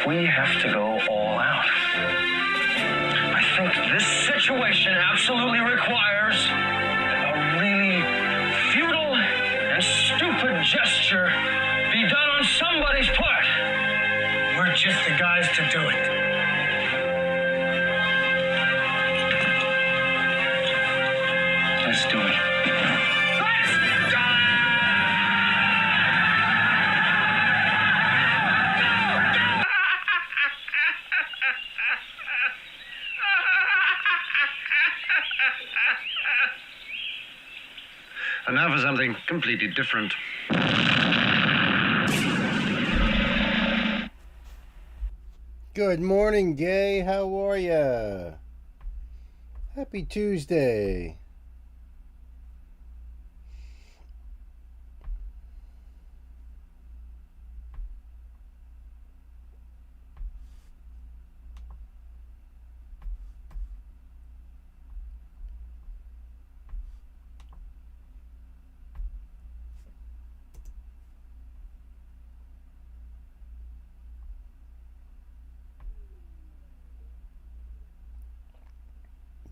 We have to go all out. I think this situation absolutely requires a really futile and stupid gesture be done on somebody's part. We're just the guys to do it. Let's do it. And now for something completely different. Good morning, Gay. How are ya? Happy Tuesday.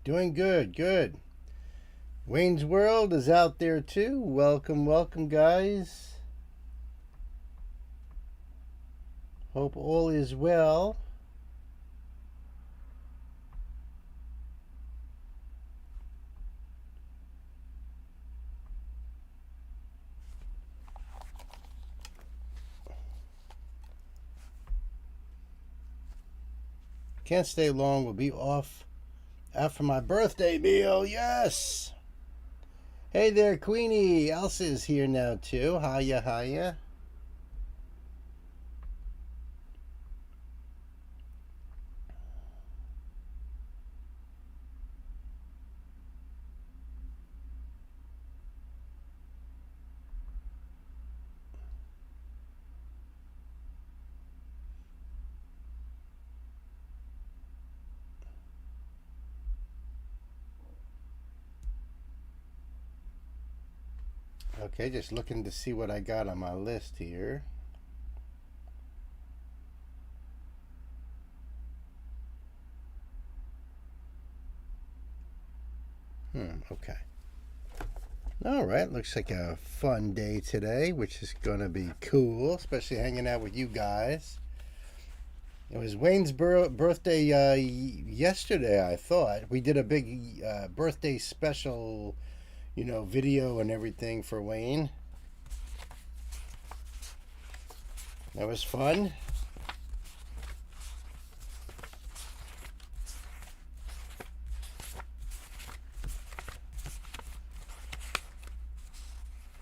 Doing good, good. Wayne's World is out there too. Welcome, welcome, guys. Hope all is well. Can't stay long. We'll be off after my birthday meal. Yes. Hey there, Queenie. Elsa's here now too. Hiya, hiya. Okay, just looking to see what I got on my list here. Okay. All right, looks like a fun day today, which is going to be cool, especially hanging out with you guys. It was Wayne's birthday yesterday, I thought. We did a big birthday special, you know, video and everything for Wayne. That was fun.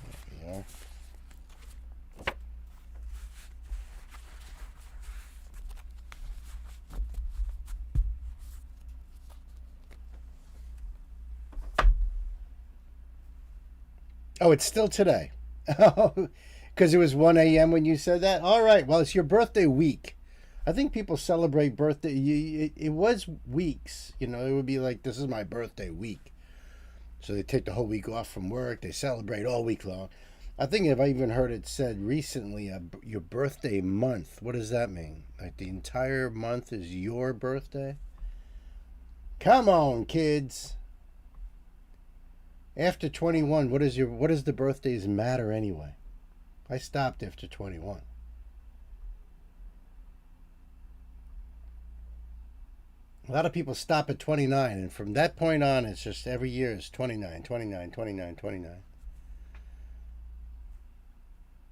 There we are. Oh, it's still today. Oh, because it was 1 a.m. when you said that? All right. Well, it's your birthday week. I think people celebrate birthday. It was weeks. You know, it would be like, this is my birthday week. So they take the whole week off from work. They celebrate all week long. I think I've even heard it said recently, your birthday month. What does that mean? Like the entire month is your birthday? Come on, kids. After 21, what does the birthdays matter anyway? I stopped after 21. A lot of people stop at 29, and from that point on, it's just every year is 29, 29, 29, 29.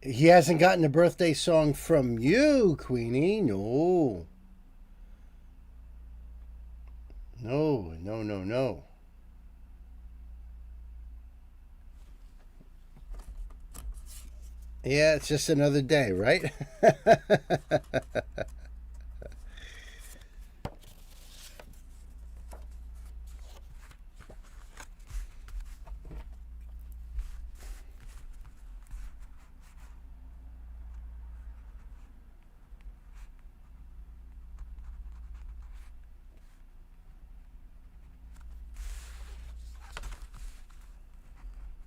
He hasn't gotten a birthday song from you, Queenie. No. No, no, no, no. Yeah, it's just another day, right?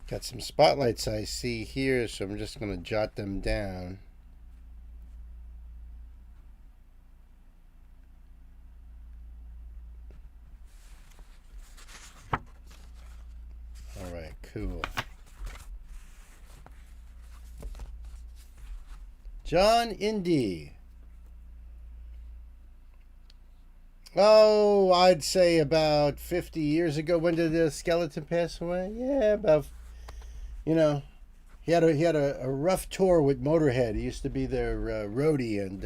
Got some spotlights I see here, so I'm just going to jot them down. John Indy. Oh, I'd say about 50 years ago. When did the skeleton pass away? Yeah, about, you know, he had a rough tour with Motorhead. He used to be their roadie, and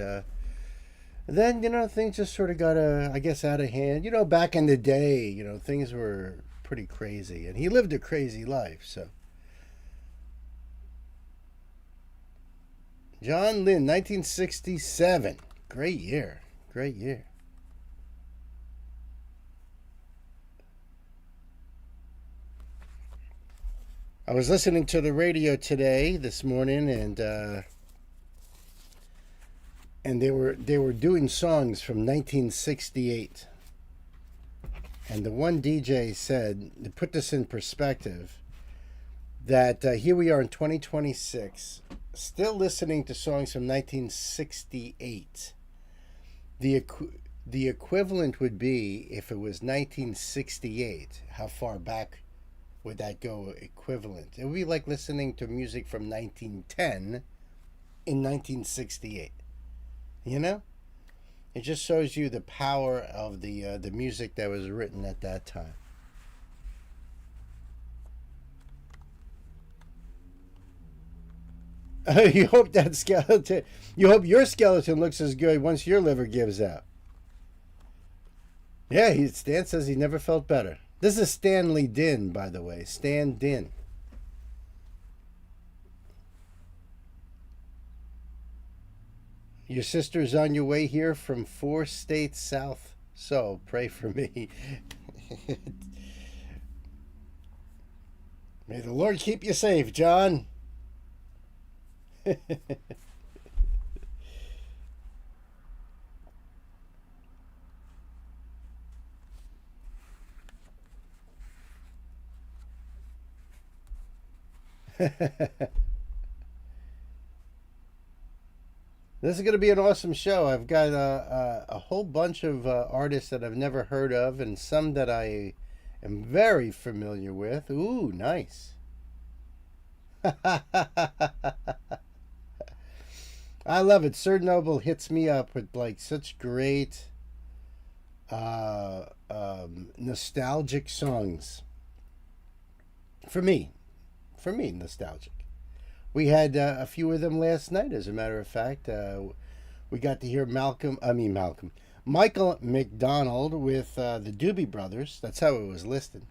then things just sort of got I guess out of hand. Back in the day, things were pretty crazy, and he lived a crazy life. So John Lynn, 1967, great year, great year. I was listening to the radio today, this morning, and they were doing songs from 1968. And the one DJ said, to put this in perspective, that here we are in 2026, still listening to songs from 1968. The equivalent would be, if it was 1968, how far back would that go equivalent? It would be like listening to music from 1910 in 1968. It just shows you the power of the music that was written at that time. You hope your skeleton looks as good once your liver gives out. Yeah, Stan says he never felt better. This is Stanley Din, by the way. Stan Din. Your sister's on your way here from 4 states south, so pray for me. May the Lord keep you safe, John. This is going to be an awesome show. I've got a whole bunch of artists that I've never heard of, and some that I am very familiar with. Ooh, nice. I love it. Sir Noble hits me up with like such great nostalgic songs. For me, nostalgic. We had a few of them last night, as a matter of fact. We got to hear Michael McDonald with the Doobie Brothers. That's how it was listed.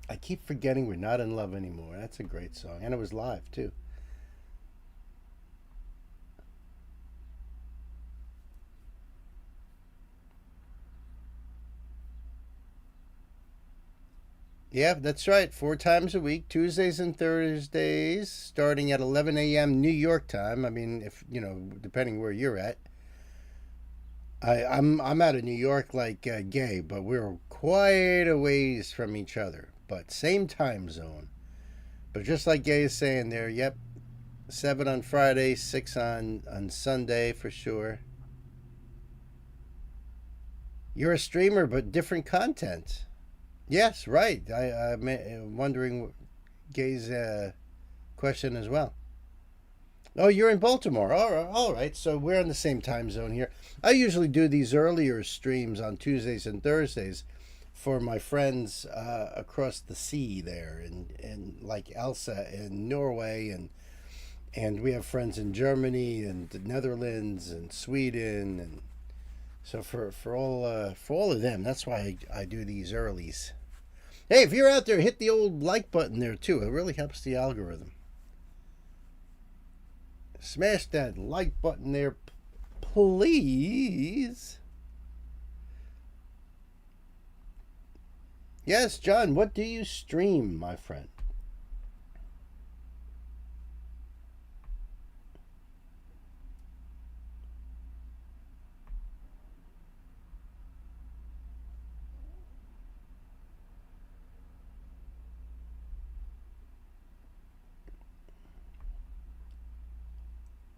I keep forgetting We're Not in Love Anymore. That's a great song. And it was live, too. Yeah, that's right. 4 times a week, Tuesdays and Thursdays, starting at 11 a.m. New York time. I mean, if depending where you're at. I'm out of New York like Gay, but we're quite a ways from each other. But same time zone. But just like Gay is saying there, yep, 7 on Friday, 6 on Sunday for sure. You're a streamer, but different content. Yes, right. I'm wondering Gay's question as well. Oh, you're in Baltimore. All right. So we're on the same time zone here. I usually do these earlier streams on Tuesdays and Thursdays for my friends across the sea there, and like Elsa in Norway, and we have friends in Germany and the Netherlands and Sweden, and so for all of them, that's why I do these earlies. Hey, if you're out there, hit the old like button there too. It really helps the algorithm. Smash that like button there, please. Yes, John, what do you stream, my friend?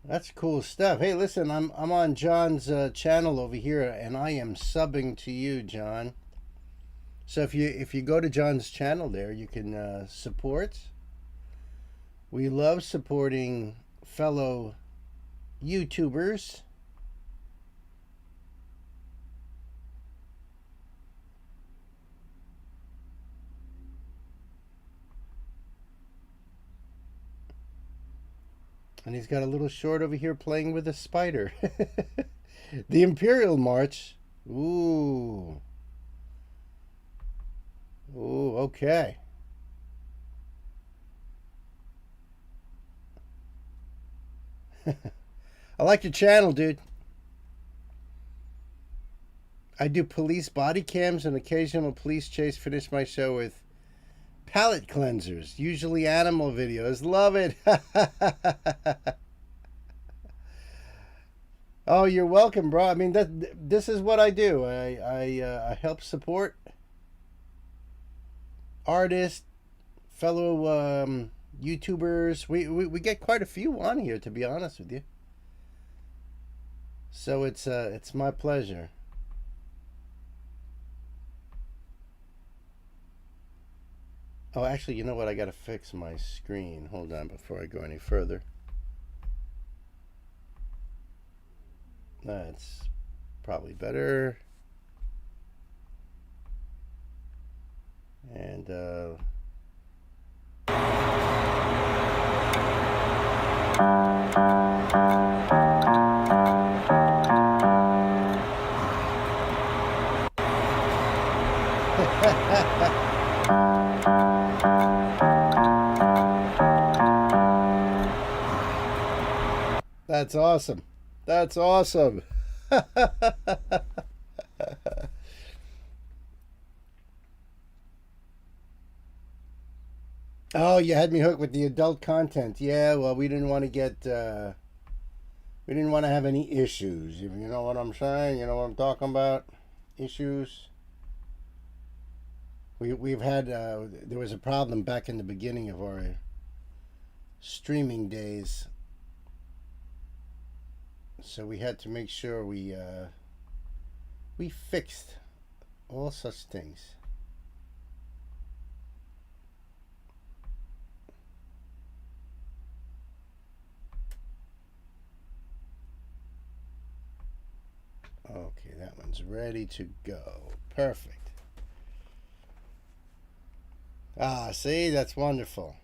That's cool stuff. Hey, listen, I'm on John's channel over here, and I am subbing to you, John. So if you go to John's channel there, you can support. We love supporting fellow YouTubers. And he's got a little short over here playing with a spider. The Imperial March. Ooh. Ooh, okay. I like your channel, dude. I do police body cams and occasional police chase. Finish my show with palate cleansers, usually animal videos. Love it. Oh, you're welcome, bro. I mean, this is what I do. I help support artists, fellow YouTubers. We get quite a few on here, to be honest with you. So it's my pleasure. Oh, actually, you know what? I gotta fix my screen. Hold on before I go any further. That's probably better. And that's awesome. That's awesome. Oh, you had me hooked with the adult content. Yeah, well, we didn't want to get, we didn't want to have any issues. You know what I'm saying? You know what I'm talking about? Issues. We've had, there was a problem back in the beginning of our streaming days. So we had to make sure we fixed all such things. Okay, that one's ready to go. Perfect. Ah, see, that's wonderful.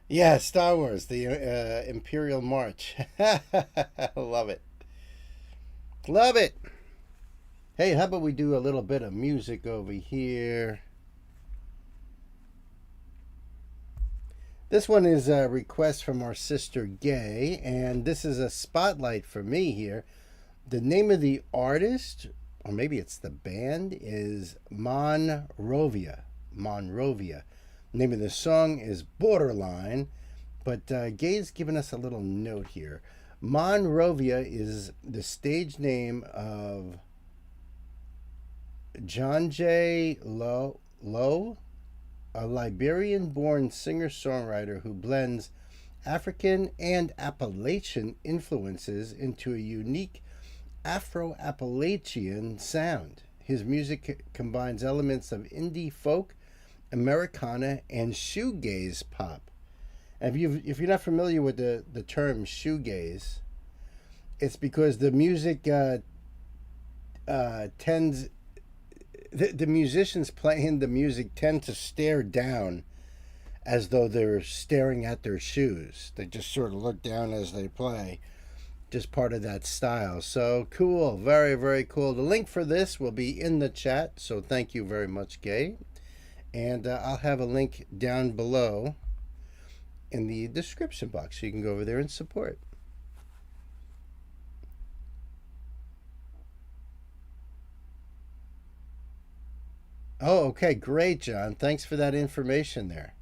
Yeah, Star Wars, the Imperial March. Love it. Love it. Hey, how about we do a little bit of music over here? This one is a request from our sister Gay, and this is a spotlight for me here. The name of the artist, or maybe it's the band, is Monrovia. Monrovia. The name of the song is Borderline, but Gay's given us a little note here. Monrovia is the stage name of John J. Lowe, a Liberian-born singer-songwriter who blends African and Appalachian influences into a unique Afro-Appalachian sound. His music combines elements of indie folk, Americana, and shoegaze pop. And if you're not familiar with the term shoegaze, it's because the music tends... The musicians playing the music tend to stare down as though they're staring at their shoes. They just sort of look down as they play. Just part of that style. So cool. Very, very cool. The link for this will be in the chat. So thank you very much, Gay. And I'll have a link down below in the description box. So you can go over there and support. Oh, okay. Great, John. Thanks for that information there.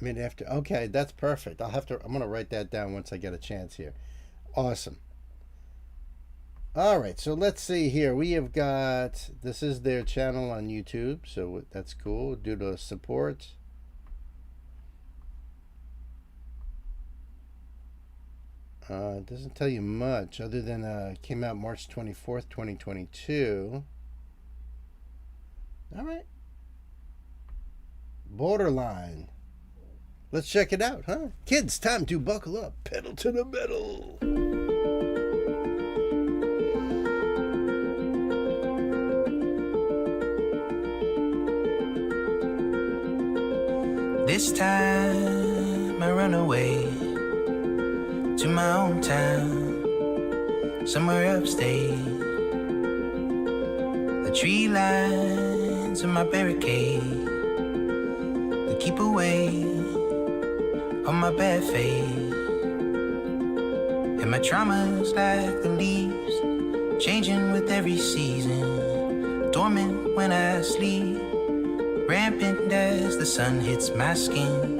Mid after. Okay, that's perfect. I'm going to write that down once I get a chance here. Awesome. All right, so let's see here. We have got, this is their channel on YouTube, so that's cool. Due to support. It doesn't tell you much other than it came out March 24th, 2022. All right. Borderline. Let's check it out, huh? Kids, time to buckle up. Pedal to the metal. This time I run away to my hometown, somewhere upstate. The tree lines of my barricade to keep away all my bad fate. And my trauma's like the leaves, changing with every season, dormant when I sleep, rampant as the sun hits my skin.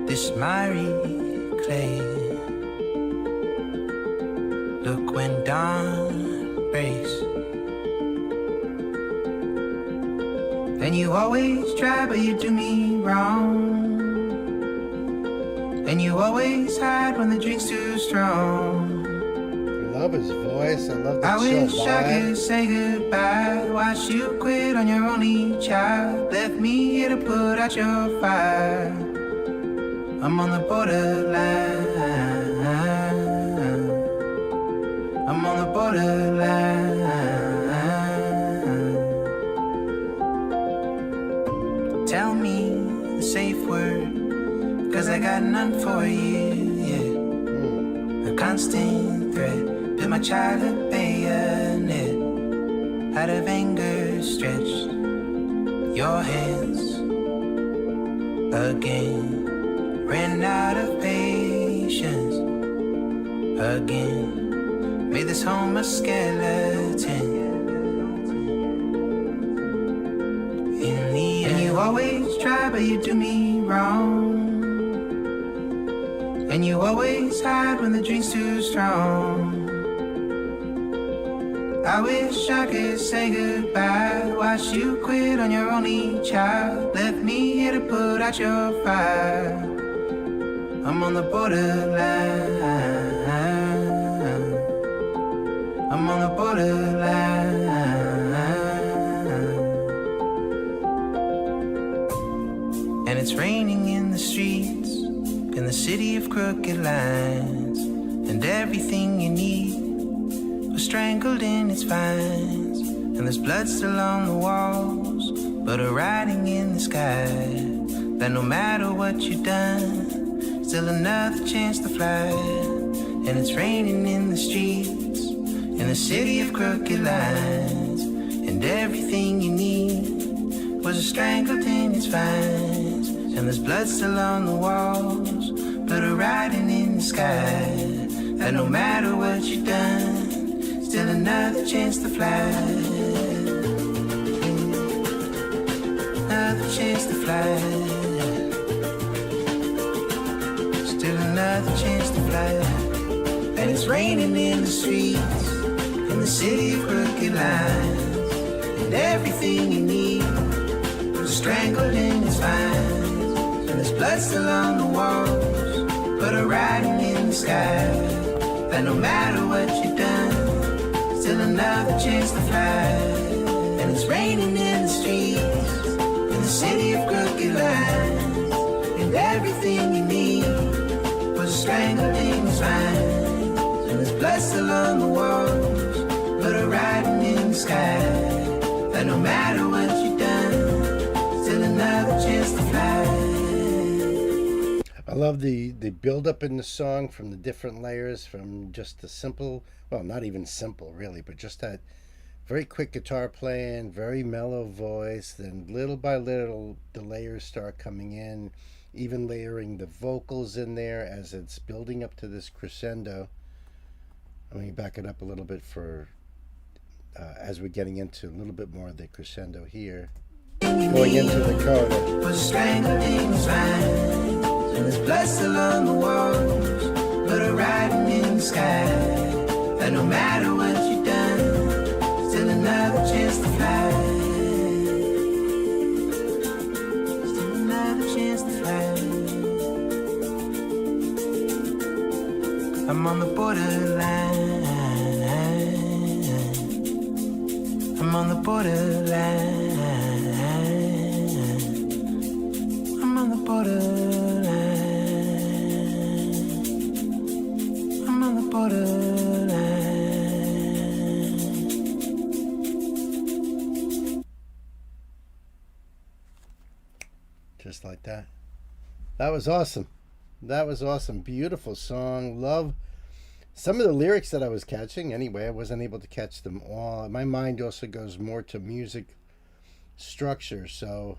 This miry clay, look when dawn breaks. And you always try but you do me wrong, and you always hide when the drink's too strong. I love his voice. I love the I wish chill I vibe. could say goodbye. Watch you quit on your only child. Left me here to put out your fire. I'm on the borderline. I'm on the borderline. Tell me the safe word, 'cause I got none for you, yeah. A constant threat, build my childhood bayonet. Out of anger stretched your hands again. Ran out of patience again. Made this home a skeleton. In the end, you always try but you do me wrong, and you always hide when the drink's too strong. I wish I could say goodbye. Watch you quit on your only child. Left me here to put out your fire. I'm on the borderline. I'm on the borderline. And it's raining in the streets, in the city of crooked lines, and everything you need was strangled in its vines. And there's blood still on the walls, but a writing in the sky that no matter what you've done, still another chance to fly. And it's raining in the streets, in the city of crooked lines, and everything you need was strangled in its vines. And there's blood still on the walls, but a writing in the sky that no matter what you've done, still another chance to fly. Another chance to fly. Still another chance to fly. And it's raining in the streets, in the city of crooked lines, and everything you need was strangled in its vines. And there's blood still on the walls, but a writing in the sky that no matter what you've done, still another chance to fly. And it's raining in the streets, in the city of crooked lines, and everything you need was strangled in its vines. And there's blood still on the walls, but a writing in the sky that no matter what you've done, still another chance to fly. I love the build up in the song, from the different layers, from just the simple, well, not even simple really, but just that very quick guitar playing, very mellow voice. Then little by little the layers start coming in, even layering the vocals in there as it's building up to this crescendo. Let me back it up a little bit for as we're getting into a little bit more of the crescendo here, going into the coda. Was strangled in his vines, and there's blood still on the walls, but a writing in the sky that no matter what you've done, still another chance to fly. Still another chance to fly. I'm on the borderline. I'm on the borderline. borderline. I'm on the borderline. Just like that. That was awesome. That was awesome. Beautiful song. Love some of the lyrics that I was catching. Anyway, I wasn't able to catch them all. My mind also goes more to music structure. So,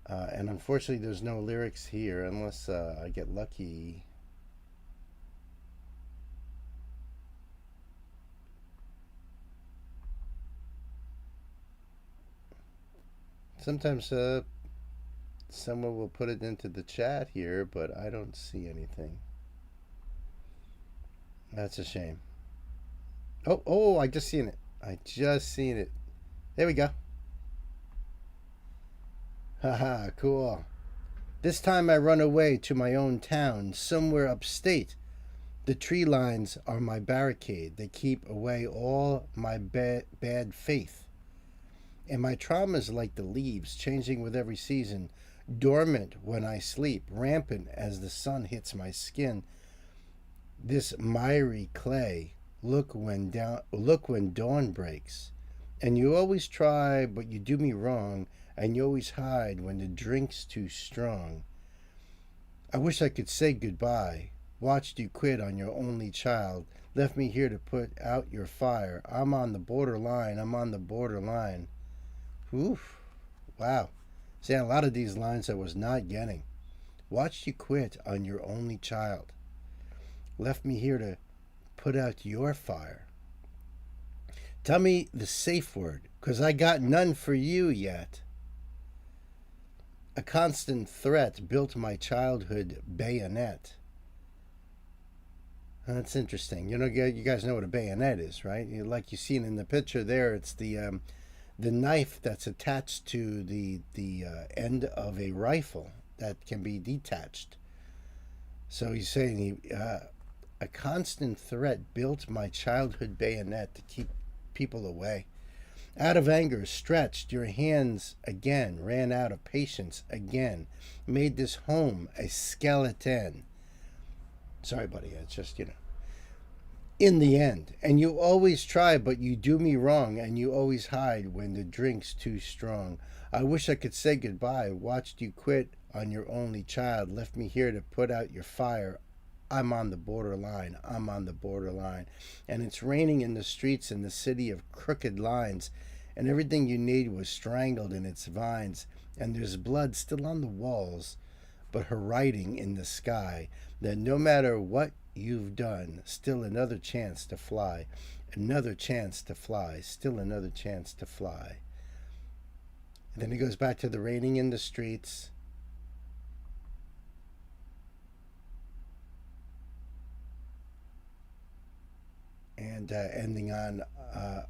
and unfortunately, there's no lyrics here unless I get lucky. Sometimes someone will put it into the chat here, but I don't see anything. That's a shame. Oh, I just seen it. I just seen it. There we go. Haha, cool. This time I run away to my own town, somewhere upstate. The tree lines are my barricade. They keep away all my bad faith. And my trauma's like the leaves, changing with every season, dormant when I sleep, rampant as the sun hits my skin. This miry clay, look when dawn breaks. And you always try, but you do me wrong, and you always hide when the drink's too strong. I wish I could say goodbye. Watched you quit on your only child, left me here to put out your fire. I'm on the borderline, I'm on the borderline. Oof. Wow. See, a lot of these lines I was not getting. Watched you quit on your only child. Left me here to put out your fire. Tell me the safe word, 'cause I got none for you yet. A constant threat built my childhood bayonet. That's interesting. You know, you guys know what a bayonet is, right? Like you seen in the picture there, it's the knife that's attached to the end of a rifle that can be detached. So he's saying a constant threat built my childhood bayonet to keep people away. Out of anger, stretched your hands again, ran out of patience again, made this home a skeleton. Sorry, buddy, it's just, in the end. And you always try, but you do me wrong, and you always hide when the drink's too strong. I wish I could say goodbye, watched you quit on your only child, left me here to put out your fire. I'm on the borderline, I'm on the borderline. And it's raining in the streets in the city of crooked lines, and everything you need was strangled in its vines, and there's blood still on the walls, but her writing in the sky, that no matter what you've done, still another chance to fly, another chance to fly, still another chance to fly. And then he goes back to the raining in the streets. And ending on,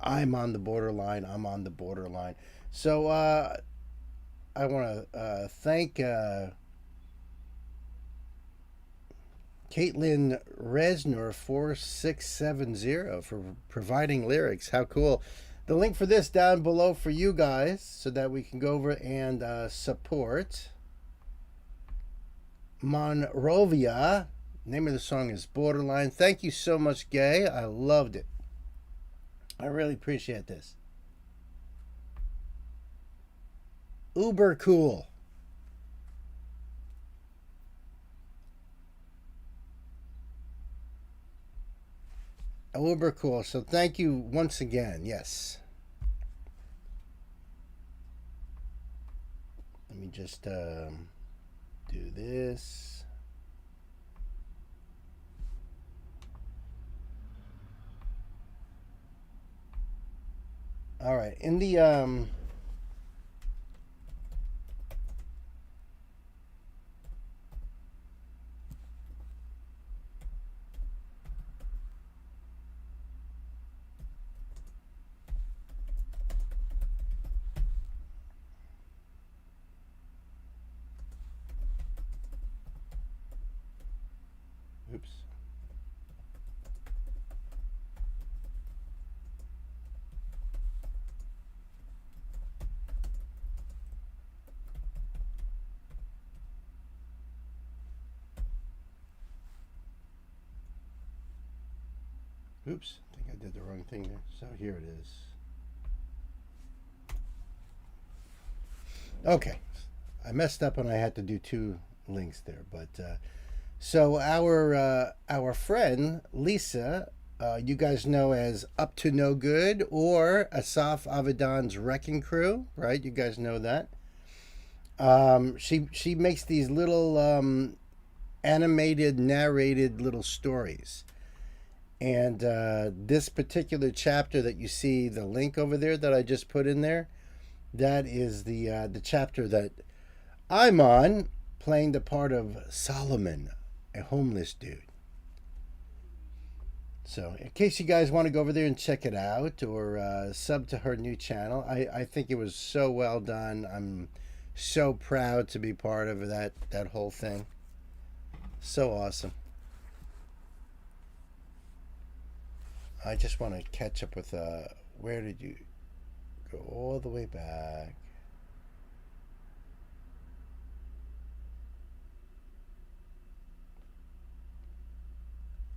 I'm on the borderline, I'm on the borderline. So I want to thank Caitlin Resnor 4670 for providing lyrics. How cool. The link for this down below for you guys so that we can go over and support Monrovia. Name of the song is Borderline. Thank you so much, Gay. I loved it. I really appreciate this. Uber cool. Uber cool. So thank you once again. Yes. Let me just do this. All right. In the oops. Oops, I think I did the wrong thing there. So here it is. Okay, I messed up and I had to do two links there. But so our friend Lisa, you guys know as Up to No Good or Asaf Avidan's Wrecking Crew, right? You guys know that. She makes these little animated, narrated little stories. And this particular chapter that you see, the link over there that I just put in there, that is the chapter that I'm on, playing the part of Solomon, a homeless dude. So in case you guys want to go over there and check it out or sub to her new channel, I think it was so well done. I'm so proud to be part of that whole thing. So awesome. I just want to catch up with where did you go all the way back?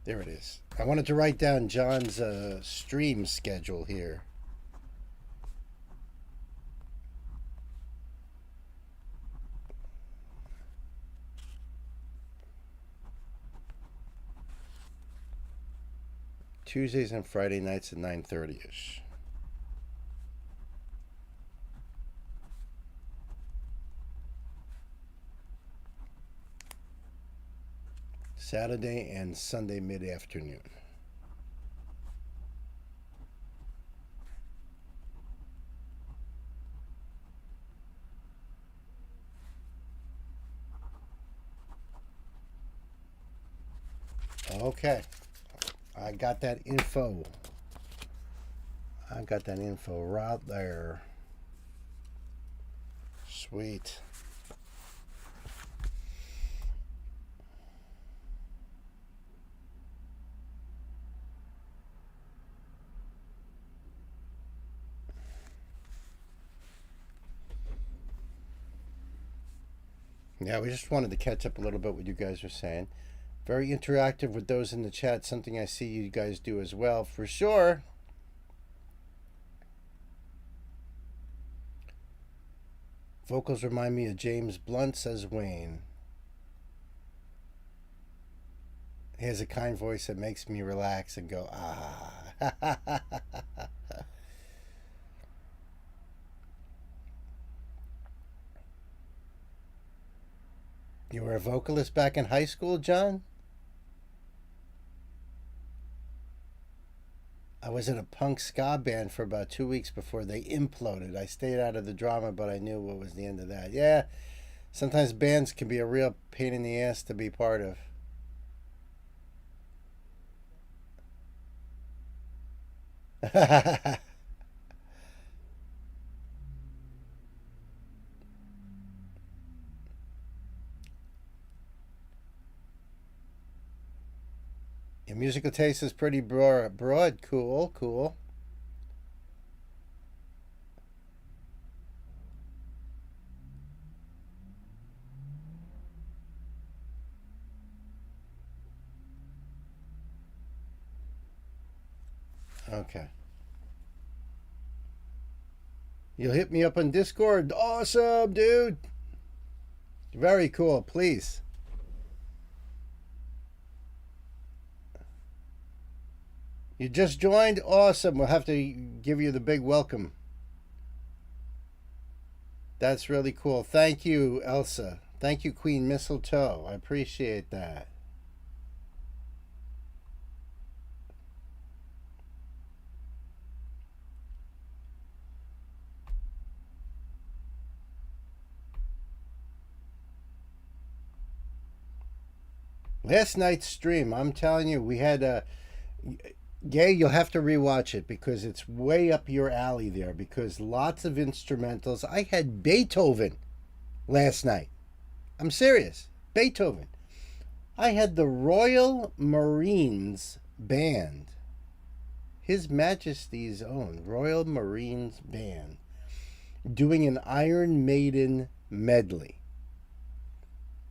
There it is. I wanted to write down John's stream schedule here. Tuesdays and Friday nights at 9:30ish. Saturday and Sunday mid-afternoon. Okay. I got that info. I got that info right there. Sweet. Yeah, we just wanted to catch up a little bit what you guys were saying. Very interactive with those in the chat. Something I see you guys do as well, for sure. Vocals remind me of James Blunt, says Wayne. He has a kind voice that makes me relax and go, ah. You were a vocalist back in high school, John? I was in a punk ska band for about 2 weeks before they imploded. I stayed out of the drama, but I knew what was the end of that. Yeah, sometimes bands can be a real pain in the ass to be part of. Your musical taste is pretty broad. Cool, cool. Okay. You'll hit me up on Discord. Awesome, dude. Very cool. Please. You just joined? Awesome. We'll have to give you the big welcome. That's really cool. Thank you, Elsa. Thank you, Queen Mistletoe. I appreciate that. Last night's stream, I'm telling you, we had a... Gay, you'll have to rewatch it because it's way up your alley there, because lots of instrumentals. I had Beethoven last night. I'm serious. Beethoven. I had the Royal Marines Band. His Majesty's own Royal Marines Band doing an Iron Maiden medley.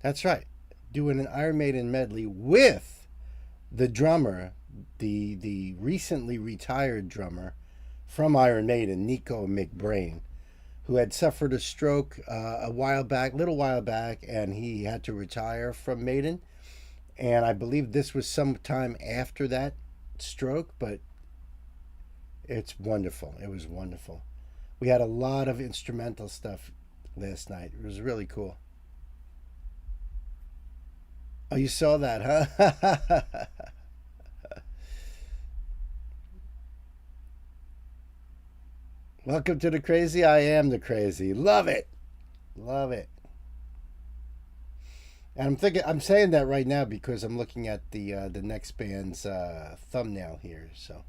That's right. Doing an Iron Maiden medley with the drummer the recently retired drummer from Iron Maiden, Nico McBrain, who had suffered a stroke little while back, and he had to retire from Maiden. And I believe this was sometime after that stroke, but it's wonderful. It was wonderful. We had a lot of instrumental stuff last night. It was really cool. Oh, you saw that, huh? Welcome to the crazy. I am the crazy. Love it. Love it. And I'm saying that right now because I'm looking at the next band's thumbnail here. So,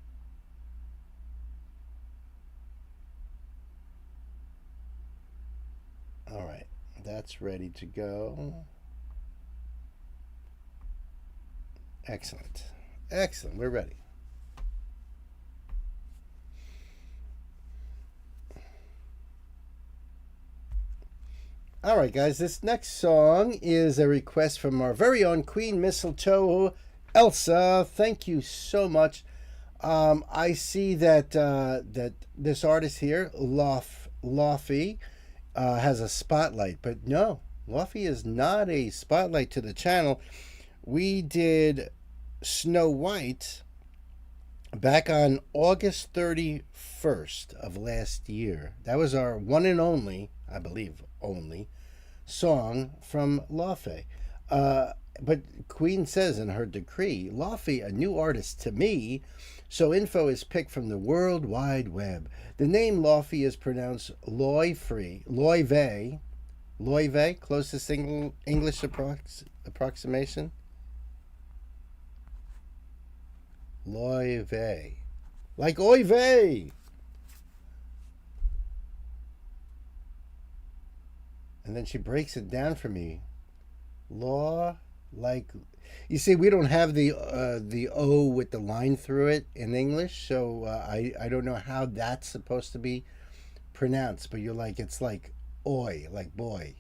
all right, that's ready to go. Excellent, excellent. We're ready. All right, guys, this next song is a request from our very own Queen Mistletoe, Elsa. Thank you so much. I see that that this artist here, Lofty, has a spotlight, but no, Lofty is not a spotlight to the channel. We did Snow White back on August 31st of last year. That was our one and only, I believe, only song from Lofty. But Queen says in her decree, Lofty, a new artist to me, so info is picked from the World Wide Web. The name Lofty is pronounced Loy-Free, Loy-Vey, Loy-Vey, closest English approximation. Loy-Vey. Like Oy Vey. And then she breaks it down for me. Law, like, you see, we don't have the O with the line through it in English, so I don't know how that's supposed to be pronounced. But you're like, it's like oi, like boy.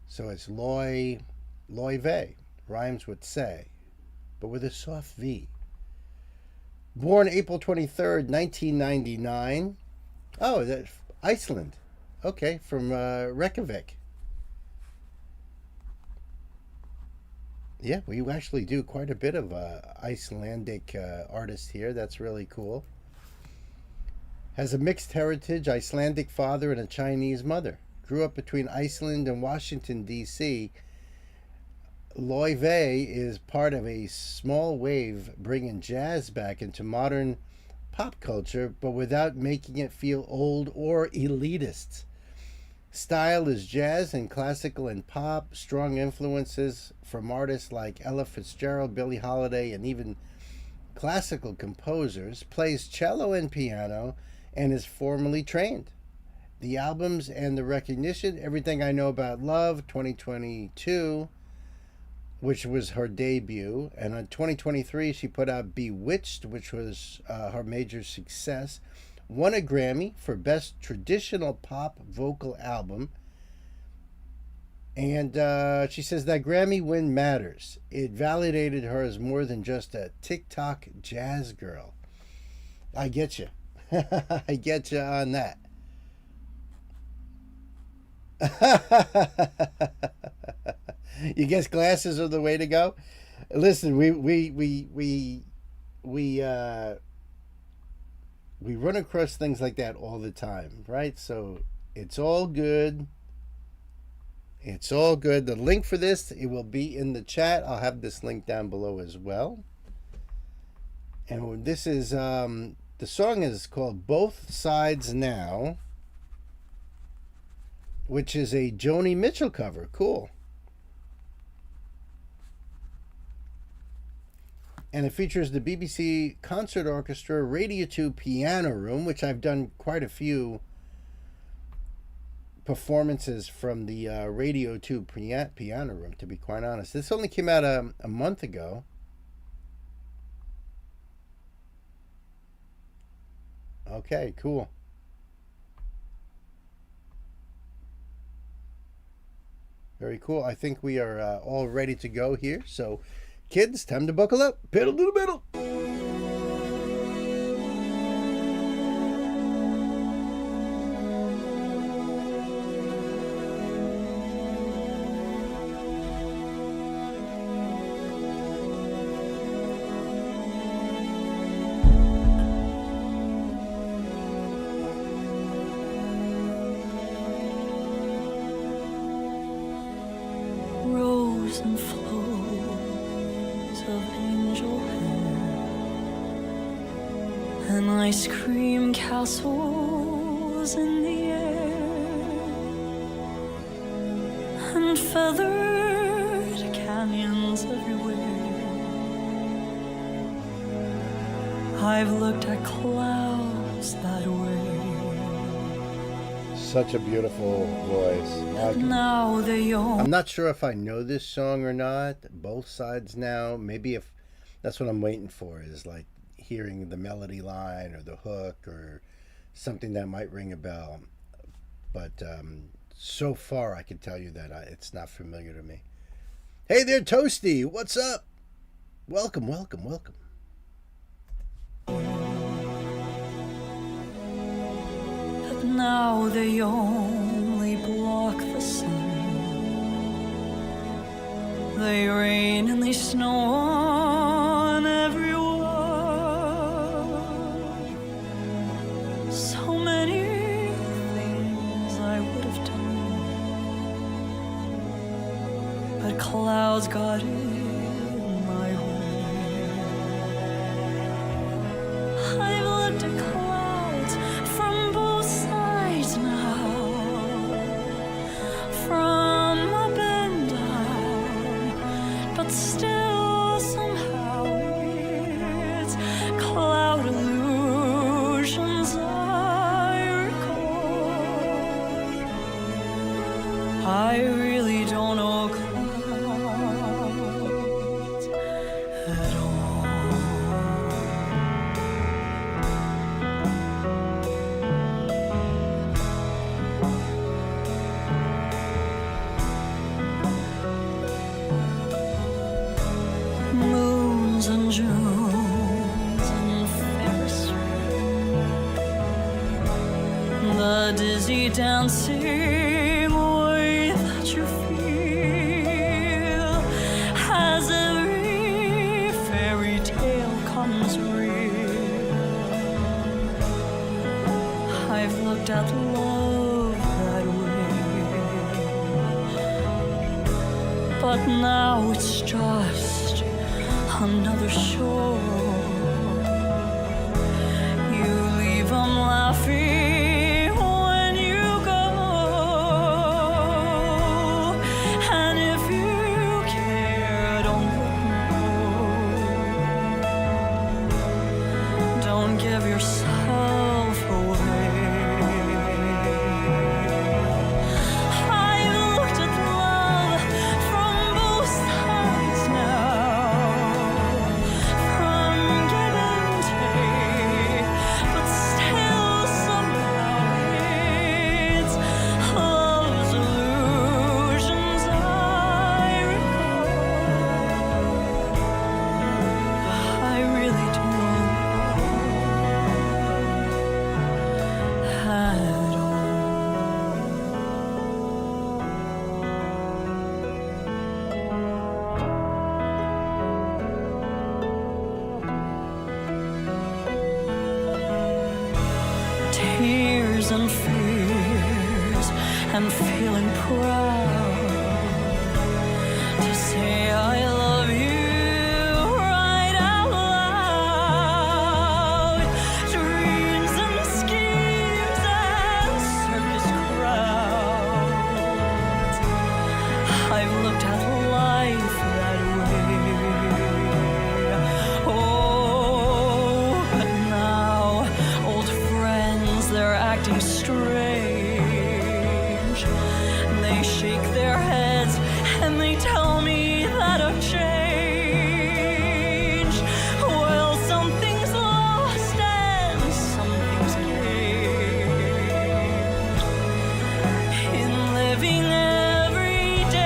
So it's loy vey, rhymes with say, but with a soft V. Born April 23rd, 1999. Oh, that's Iceland. Okay, from Reykjavik. Yeah, we actually do quite a bit of Icelandic artists here. That's really cool. Has a mixed heritage, Icelandic father and a Chinese mother. Grew up between Iceland and Washington, D.C. Loive is part of a small wave bringing jazz back into modern pop culture, but without making it feel old or elitist. Style is jazz and classical and pop, strong influences from artists like Ella Fitzgerald, Billie Holiday, and even classical composers, plays cello and piano, and is formally trained. The albums and the recognition, Everything I Know About Love, 2022, which was her debut, and in 2023 she put out Bewitched, which was her major success. Won a Grammy for Best Traditional Pop Vocal Album. And she says that Grammy win matters. It validated her as more than just a TikTok jazz girl. I get you. I get you on that. You guess glasses are the way to go? Listen, we run across things like that all the time, right? So it's all good. It's all good. The link for this, it will be in the chat. I'll have this link down below as well. And this is, the song is called Both Sides Now, which is a Joni Mitchell cover. Cool. And it features the BBC Concert Orchestra Radio 2 Piano Room, which I've done quite a few performances from the Radio 2 Piano Room, to be quite honest. This only came out a month ago. Okay, cool. Very cool. I think we are all ready to go here. So Kids, time to buckle up. Pedal to the metal. Rose and flows of angel hair and ice cream castles in the air and feathered canyons everywhere. I've looked at clouds that way. Such a beautiful voice. But now they all I'm not sure if I know this song or not. Both sides now. Maybe if that's what I'm waiting for is like hearing the melody line or the hook or something that might ring a bell. But so far I can tell you that it's not familiar to me. Hey there, Toasty. What's up? Welcome, welcome, welcome. now they only block the sun. They rain and they snow on everyone. So many things I would have done, but clouds got in my way. I've looked at clouds from both sides now, from up and down, but still somehow it's cloud illusions I recall. I really don't know clouds at all. Moons and Junes and Ferris wheel, the dizzy dancing way that you feel as every fairy tale comes real. I've looked at love that way, but now it's just another show. You leave 'em laughing when you go, and if you care, don't let me know. Don't give yourself away. I've looked at love from both sides now, from give and take, but still somehow it's love's illusions I recall. I really don't know at all. Tears and fears and feeling proud to say I love you right out loud. Dreams and schemes and circus crowds. I've looked at life that way. Oh, but now old friends, they're acting strange. They shake their heads and they tell me that I've changed. Well, something's lost and something's gained in living every day.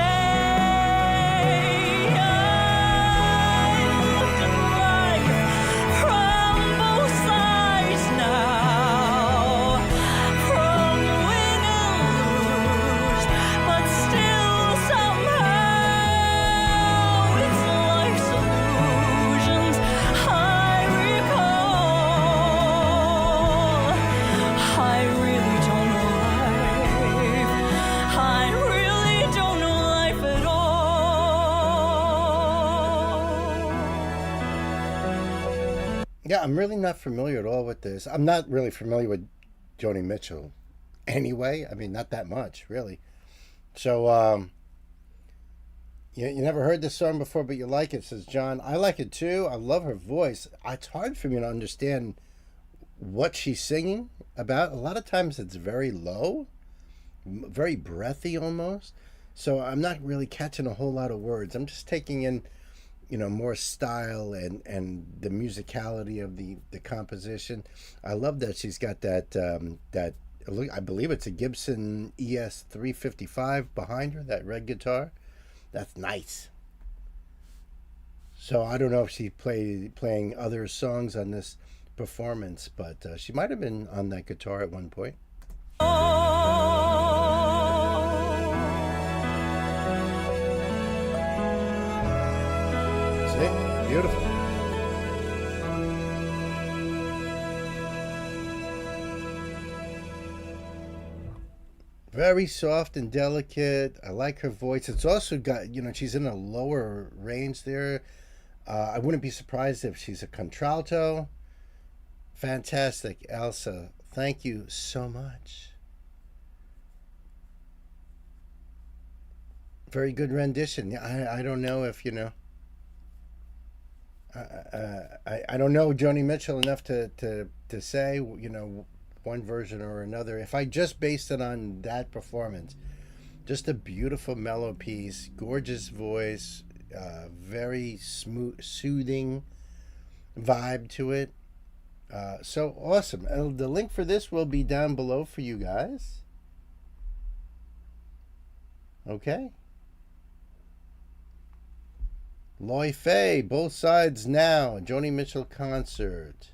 I Yeah, I'm really not familiar at all with this. I'm not really familiar with Joni Mitchell anyway. I mean, not that much, really. So, you never heard this song before, but you like it, says John. I like it too. I love her voice. It's hard for me to understand what she's singing about. A lot of times it's very low, very breathy almost. So I'm not really catching a whole lot of words. I'm just taking in, more style and the musicality of the composition. I love that she's got that I believe it's a Gibson ES 355 behind her, that red guitar. That's nice. So I don't know if she playing other songs on this performance, but she might have been on that guitar at one point. See? Beautiful. Very soft and delicate. I like her voice. It's also got, she's in a lower range there. I wouldn't be surprised if she's a contralto. Fantastic, Elsa. Thank you so much. Very good rendition. I don't know if, I don't know Joni Mitchell enough to say, one version or another. If I just based it on that performance, just a beautiful mellow piece, gorgeous voice, very smooth, soothing vibe to it. So awesome. The link for this will be down below for you guys. Okay. Loy Fay, Both Sides Now, Joni Mitchell concert.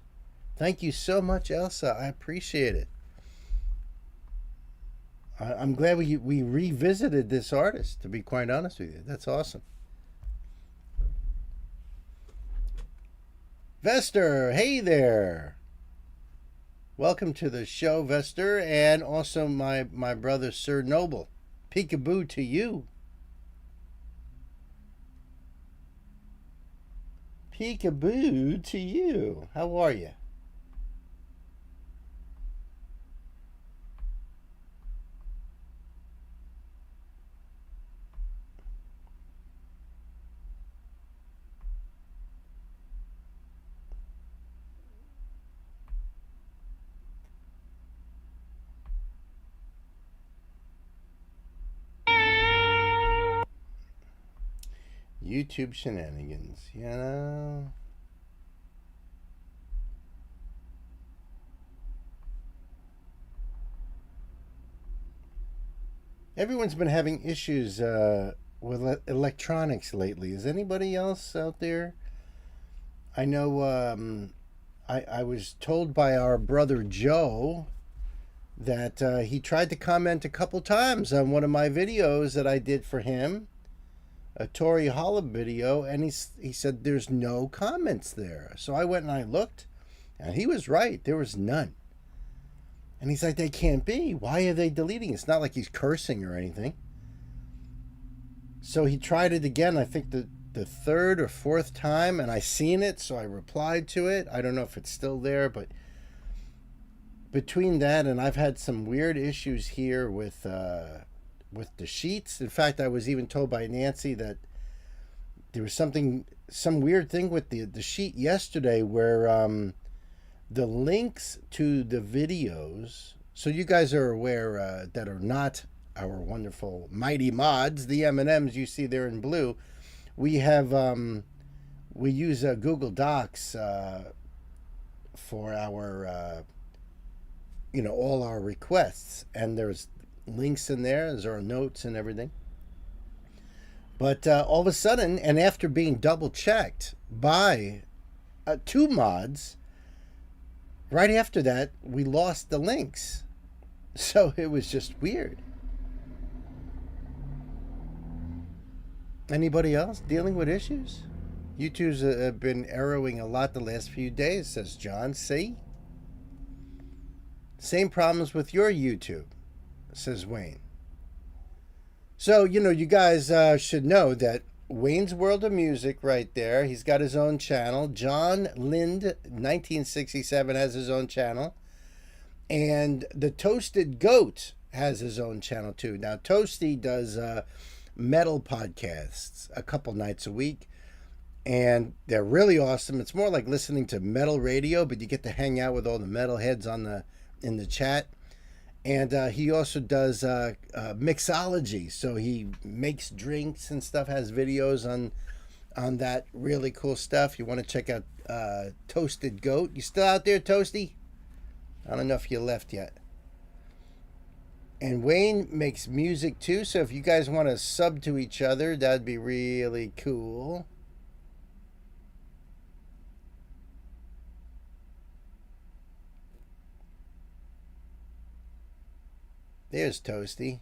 Thank you so much, Elsa. I appreciate it. I'm glad we revisited this artist, to be quite honest with you. That's awesome. Vester, hey there. Welcome to the show, Vester, and also my brother, Sir Noble. Peekaboo to you. Peekaboo to you. How are you? YouTube shenanigans, Everyone's been having issues with electronics lately. Is anybody else out there? I know I was told by our brother Joe that he tried to comment a couple times on one of my videos that I did for him, a Tori Holla video, and he said there's no comments there. So I went and I looked, and he was right. There was none. And he's like, they can't be. Why are they deleting? It's not like he's cursing or anything. So he tried it again, I think the third or fourth time, and I seen it, so I replied to it. I don't know if it's still there, but between that and I've had some weird issues here with the sheets. In fact, I was even told by Nancy that there was some weird thing with the sheet yesterday where the links to the videos, so you guys are aware that are not our wonderful mighty mods, the M&Ms you see there in blue, we have we use Google Docs for our all our requests, and there's links in there are notes and everything. But all of a sudden, and after being double checked by two mods, right after that we lost the links. So it was just weird. Anybody else dealing with issues? YouTube's have been arrowing a lot the last few days, says John. See? Same problems with your YouTube, says Wayne. So, you guys should know that Wayne's World of Music right there. He's got his own channel. John Lind, 1967, has his own channel. And the Toasted Goat has his own channel too. Now, Toasty does metal podcasts a couple nights a week. And they're really awesome. It's more like listening to metal radio, but you get to hang out with all the metal heads in the chat. And he also does mixology, so he makes drinks and stuff. Has videos on that really cool stuff. You want to check out Toasted Goat? You still out there, Toasty? I don't know if you left yet. And Wayne makes music too, so if you guys want to sub to each other, that'd be really cool. There's Toasty.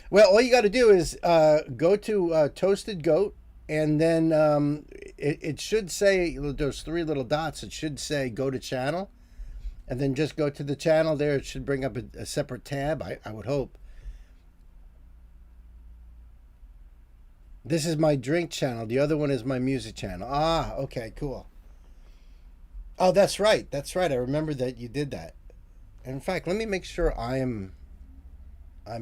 Well, all you got to do is go to Toasted Goat, and then it should say those three little dots. It should say go to channel, and then just go to the channel there. It should bring up a separate tab, I would hope. This is my drink channel. The other one is my music channel. Ah, okay, cool. Oh, that's right. That's right. I remember that you did that. In fact, let me make sure I'm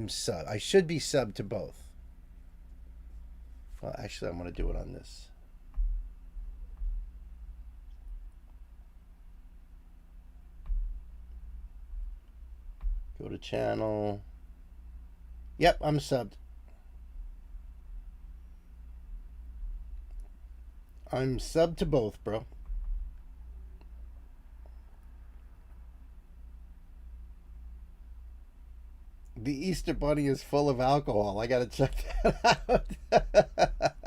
sub. I should be sub to both. Well, actually, I'm going to do it on this. Go to channel. Yep, I'm subbed. I'm subbed to both, bro. The Easter Bunny is full of alcohol. I gotta check that out.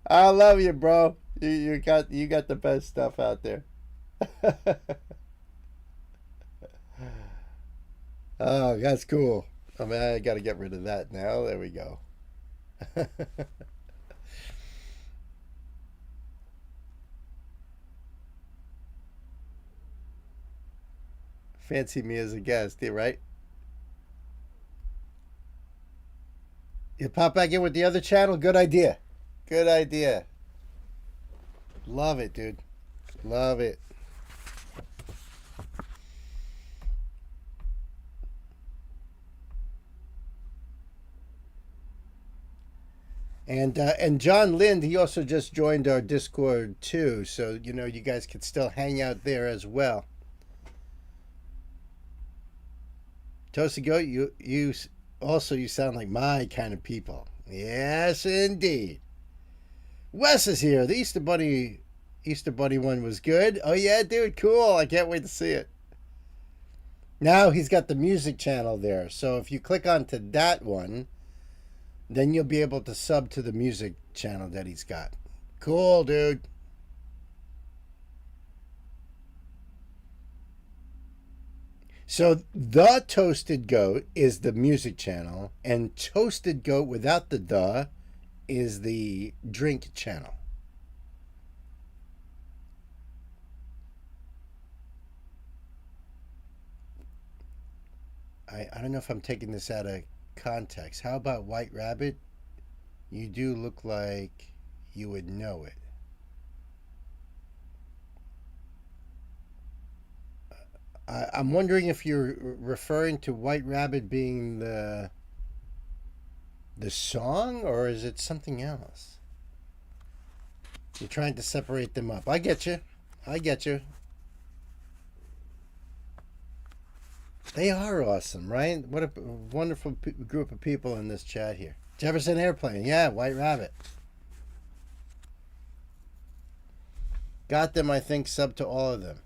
I love you, bro. You got the best stuff out there. Oh, that's cool. I mean, I gotta get rid of that now. There we go. Fancy me as a guest, yeah, right? You pop back in with the other channel? Good idea. Good idea. Love it, dude. Love it. And John Lind, he also just joined our Discord too, so you know you guys can still hang out there as well. Toasty Goat, you sound like my kind of people. Yes, indeed. Wes is here. The Easter Bunny one was good. Oh yeah, dude, cool. I can't wait to see it. Now he's got the music channel there. So if you click onto that one, then you'll be able to sub to the music channel that he's got. Cool, dude. So the Toasted Goat is the music channel, and Toasted Goat without the is the drink channel. I don't know if I'm taking this out of context. How about White Rabbit? You do look like you would know it. I'm wondering if you're referring to White Rabbit being the song, or is it something else? You're trying to separate them up. I get you. I get you. They are awesome, right? What a wonderful group of people in this chat here. Jefferson Airplane. Yeah, White Rabbit. Got them, I think, sub to all of them.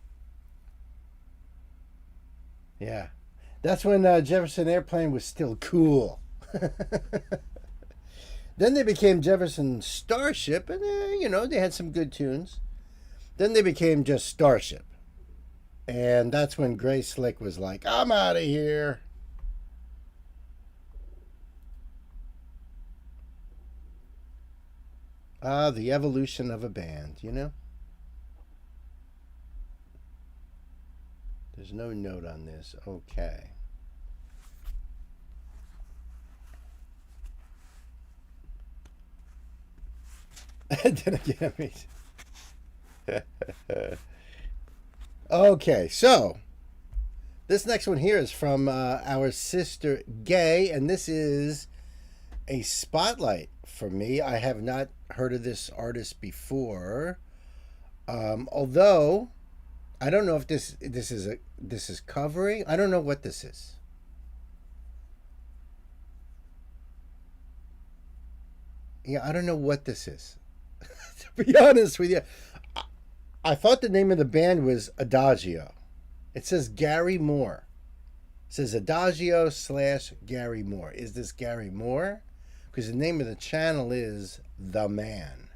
Yeah. That's when Jefferson Airplane was still cool. Then they became Jefferson Starship, and you know, they had some good tunes. Then they became just Starship. And that's when Gray Slick was like, I'm out of here. Ah, the evolution of a band, you know? There's no note on this. Okay. Did I get me? Okay, so this next one here is from our sister Gay, and this is a spotlight for me. I have not heard of this artist before, although I don't know if this is covering. I don't know what this is. Yeah, I don't know what this is. To be honest with you, I thought the name of the band was Adagio. It says Gary Moore. It says Adagio / Gary Moore. Is this Gary Moore? Because the name of the channel is The Man.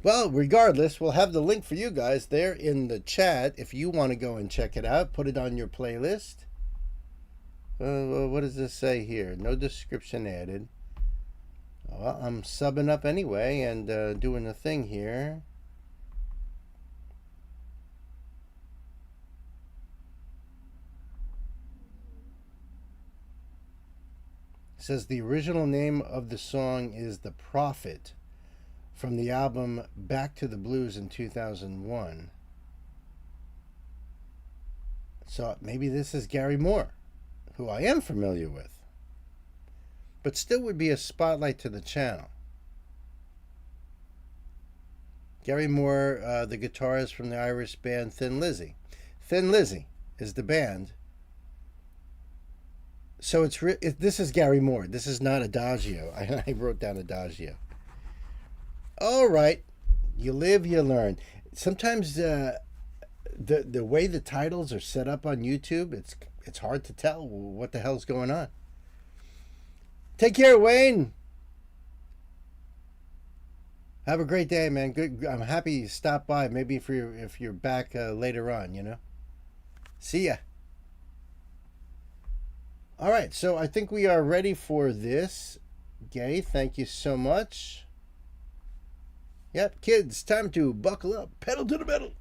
Well, regardless, we'll have the link for you guys there in the chat. If you want to go and check it out, put it on your playlist. What does this say here? No description added. Well, I'm subbing up anyway and doing a thing here. It says the original name of the song is The Prophet from the album Back to the Blues in 2001. So maybe this is Gary Moore, who I am familiar with, but still would be a spotlight to the channel. Gary Moore, the guitarist from the Irish band Thin Lizzy. Thin Lizzy is the band. So this is Gary Moore. This is not Adagio. I wrote down Adagio. All right. You live, you learn. Sometimes the way the titles are set up on YouTube, it's hard to tell what the hell's going on. Take care, Wayne. Have a great day, man. Good. I'm happy you stopped by. Maybe if you're back later on, you know. See ya. All right, so I think we are ready for this. Gay, thank you so much. Yep, kids, time to buckle up, pedal to the metal.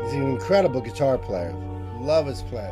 He's an incredible guitar player. Love his play.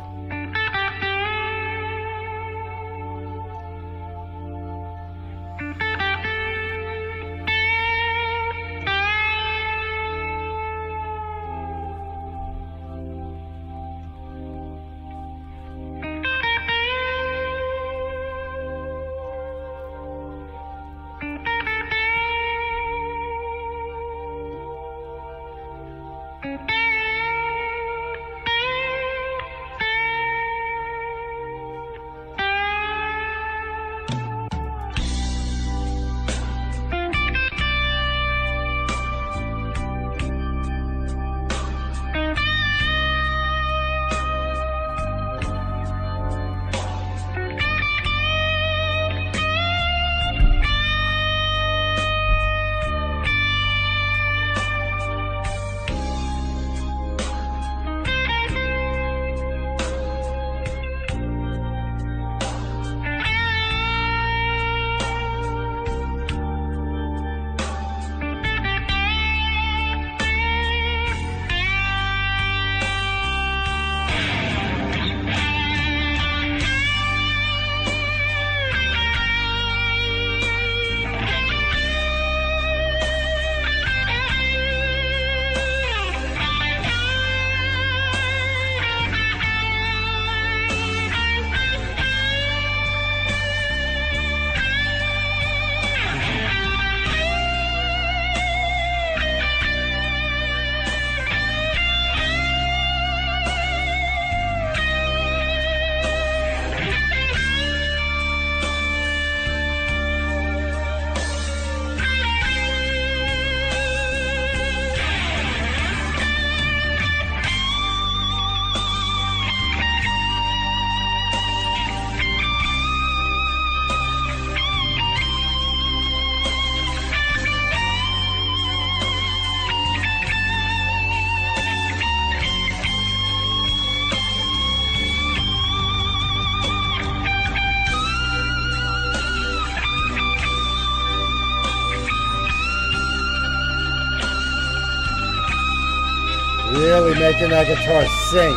really making that guitar sing.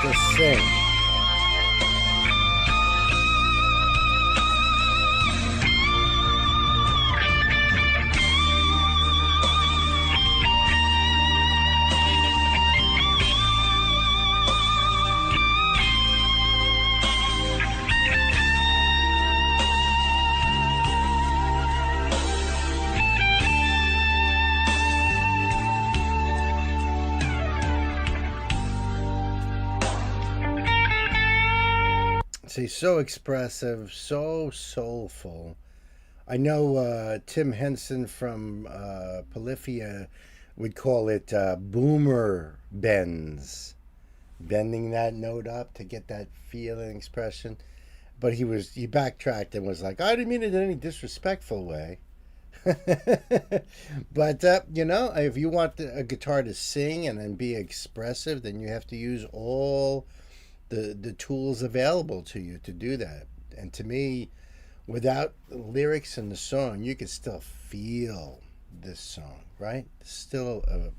Just sing. He's so expressive, so soulful. I know Tim Henson from Polyphia would call it boomer bends, bending that note up to get that feel and expression. But he backtracked and was like, I didn't mean it in any disrespectful way. But if you want a guitar to sing and then be expressive, then you have to use all the tools available to you to do that. And to me, without the lyrics in the song, you can still feel this song, right? Still a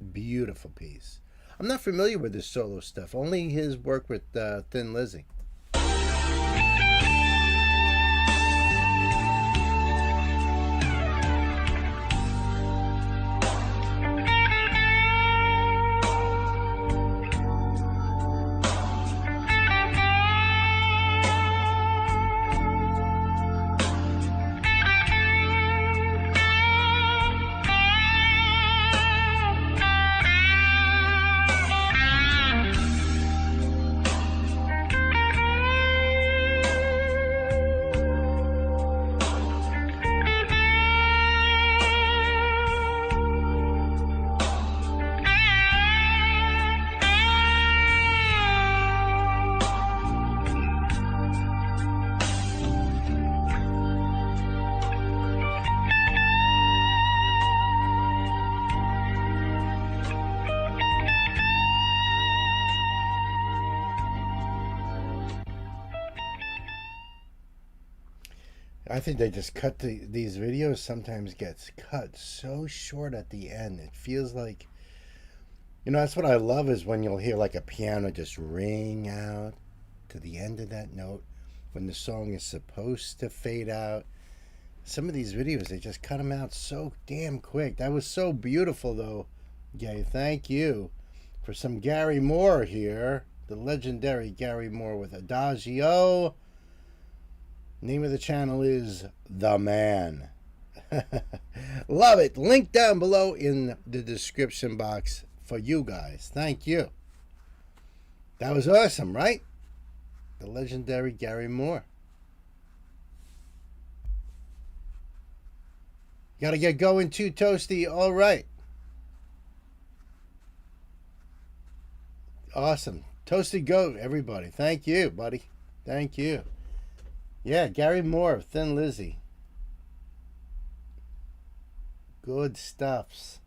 beautiful piece. I'm not familiar with his solo stuff, only his work with Thin Lizzy. I think they just cut these videos sometimes gets cut so short at the end. It feels like, that's what I love is when you'll hear like a piano just ring out to the end of that note when the song is supposed to fade out. Some of these videos, they just cut them out so damn quick. That was so beautiful though. Gay, thank you for some Gary Moore here. The legendary Gary Moore with Adagio. Name of the channel is The Man. Love it. Link down below in the description box for you guys. Thank you. That was awesome, right? The legendary Gary Moore. Gotta get going too, Toasty. All right. Awesome. Toasty Goat, everybody. Thank you, buddy. Thank you. Yeah, Gary Moore, Thin Lizzy. Good stuffs.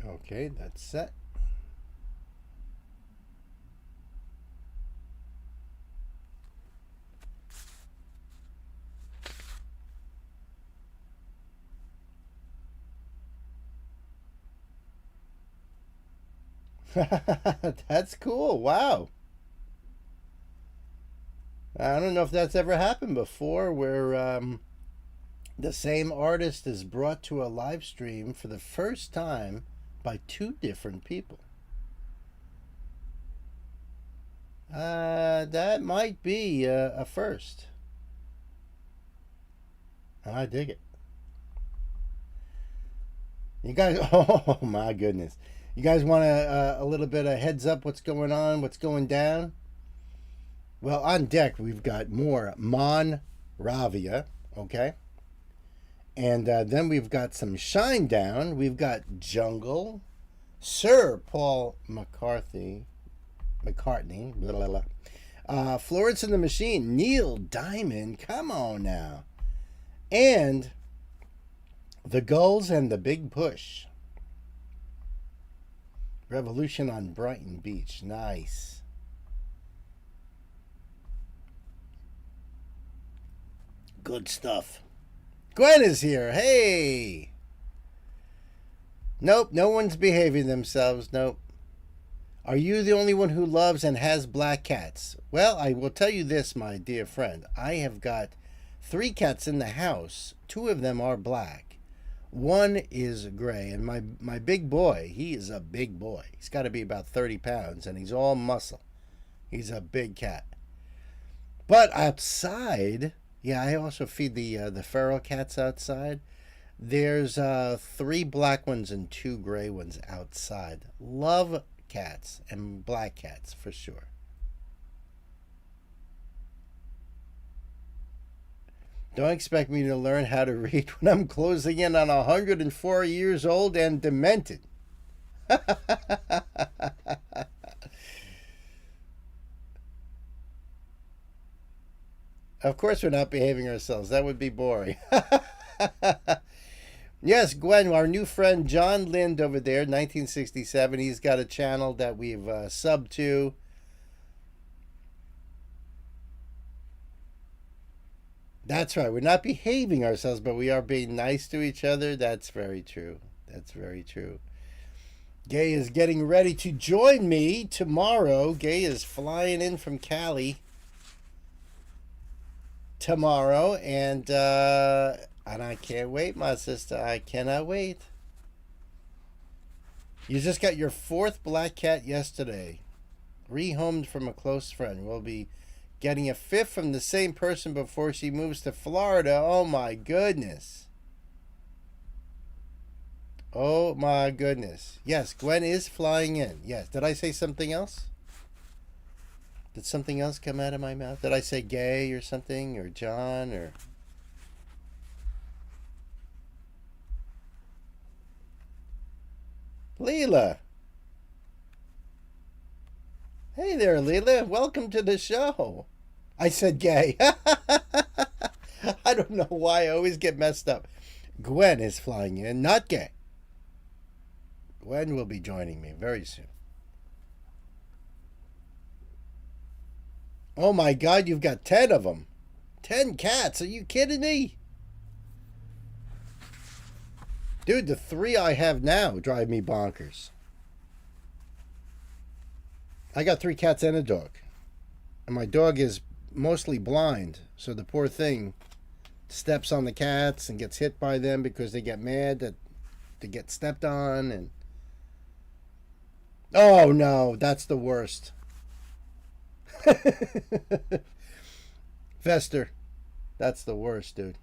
Okay, that's set. That's cool. Wow. I don't know if that's ever happened before where the same artist is brought to a live stream for the first time by two different people. That might be a first. I dig it. You guys, oh my goodness. You guys want a little bit of heads up what's going on, what's going down? Well, on deck, we've got more Monravia, okay? And then we've got some Shine Down. We've got Jungle, Sir Paul McCartney, blah, blah, blah. Florence and the Machine, Neil Diamond, come on now. And the Gulls and the Big Push. Revolution on Brighton Beach, nice. Good stuff. Gwen is here, hey! Nope, no one's behaving themselves, nope. Are you the only one who loves and has black cats? Well, I will tell you this, my dear friend. I have got 3 cats in the house. 2 of them are black. 1 is gray. And my big boy, he is a big boy. He's got to be about 30 pounds, and he's all muscle. He's a big cat. But outside, yeah, I also feed the feral cats outside. There's 3 black ones and 2 gray ones outside. Love cats and black cats for sure. Don't expect me to learn how to read when I'm closing in on 104 years old and demented. Of course we're not behaving ourselves. That would be boring. Yes, Gwen, our new friend John Lind over there, 1967. He's got a channel that we've subbed to. That's right. We're not behaving ourselves, but we are being nice to each other. That's very true. That's very true. Gay is getting ready to join me tomorrow. Gay is flying in from Cali tomorrow, and I can't wait, my sister. I cannot wait. You just got your 4th black cat yesterday. Rehomed from a close friend. We'll be getting a 5th from the same person before she moves to Florida. Oh my goodness. Oh my goodness. Yes, Gwen is flying in. Yes. Did I say something else? Did something else come out of my mouth? Did I say gay or something? Or John? Or... Leela. Hey there, Leela. Welcome to the show. I said gay. I don't know why I always get messed up. Gwen is flying in, not gay. Gwen will be joining me very soon. Oh my God, you've got 10 of them. 10 cats. Are you kidding me? Dude, the 3 I have now drive me bonkers. I got 3 cats and a dog. And my dog is mostly blind. So the poor thing steps on the cats and gets hit by them because they get mad that they get stepped on. And oh no, that's the worst. Fester, that's the worst, dude.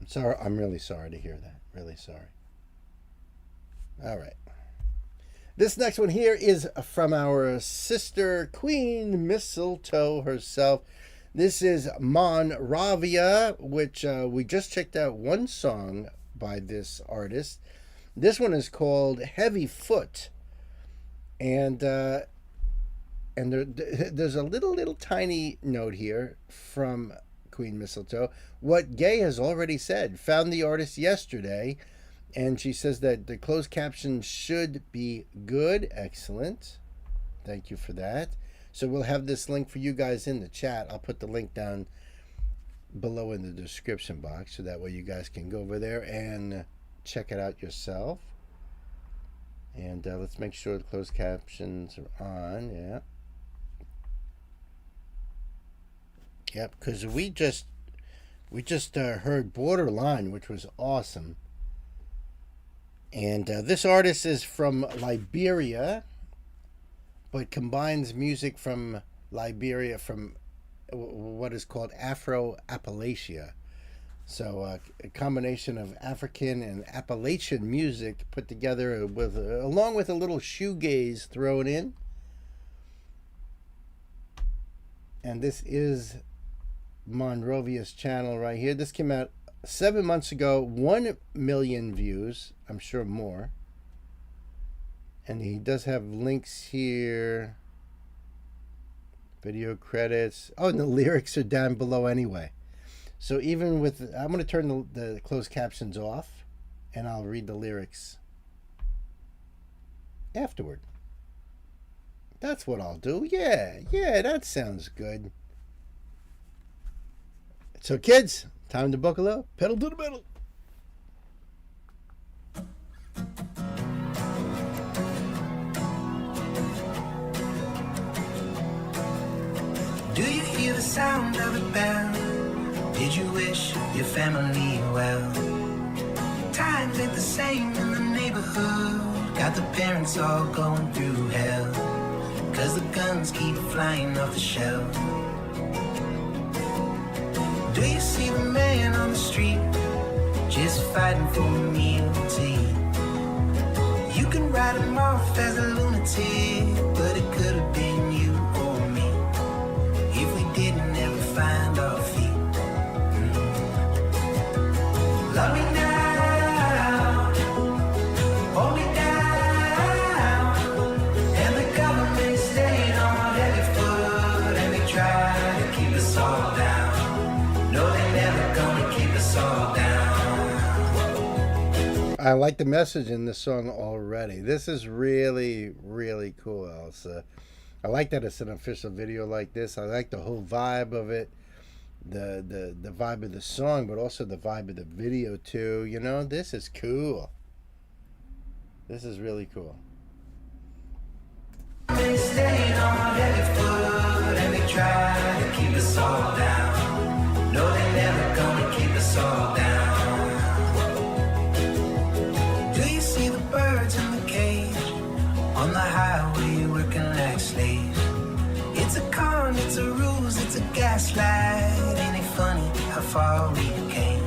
I'm sorry. I'm really sorry to hear that. Really sorry. All right. This next one here is from our sister Queen Mistletoe herself. This is Monravia, which we just checked out one song by this artist. This one is called Heavy Foot. And there's a little tiny note here from Queen Mistletoe. What Gay has already said. Found the artist yesterday, and she says that the closed caption should be good. Excellent. Thank you for that. So we'll have this link for you guys in the chat. I'll put the link down below in the description box, so that way you guys can go over there and check it out yourself. And let's make sure the closed captions are on. Yeah. Yep, because we just heard Borderline, which was awesome. And this artist is from Liberia, but combines music from Liberia from what is called Afro-Appalachia. So a combination of African and Appalachian music put together with along with a little shoegaze thrown in. And this is Monrovia's channel right here. This came out 7 months ago. 1 million views. I'm sure more. And he does have links here. Video credits. Oh, and the lyrics are down below anyway. So even with, I'm going to turn the closed captions off, and I'll read the lyrics afterward. That's what I'll do. Yeah, that sounds good. So kids, time to buckle up. Pedal to the metal. Do you hear the sound of a bell? Did you wish your family well? Times ain't the same in the neighborhood. Got the parents all going through hell, 'cause the guns keep flying off the shelf. Do you see the man on the street, just fighting for a meal to eat? You can write him off as a lunatic, but it could have been you or me if we didn't ever find our feet. Love me now, hold me down, and the government stayed on every foot, and they try to keep us all down. No, they're never gonna keep us all down. I like the message in this song already. This is really, really cool, Elsa. I like that it's an official video like this. I like the whole vibe of it. The vibe of the song, but also the vibe of the video too. You know, this is cool. This is really cool. They stayed on every foot, and they try to keep us all down. No, they're never gonna keep us all down. Do you see the birds in the cage on the highway working like slaves? It's a con, it's a ruse, it's a gaslight. Ain't it funny how far we came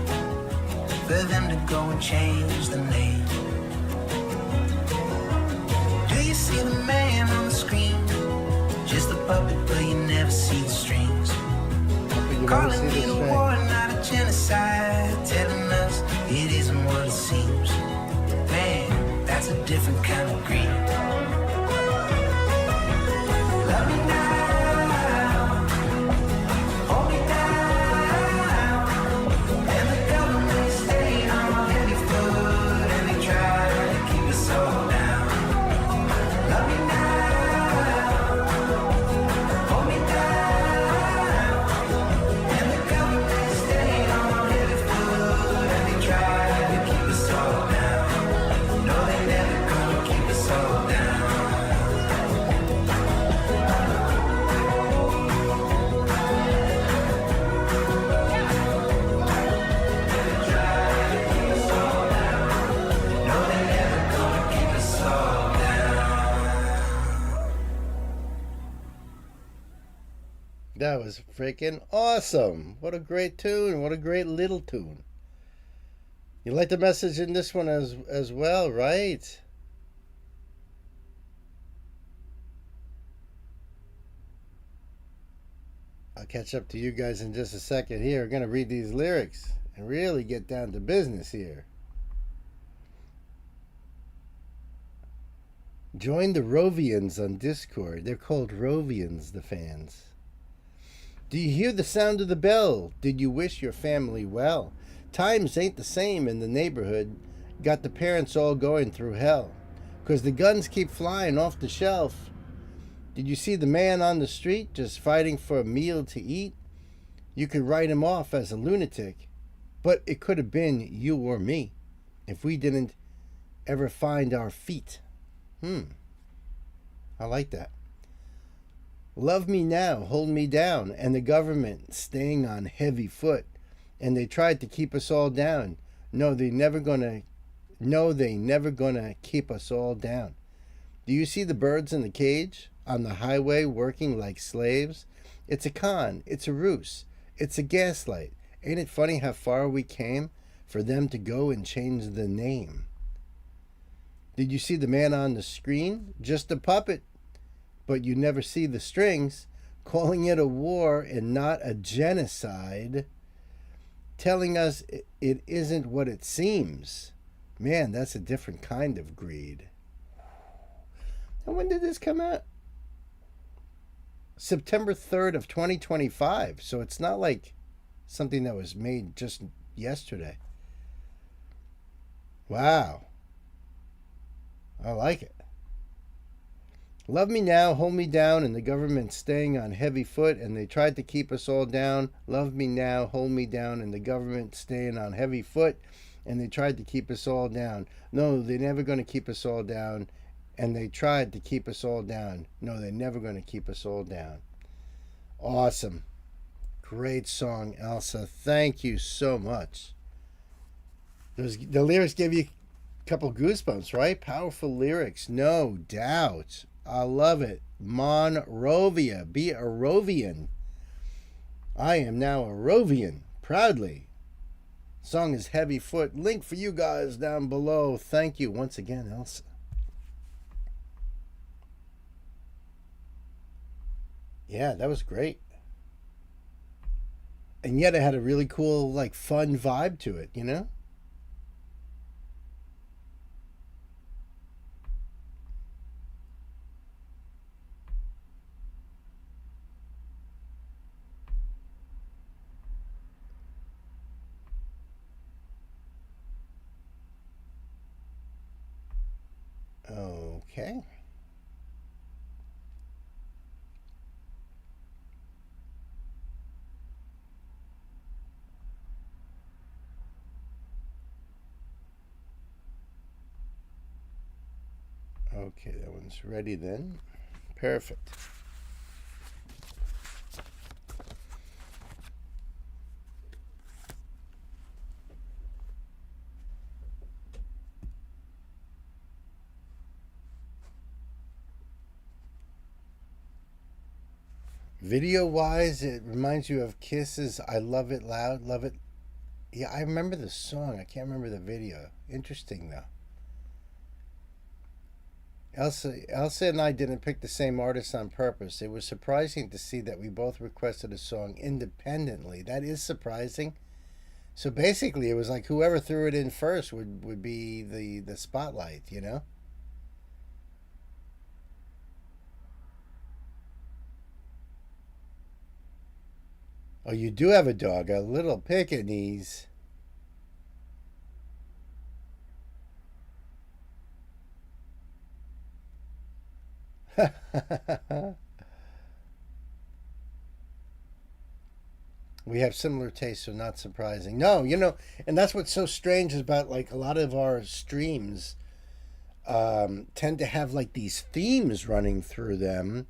for them to go and change the name? Do you see the man on the screen? Just a puppet, but you never see the strings. Calling it a war, not a genocide. Telling us it isn't what it seems. Man, that's a different kind of greed. Love me now, hold me down, and the government stayed on every foot, and they try to keep us all down. Love me now, hold me down, and the government stayed on every foot, and they try to keep us all down. No, they never gonna keep us all down. No, they never gonna keep us all down. That was freaking awesome. What a great tune. What a great little tune. You like the message in this one as well, right? I'll catch up to you guys in just a second here. We're going to read these lyrics and really get down to business here. Join the Rovians on Discord. They're called Rovians, the fans. Do you hear the sound of the bell? Did you wish your family well? Times ain't the same in the neighborhood. Got the parents all going through hell, 'cause the guns keep flying off the shelf. Did you see the man on the street just fighting for a meal to eat? You could write him off as a lunatic, but it could have been you or me if we didn't ever find our feet. I like that. Love me now, hold me down, and the government staying on heavy foot, and they tried to keep us all down. No, they never gonna keep us all down. Do you see the birds in the cage on the highway working like slaves? It's a con, it's a ruse, it's a gaslight. Ain't it funny how far we came for them to go and change the name? Did you see the man on the screen? Just a puppet, but you never see the strings. Calling it a war and not a genocide. Telling us it isn't what it seems. Man, that's a different kind of greed. And when did this come out? September 3rd of 2025. So it's not like something that was made just yesterday. Wow. I like it. Love me now, hold me down, and the government's staying on heavy foot, and they tried to keep us all down. Love me now, hold me down, and the government's staying on heavy foot, and they tried to keep us all down. No, they're never going to keep us all down, and they tried to keep us all down. No, they're never going to keep us all down. Awesome. Great song, Elsa. Thank you so much. The lyrics gave you a couple goosebumps, right? Powerful lyrics, no doubt. I love it. Monrovia. Be a Rovian. I am now a Rovian. Proudly. Song is Heavy Foot. Link for you guys down below. Thank you once again, Elsa. Yeah, that was great. And yet it had a really cool, like, fun vibe to it, you know? Okay. Okay, that one's ready then. Perfect. Video wise, it reminds you of Kiss's I Love It Loud, Love It. Yeah, I remember the song. I can't remember the video. Interesting, though. Elsa and I didn't pick the same artist on purpose. It was surprising to see that we both requested a song independently. That is surprising. So basically, it was like whoever threw it in first would be the spotlight, you know? Oh, you do have a dog, a little Pekingese. We have similar tastes, so not surprising. No, you know, and that's what's so strange about like a lot of our streams tend to have like these themes running through them,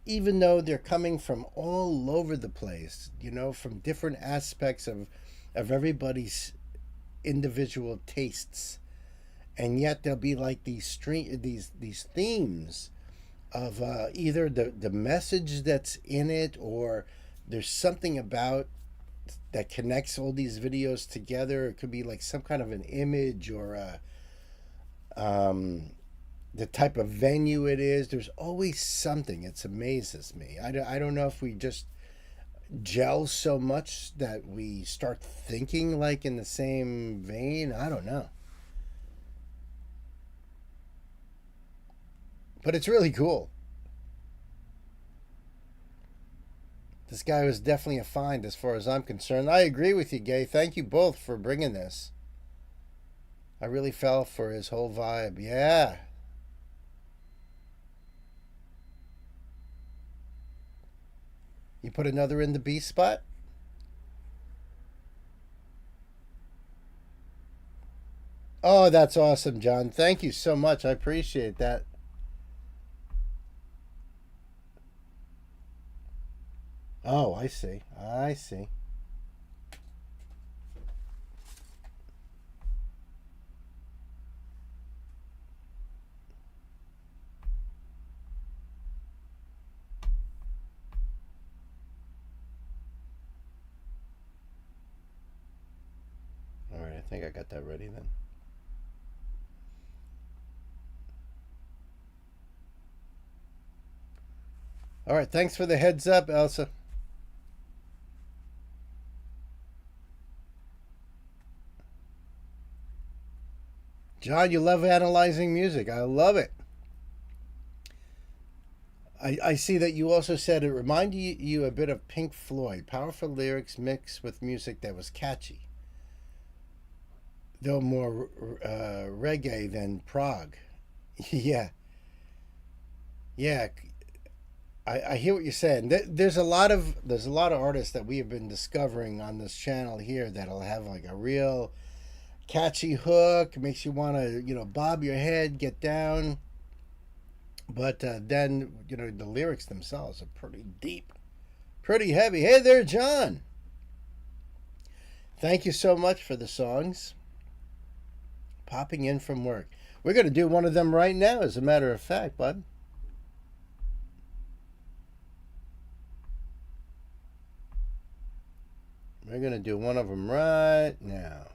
even though they're coming from all over the place, you know, from different aspects of everybody's individual tastes. And yet there'll be like these themes of either the message that's in it, or there's something about that connects all these videos together. It could be like some kind of an image or the type of venue it is. There's always something. It amazes me. I don't know if we just gel so much that we start thinking like in the same vein. I don't know. But it's really cool. This guy was definitely a find as far as I'm concerned. I agree with you, Gay. Thank you both for bringing this. I really fell for his whole vibe. Yeah. You put another in the B spot? Oh, that's awesome, John. Thank you so much. I appreciate that. Oh, I see. I see. All right, I think I got that ready then. All right, thanks for the heads up, Elsa. John, you love analyzing music. I love it. I see that you also said it reminded you a bit of Pink Floyd. Powerful lyrics mixed with music that was catchy, though more reggae than prog. Yeah, yeah. I hear what you're saying. There's a lot of artists that we have been discovering on this channel here that'll have like a real catchy hook, makes you want to bob your head, get down. But then the lyrics themselves are pretty deep, pretty heavy. Hey there, John. Thank you so much for the songs. Popping in from work. We're going to do one of them right now, as a matter of fact, bud. We're going to do one of them right now.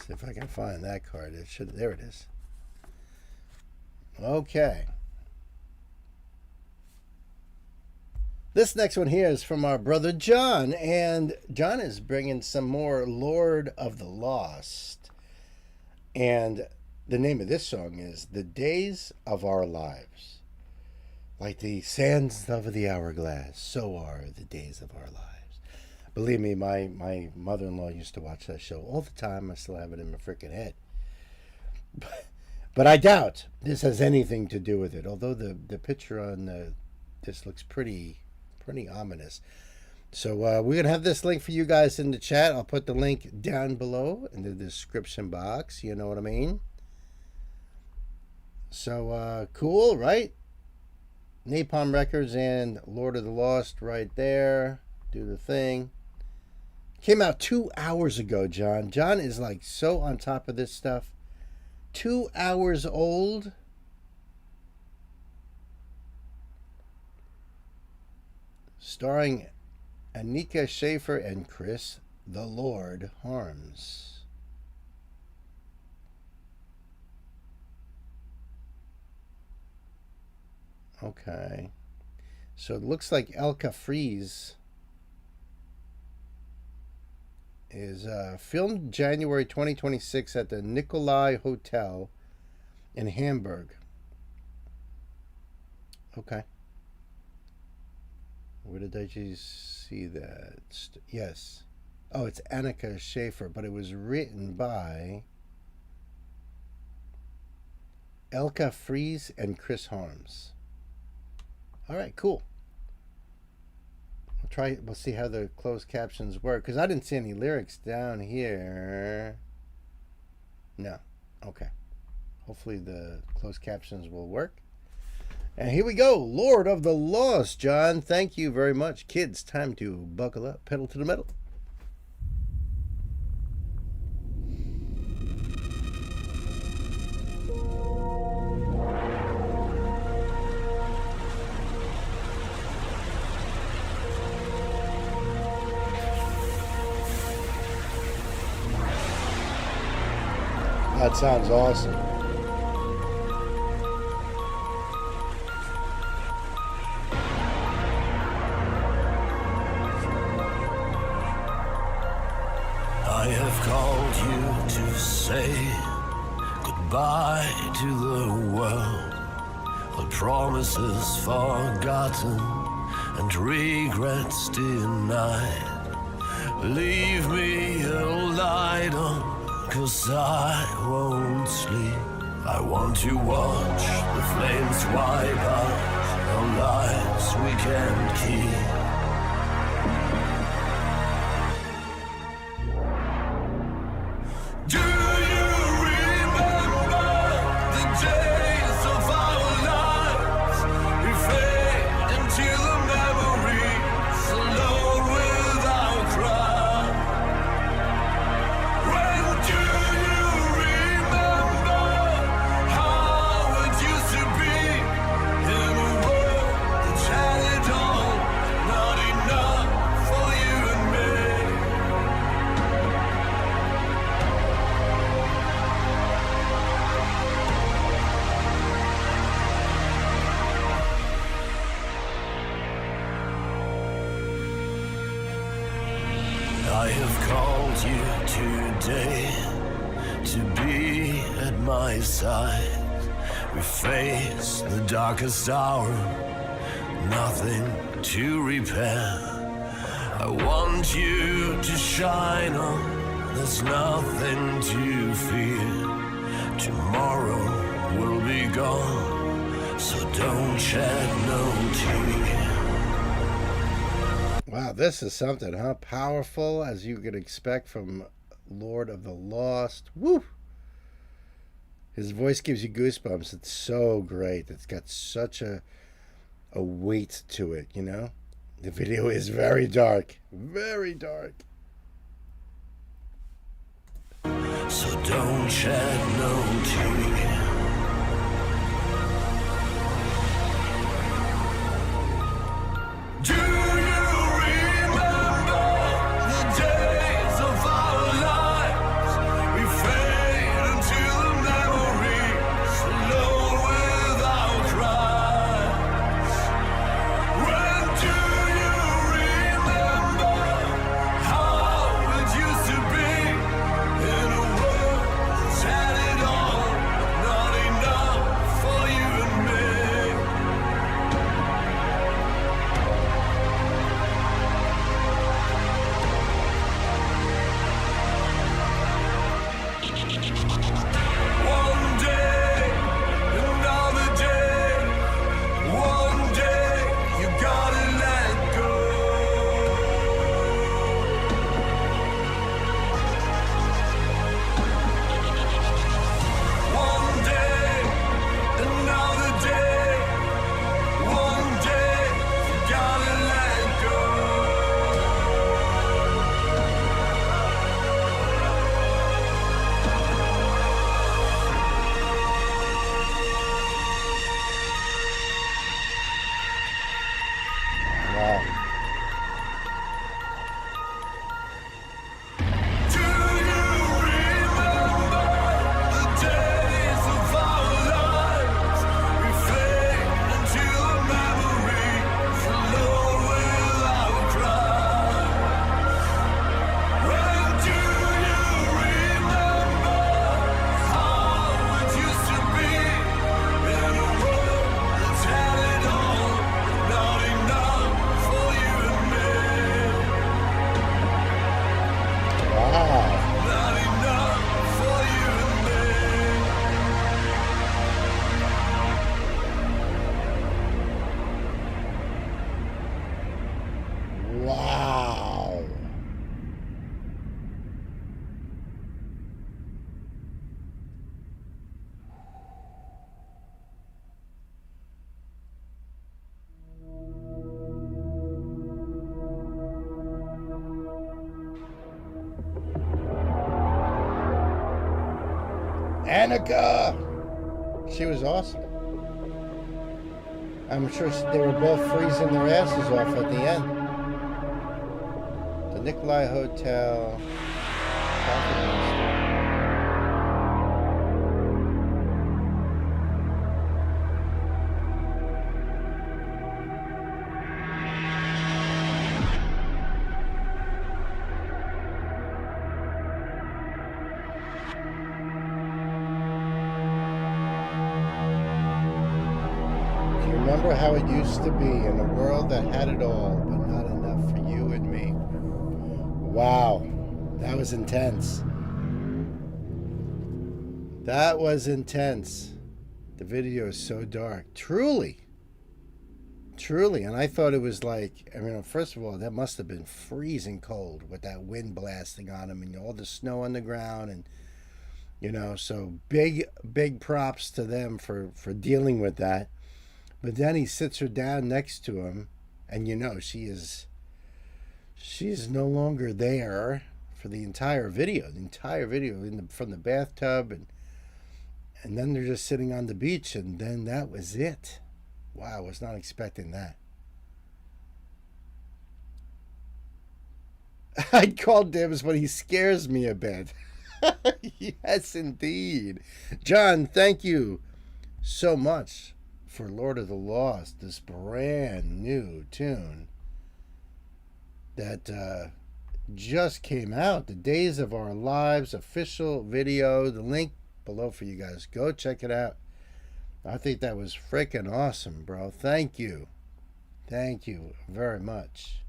See if I can find that card. There it is. Okay. This next one here is from our brother John, and John is bringing some more Lord of the Lost. And the name of this song is The Days of Our Lives. Like the sands of the hourglass, so are the days of our lives. Believe me, my mother-in-law used to watch that show all the time. I still have it in my freaking head. But I doubt this has anything to do with it. Although the picture on this looks pretty ominous. So we're going to have this link for you guys in the chat. I'll put the link down below in the description box. You know what I mean? So cool, right? Napalm Records and Lord of the Lost right there. Do the thing. Came out 2 hours ago, John. John is like so on top of this stuff. 2 hours old. Starring Anika Schaefer and Chris the Lord Harms. Okay. So it looks like Elka Freeze is filmed January 2026 at the Nikolai Hotel in Hamburg. Okay. Where did I just see that? Yes. Oh, it's Annika Schaefer, but it was written by Elka Freeze and Chris Harms. All right, cool. We'll see how the closed captions work, because I didn't see any lyrics down here. No. Okay. Hopefully the closed captions will work. And here we go. Lord of the Lost, John. Thank you very much. Kids, time to buckle up. Pedal to the metal. That sounds awesome. I have called you to say goodbye to the world. All promises forgotten and regrets denied. Leave me a light on, 'cause I won't sleep. I want to watch the flames wipe out our lives we can't keep. Do you remember the days of our lives? We fade into the memories alone without cry. When do you remember how it used to be in a world that had it all? Now I have called you today to be at my side. We face the darkest hour, nothing to repair. I want you to shine on, there's nothing to fear. Tomorrow will be gone, so don't shed no tear. Wow, this is something, huh? Powerful, as you could expect from Lord of the Lost. Woo! His voice gives you goosebumps. It's so great. It's got such a weight to it, you know? The video is very dark. Very dark. So don't shed no tear. Do you remember the days of our lives? We fade into the memories, alone without cries. When do you remember how it used to be in a world that's had it all, but not enough for you and me? One day, another day, one day, you gotta let go. One day, another day, one day, you gotta let go. Wow. Do you remember the days of our lives? We fade into the memories, alone without cries. When do you remember how it used to be in a world that's had it all, not enough for you and me? Wow. Not enough for you and me. Wow. Annika! She was awesome. I'm sure they were both freezing their asses off at the end. The Nikolai Hotel. Coffee Monster. Do you remember how it used to be in a world that had it all, but not enough for you and me? Wow, that was intense. That was intense. The video is so dark. Truly. Truly. And I thought it was like, I mean, first of all, that must have been freezing cold with that wind blasting on him and all the snow on the ground. And, you know, so big props to them for dealing with that. But then he sits her down next to him, and you know she's no longer there for the entire video. The entire video from the bathtub, and then they're just sitting on the beach, and then that was it. Wow, I was not expecting that. I'd call dibs, but he scares me a bit. Yes, indeed. John, thank you so much for Lord of the Lost, this brand new tune that just came out. The Days of Our Lives official video. The link below for you guys. Go check it out. I think that was freaking awesome, bro. Thank you. Thank you very much.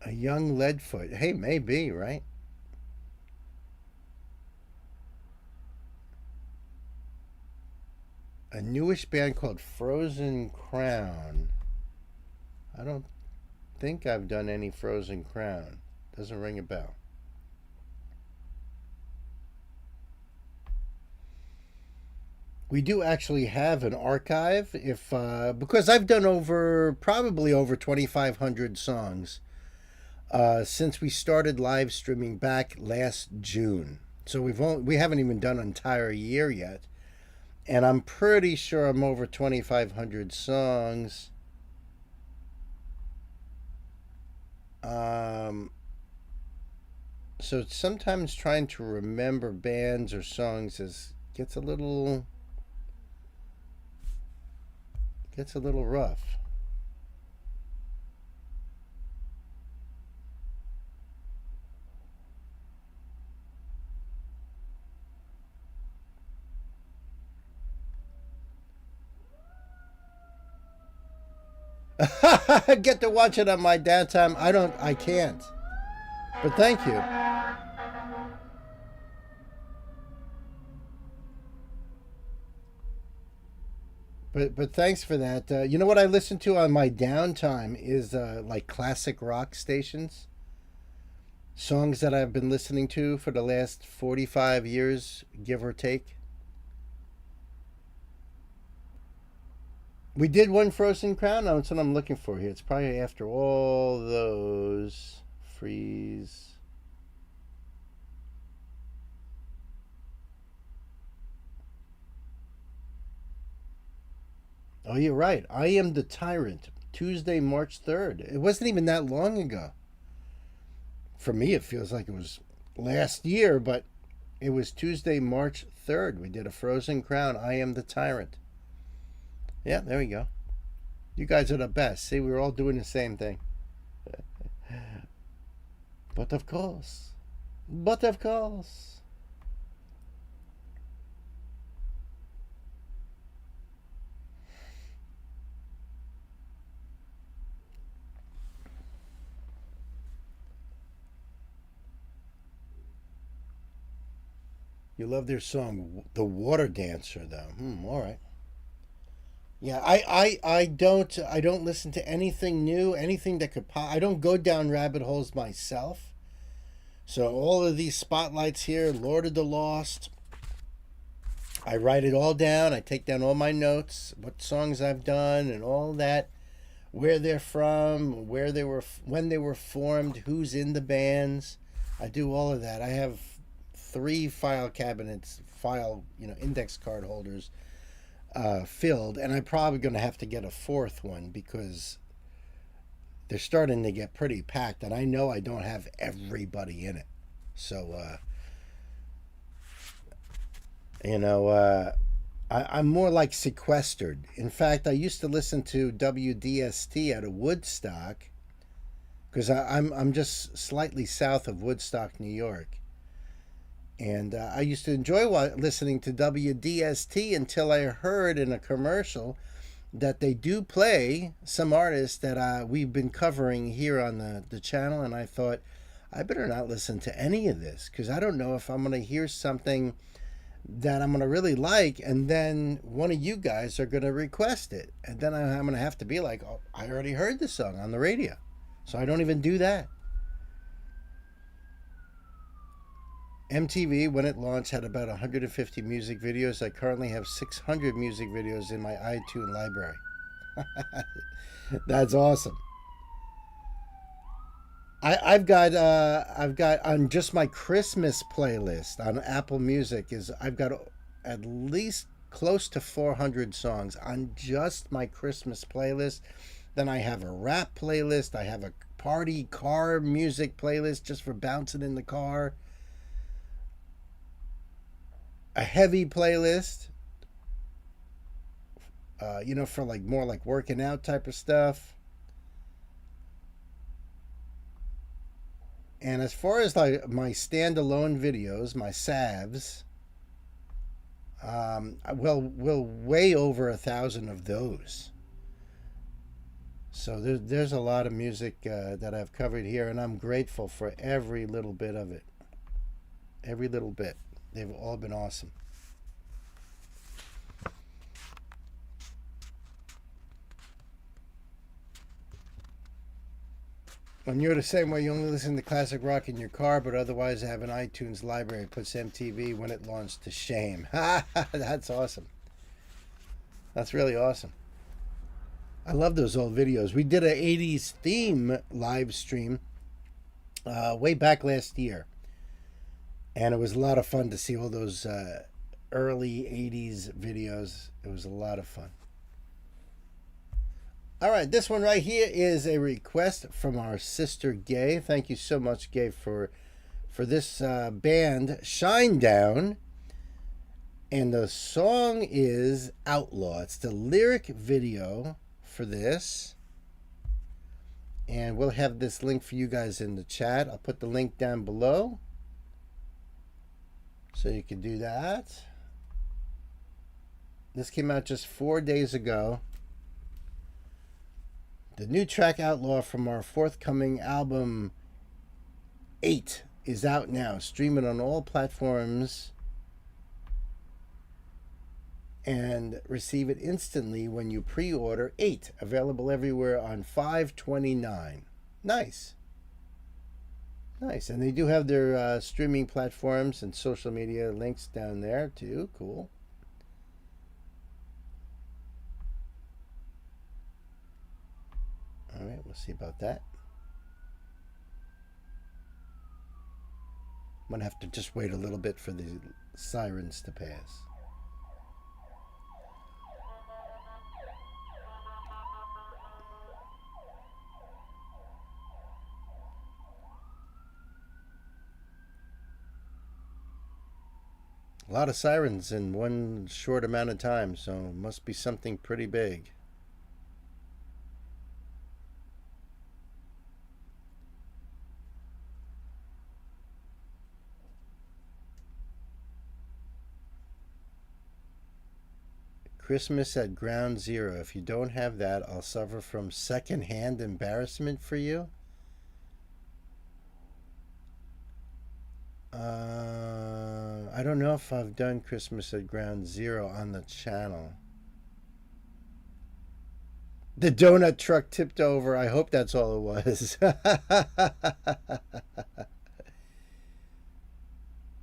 A young Leadfoot. Hey, maybe, right? A newish band called Frozen Crown. I don't think I've done any Frozen Crown. Doesn't ring a bell. We do actually have an archive if because I've done probably over 2,500 songs since we started live streaming back last June. So we haven't even done an entire year yet. And I'm pretty sure I'm over 2,500 songs. So sometimes trying to remember bands or songs gets a little rough. Get to watch it on my downtime. I can't. But thank you. But thanks for that. You know what I listen to on my downtime is like classic rock stations. Songs that I've been listening to for the last 45 years, give or take. We did one Frozen Crown. That's what I'm looking for here. It's probably after all those. Freeze. Oh, you're right. I Am the Tyrant. Tuesday, March 3rd. It wasn't even that long ago. For me, it feels like it was last year, but it was Tuesday, March 3rd. We did a Frozen Crown. I Am the Tyrant. Yeah, there we go. You guys are the best. See, we were all doing the same thing. But of course. You love their song, The Water Dancer, though. All right. Yeah, I don't listen to anything new, anything that could I don't go down rabbit holes myself. So all of these spotlights here, Lord of the Lost, I write it all down. I take down all my notes, what songs I've done and all that, where they're from, where they were, when they were formed, who's in the bands. I do all of that. I have 3 file cabinets, index card holders filled, and I'm probably going to have to get a 4th one because they're starting to get pretty packed, and I know I don't have everybody in it. So, I'm more like sequestered. In fact, I used to listen to WDST out of Woodstock because I'm just slightly south of Woodstock, New York. And I used to enjoy listening to WDST until I heard in a commercial that they do play some artists that we've been covering here on the channel. And I thought, I better not listen to any of this because I don't know if I'm going to hear something that I'm going to really like. And then one of you guys are going to request it. And then I'm going to have to be like, oh, I already heard this song on the radio. So I don't even do that. MTV, when it launched, had about 150 music videos. I currently have 600 music videos in my iTunes library. That's awesome. I've got on just my Christmas playlist on Apple Music I've got at least close to 400 songs on just my Christmas playlist. Then I have a rap playlist. I have a party car music playlist just for bouncing in the car. A heavy playlist, for like more like working out type of stuff. And as far as like my standalone videos, my salves, we'll way over 1,000 of those. So there's a lot of music that I've covered here, and I'm grateful for every little bit of it. Every little bit. They've all been awesome. When you're the same way, you only listen to classic rock in your car, but otherwise have an iTunes library. Puts MTV when it launched to shame. That's awesome. That's really awesome. I love those old videos. We did a 80s theme live stream way back last year. And it was a lot of fun to see all those early 80s videos. It was a lot of fun. All right, this one right here is a request from our sister Gay. Thank you so much, Gay, for this band, Shinedown. And the song is Outlaw. It's the lyric video for this. And we'll have this link for you guys in the chat. I'll put the link down below, so you can do that. This came out just 4 days ago. The new track Outlaw from our forthcoming album 8 is out now. Stream it on all platforms and receive it instantly when you pre-order 8. Available everywhere on 5/29. Nice. Nice. And they do have their streaming platforms and social media links down there too. Cool. All right, we'll see about that. I'm going to have to just wait a little bit for the sirens to pass. A lot of sirens in one short amount of time, so it must be something pretty big. Christmas at Ground Zero. If you don't have that, I'll suffer from secondhand embarrassment for you. I don't know if I've done Christmas at Ground Zero on the channel. The donut truck tipped over. I hope that's all it was.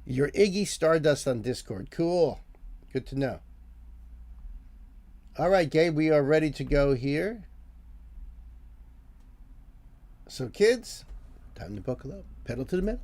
You're Iggy Stardust on Discord. Cool. Good to know. All right, Gabe, we are ready to go here. So, kids, time to buckle up. Pedal to the metal.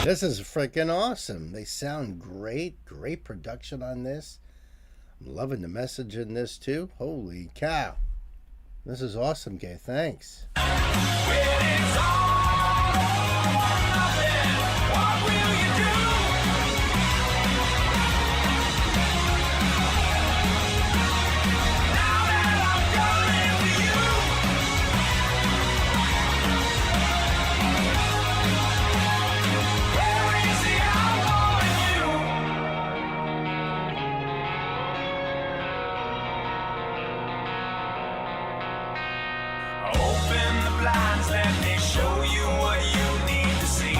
This is freaking awesome. They sound great. Great production on this. I'm loving the message in this too. Holy cow. This is awesome, Gay. Thanks. signs, let me show you what you need to see.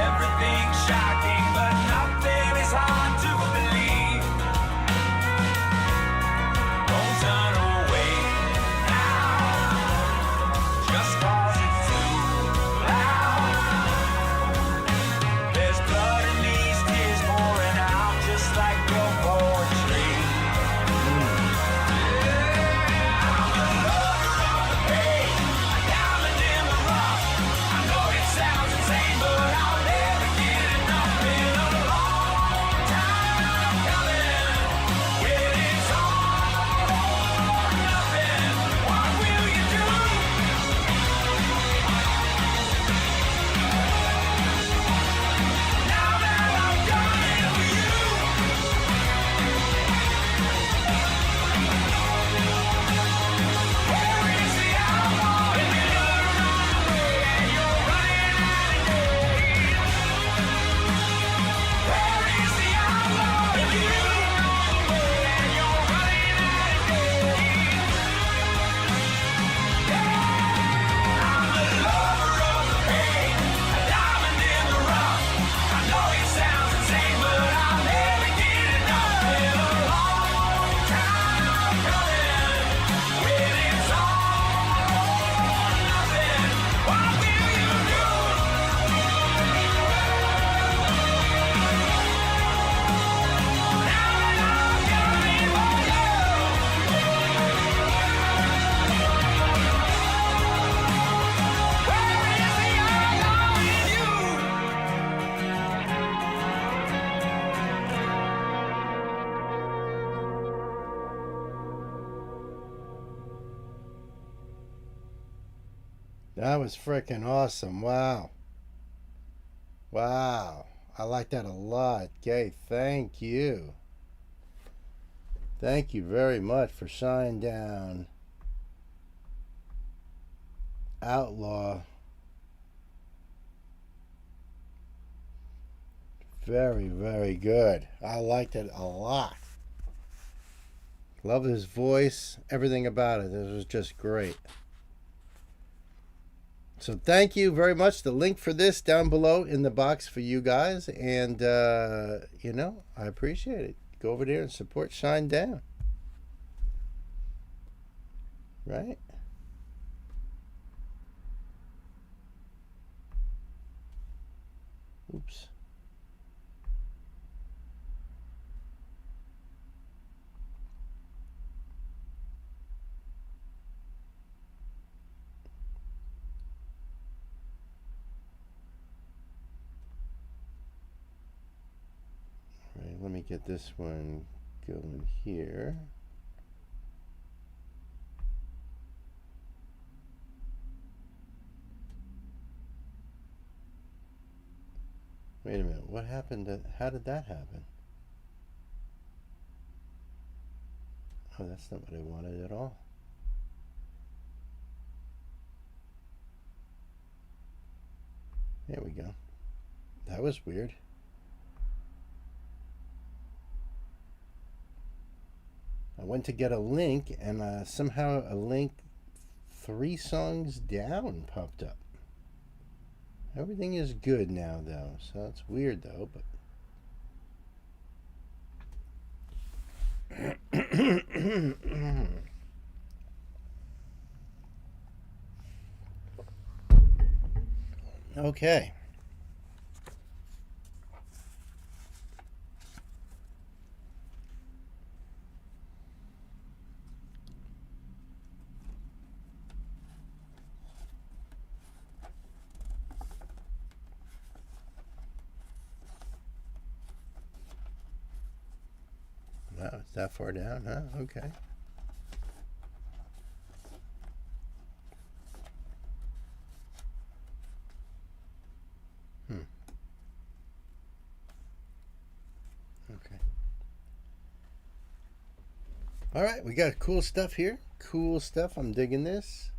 Everything's shocking, but nothing is hard to believe. Don't turn away now, just cause it's too loud. There's blood in these tears pouring out, just like your poetry. That was freaking awesome. Wow. Wow. I like that a lot. Gay, thank you. Thank you very much for Shine Down. Outlaw. Very, very good. I liked it a lot. Love his voice. Everything about it. It was just great. So thank you very much. The link for this down below in the box for you guys. And, you know, I appreciate it. Go over there and support Shine Down. Right? Oops. Let me get this one going here. Wait a minute, what happened to, how did that happen? Oh, that's not what I wanted at all. There we go. That was weird. I went to get a link, and somehow a link 3 songs down popped up. Everything is good now, though, so that's weird, though. But okay. Wow, it's that far down, huh? Okay. Okay. All right, we got cool stuff here. Cool stuff. I'm digging this.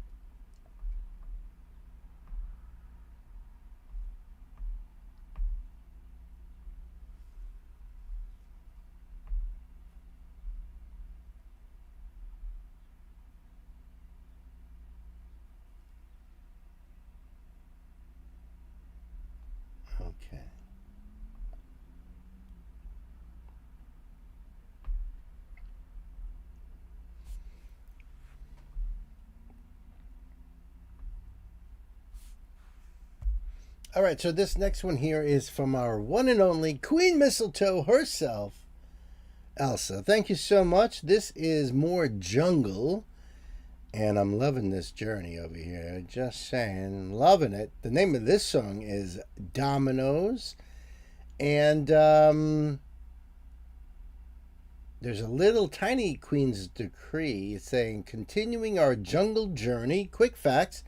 All right, so this next one here is from our one and only Queen Mistletoe herself, Elsa. Thank you so much. This is more jungle, and I'm loving this journey over here. Just saying, loving it. The name of this song is Dominoes, and there's a little tiny Queen's Decree. It's saying, continuing our jungle journey, quick facts,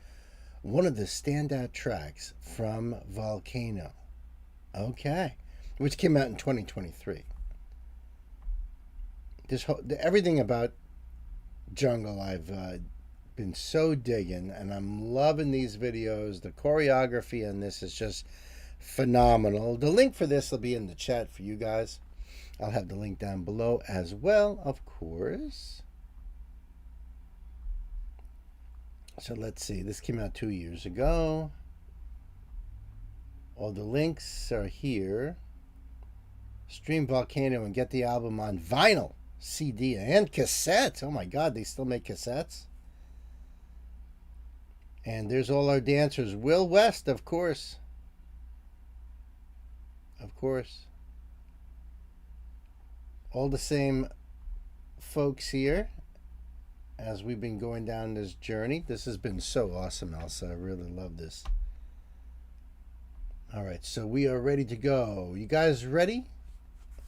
one of the standout tracks from Volcano. Okay. Which came out in 2023. Everything about jungle I've been so digging, and I'm loving these videos. The choreography on this is just phenomenal. The link for this will be in the chat for you guys. I'll have the link down below as well, of course. So let's see. This came out 2 years ago. All the links are here. Stream Volcano and get the album on vinyl, CD, and cassette. Oh my God, they still make cassettes. And there's all our dancers. Will West, of course. Of course. All the same folks here as we've been going down this journey. This has been so awesome, Elsa. I really love this. All right, so we are ready to go. You guys ready?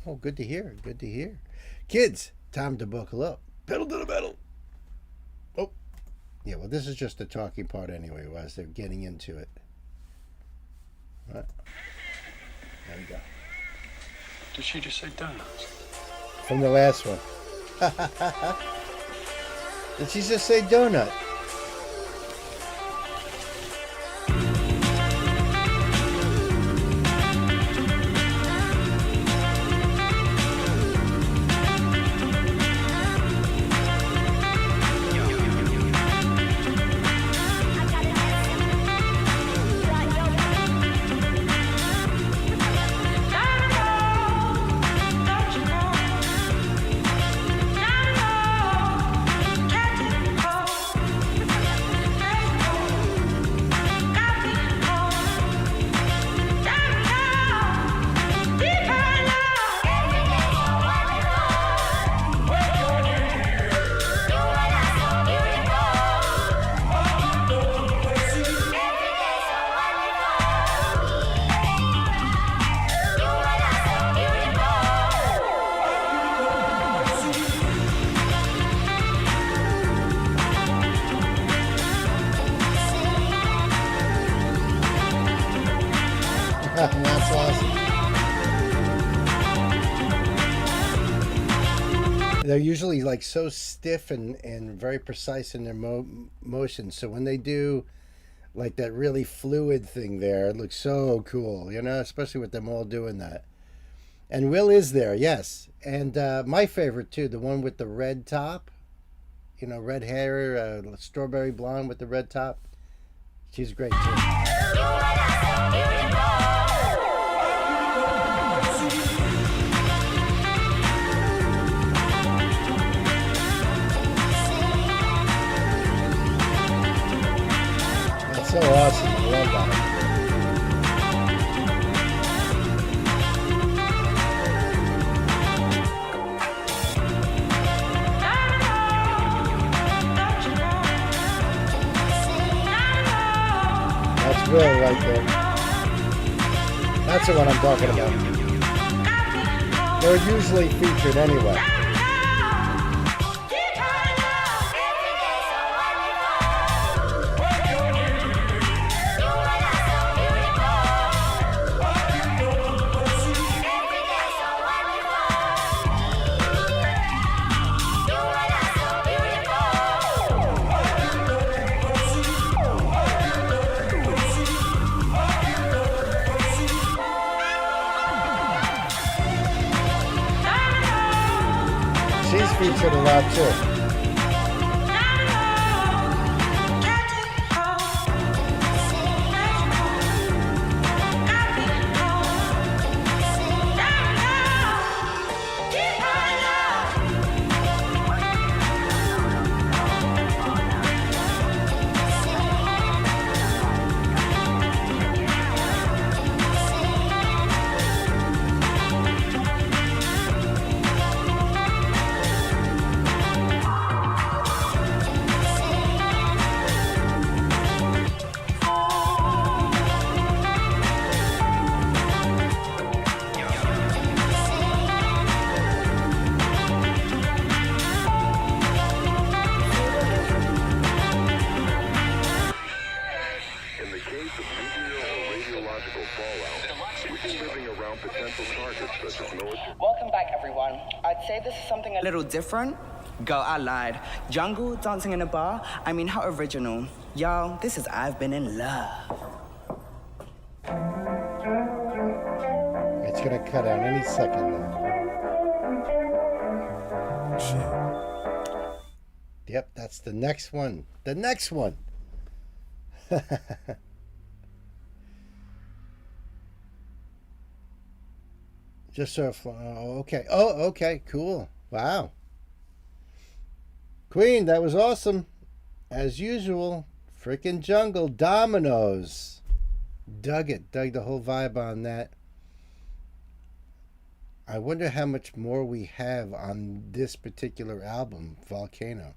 Oh, good to hear. Good to hear. Kids, time to buckle up. Pedal to the metal. Oh, yeah, well, this is just the talking part anyway, as they're getting into it. All right. There we go. Did she just say donuts? From the last one. Did she just say donut? That's awesome. They're usually like so stiff and very precise in their motions. So when they do like that really fluid thing there, it looks so cool, you know, especially with them all doing that. And Will is there, yes. And my favorite too, the one with the red top, you know, red hair, strawberry blonde with the red top. She's great too. So awesome. I love that. That's Will right there. That's the one I'm talking about. They're usually featured anyway. She's featured a lot too. little different? Girl, I lied. Jungle, dancing in a bar? I mean, how original. Y'all, this is I've Been in Love. It's going to cut out any second now. Yep, that's the next one. The next one. Just so, okay. Oh, okay, cool. Wow. Queen, that was awesome. As usual, freaking Jungle, Dominoes. Dug it. Dug the whole vibe on that. I wonder how much more we have on this particular album, Volcano.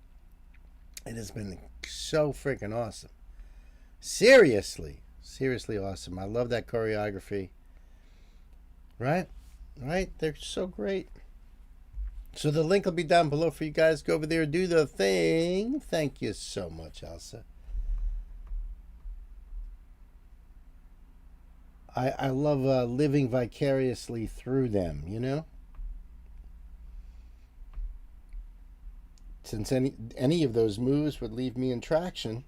It has been so freaking awesome. Seriously awesome. I love that choreography. Right? Right? They're so great. So the link will be down below for you guys. Go over there, do the thing. Thank you so much, Elsa. I love living vicariously through them, you know? Since any of those moves would leave me in traction.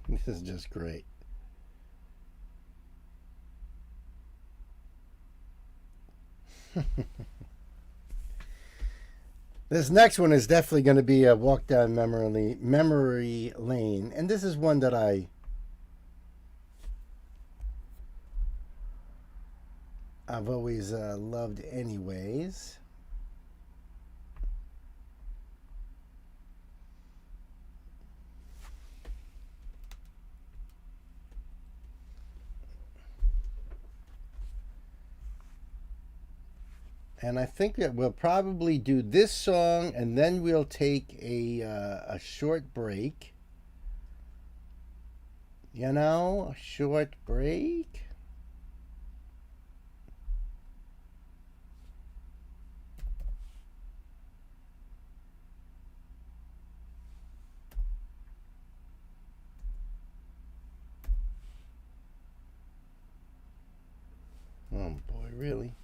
This is just great. This next one is definitely going to be a walk down memory lane, and this is one that I've always loved anyways. And I think that we'll probably do this song, and then we'll take a short break. You know, a short break. Oh boy, really?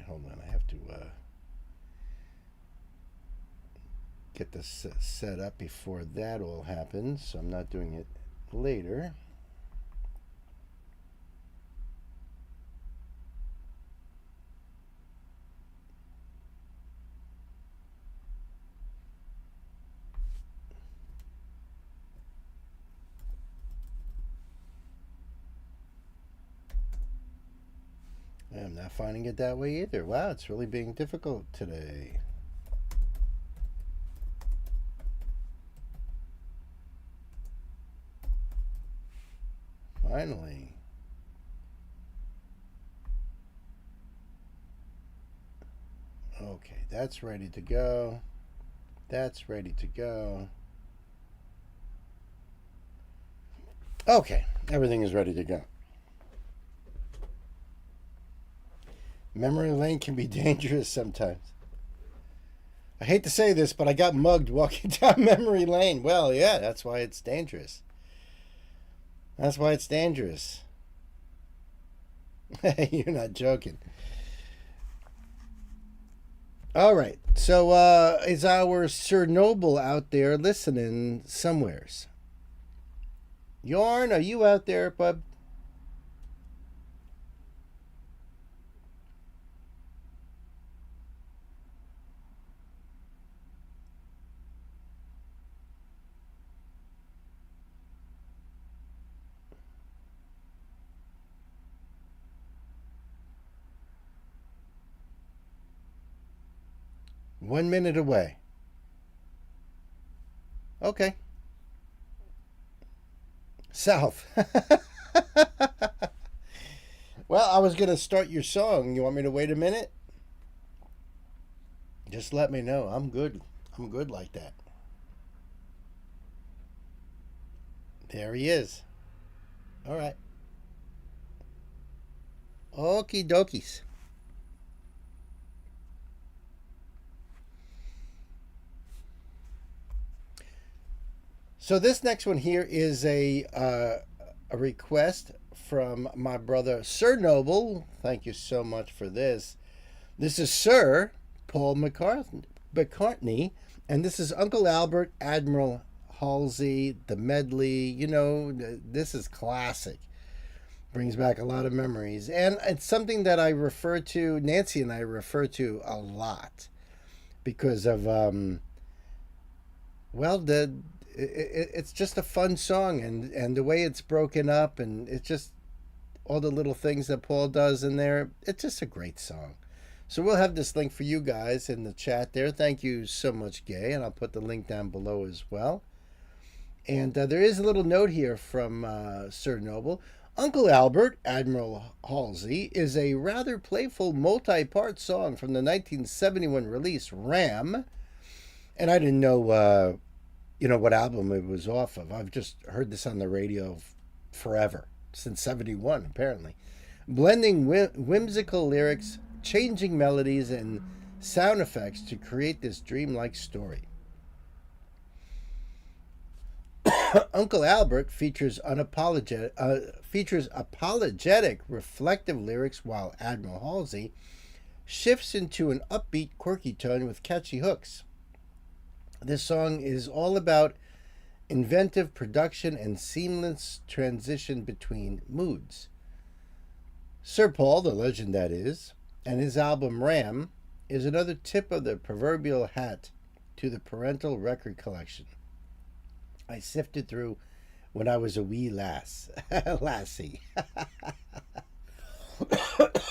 Hold on, I have to get this set up before that all happens, so I'm not doing it later. I'm not finding it that way either. Wow, it's really being difficult today. Finally. Okay, that's ready to go. That's ready to go. Okay, everything is ready to go. Memory lane can be dangerous sometimes. I hate to say this, but I got mugged walking down memory lane. Well, yeah, that's why it's dangerous. That's why it's dangerous. You're not joking. All right. So is our Sir Noble out there listening somewheres? Yarn, are you out there, bub? One minute away. Okay. South. Well, I was going to start your song. You want me to wait a minute? Just let me know. I'm good. I'm good like that. There he is. All right. Okie dokies. So this next one here is a request from my brother Sir Noble. Thank you so much for this. This is Sir Paul McCartney, and this is Uncle Albert, Admiral Halsey, the medley. You know, this is classic. Brings back a lot of memories, and it's something that I refer to. Nancy and I refer to a lot because of it's just a fun song, and the way it's broken up, and it's just all the little things that Paul does in there. It's just a great song. So we'll have this link for you guys in the chat there. Thank you so much, Gay, and I'll put the link down below as well. And there is a little note here from Sir Noble. Uncle Albert, Admiral Halsey, is a rather playful multi-part song from the 1971 release Ram. And I didn't know, what album it was off of. I've just heard this on the radio forever, since 71 apparently. Blending whimsical lyrics, changing melodies, and sound effects to create this dreamlike story. Uncle Albert features apologetic, reflective lyrics, while Admiral Halsey shifts into an upbeat, quirky tone with catchy hooks. This song is all about inventive production and seamless transition between moods. Sir Paul, the legend that is, and his album Ram is another tip of the proverbial hat to the parental record collection I sifted through when I was a wee lassie.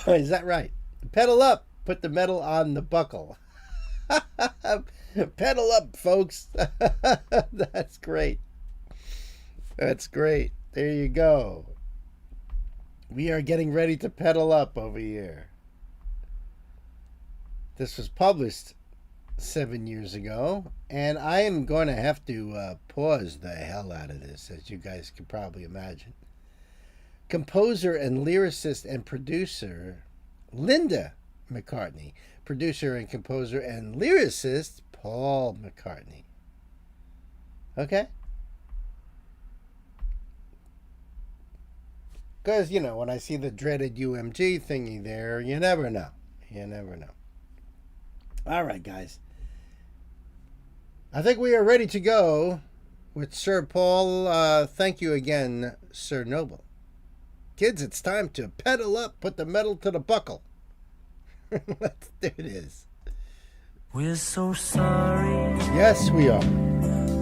Is that right? Pedal up, put the metal on the buckle. Pedal up, folks. That's great. That's great. There you go. We are getting ready to pedal up over here. This was published 7 years ago, and I am going to have to pause the hell out of this, as you guys can probably imagine. Composer and lyricist and producer Linda McCartney. Producer and composer and lyricist Paul McCartney. Okay? Because, when I see the dreaded UMG thingy there, you never know. You never know. All right, guys. I think we are ready to go with Sir Paul. Thank you again, Sir Noble. Kids, it's time to pedal up, put the metal to the buckle. There it is. We're so sorry, Yes, we are.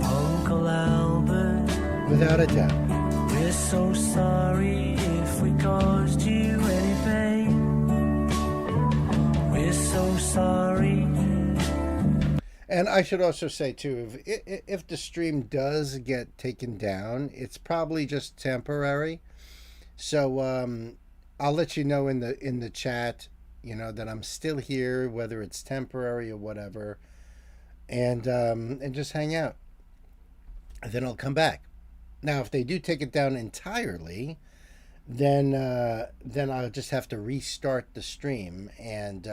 Uncle Albert. Without a doubt. We're so sorry if we caused you any pain. We're so sorry. And I should also say, too, if the stream does get taken down, it's probably just temporary. So I'll let you know in the chat, that I'm still here, whether it's temporary or whatever, and just hang out. And then I'll come back. Now, if they do take it down entirely, then I'll just have to restart the stream and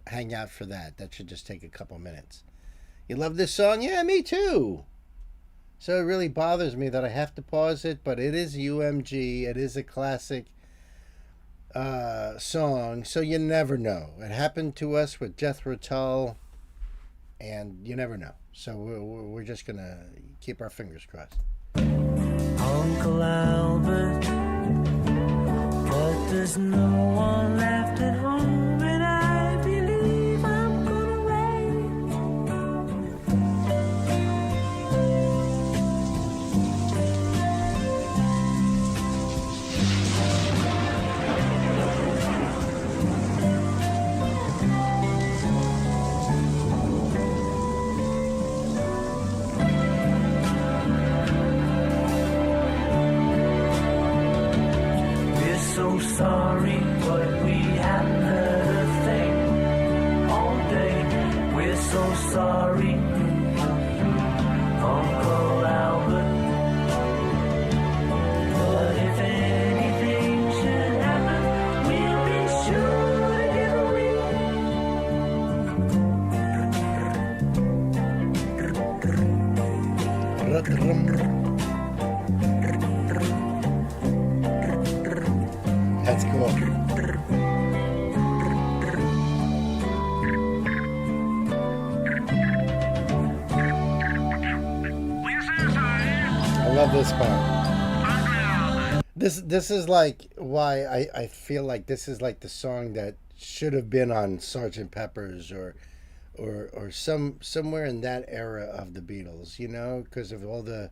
hang out for that. That should just take a couple minutes. You love this song? Yeah, me too. So it really bothers me that I have to pause it, but it is UMG. It is a classic song, so you never know. It happened to us with Jethro Tull, and you never know. So we're just going to keep our fingers crossed. Uncle Albert, but there's no one left at home, and I believe I'm gonna wait. We're so sorry, but we haven't heard a thing all day. We're so sorry, Uncle Albert. That's cool. I love this part. This is like why I feel like this is like the song that should have been on Sgt. Pepper's or somewhere in that era of the Beatles, you know, because of all the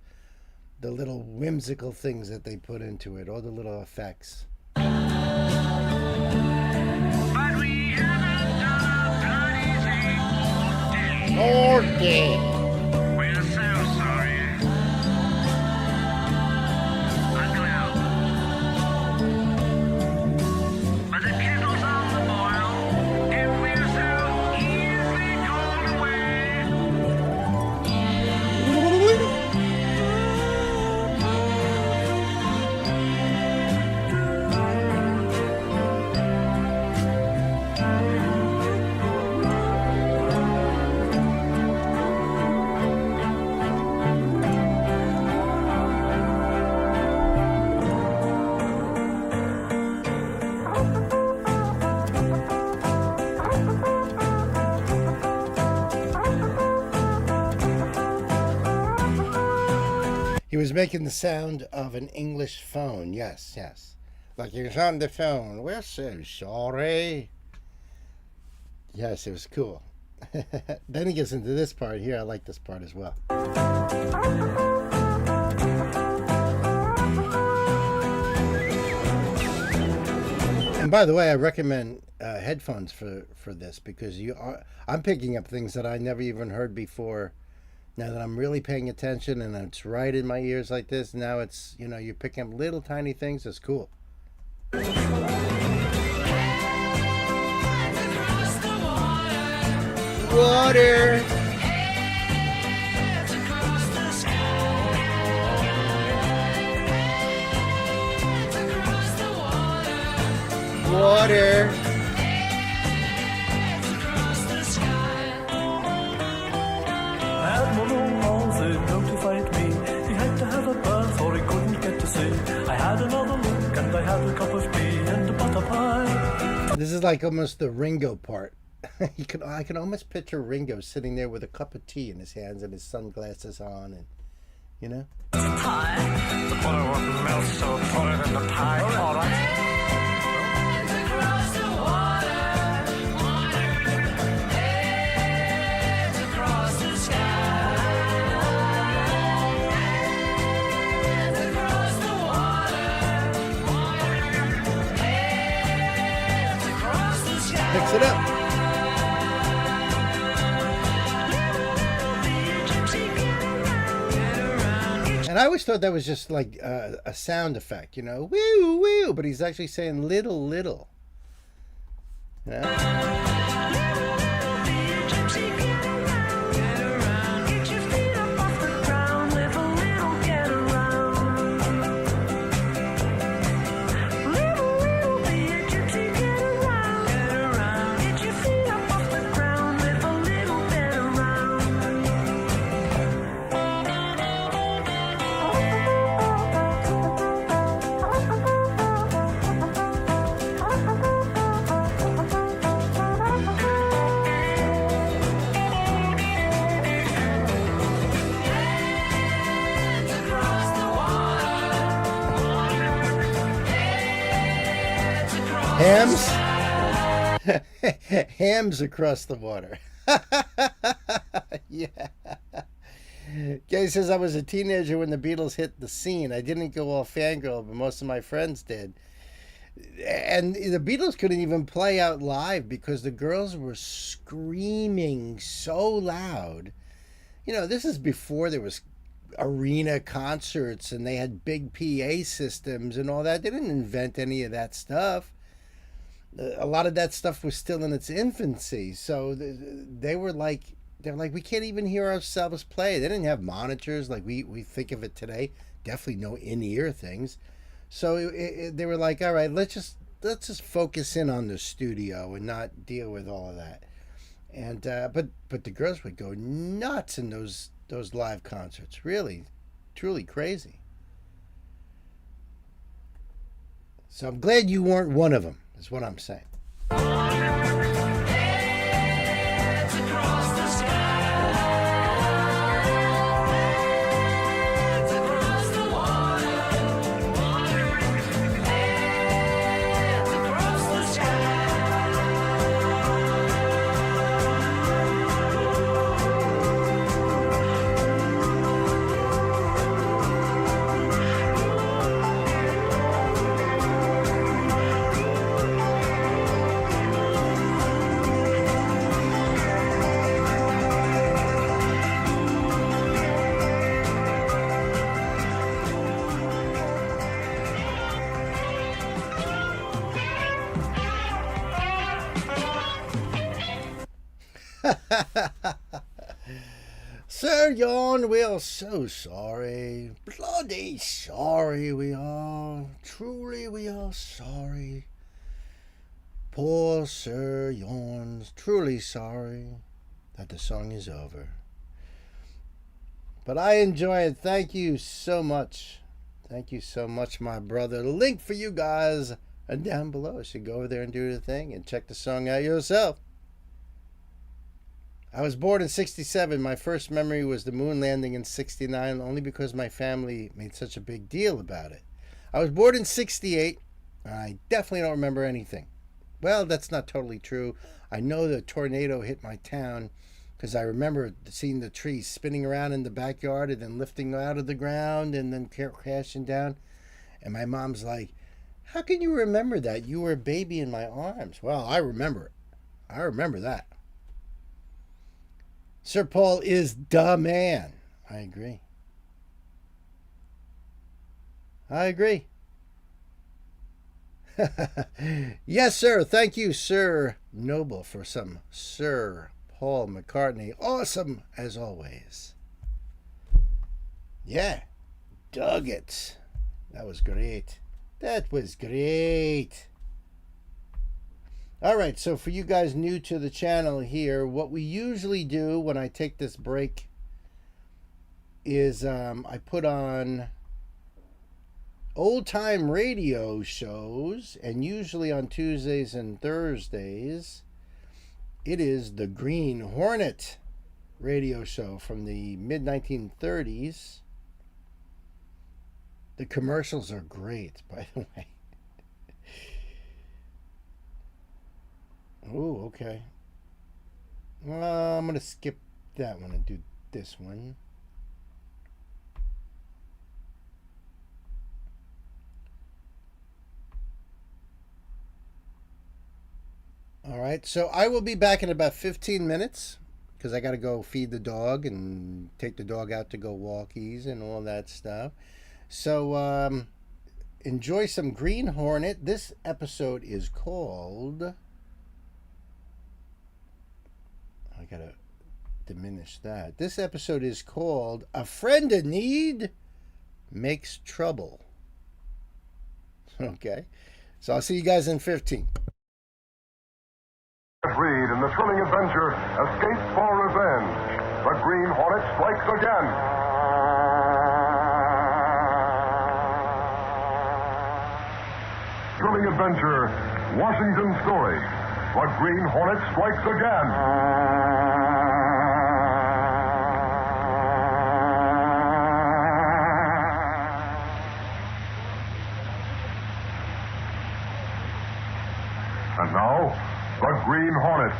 little whimsical things that they put into it, all the little effects. Okay. We're so sorry. Uncle Al. But the kettle's on the boil. If we're so easily called away. He was making the sound of an English phone. Yes, yes. Like he was on the phone. We're so sorry. Yes, it was cool. Then he gets into this part here. I like this part as well. And by the way, I recommend headphones for this because I'm picking up things that I never even heard before. Now that I'm really paying attention and it's right in my ears like this, now it's, you know, you're picking up little tiny things. It's cool. Water. Water. Admiral Halsey notified me he had to have a bath or he couldn't get to sea. I had another look and I had a cup of tea and a butter pie. This is like almost the Ringo part. I can almost picture Ringo sitting there with a cup of tea in his hands and his sunglasses on, and you know. The butter wouldn't melt, so put it in the pie. All right. Mix it up. And I always thought that was just like a sound effect, you know, woo, woo, but he's actually saying little, little. Yeah. Hams? Hams across the water. Yeah. Gay says, I was a teenager when the Beatles hit the scene. I didn't go all fangirl, but most of my friends did. And the Beatles couldn't even play out live because the girls were screaming so loud. You know, this is before there was arena concerts and they had big PA systems and all that. They didn't invent any of that stuff. A lot of that stuff was still in its infancy. So they were like, we can't even hear ourselves play. They didn't have monitors like we think of it today. Definitely no in-ear things. So they were like, all right, let's just focus in on the studio and not deal with all of that. And but the girls would go nuts in those those live concerts. Really, truly crazy. So I'm glad you weren't one of them, is what I'm saying. Sir Yon, we are so sorry. Bloody sorry we are. Truly we are sorry. Poor Sir Yon's truly sorry that the song is over. But I enjoy it. Thank you so much. Thank you so much, my brother. The link for you guys are down below. So go over there and do the thing and check the song out yourself. I was born in 67. My first memory was the moon landing in 69, only because my family made such a big deal about it. I was born in 68, and I definitely don't remember anything. Well, that's not totally true. I know the tornado hit my town because I remember seeing the trees spinning around in the backyard and then lifting out of the ground and then crashing down. And my mom's like, how can you remember that? You were a baby in my arms. Well, I remember it. I remember that. Sir Paul is the man. I agree. I agree. Yes, sir. Thank you, Sir Noble, for some Sir Paul McCartney. Awesome, as always. Yeah. Dug it. That was great. That was great. All right, so for you guys new to the channel here, what we usually do when I take this break is I put on old-time radio shows, and usually on Tuesdays and Thursdays, it is the Green Hornet radio show from the mid-1930s. The commercials are great, by the way. Oh, okay. Well, I'm going to skip that one and do this one. All right, so I will be back in about 15 minutes because I got to go feed the dog and take the dog out to go walkies and all that stuff. So enjoy some Green Hornet. This episode is called... I got to diminish that. This episode is called A Friend in Need Makes Trouble. Okay, so I'll see you guys in 15. Reed in the thrilling adventure Escape for Revenge. The Green Hornet strikes again. Thrilling adventure, Washington story. The Green Hornet strikes again. And now, the Green Hornet.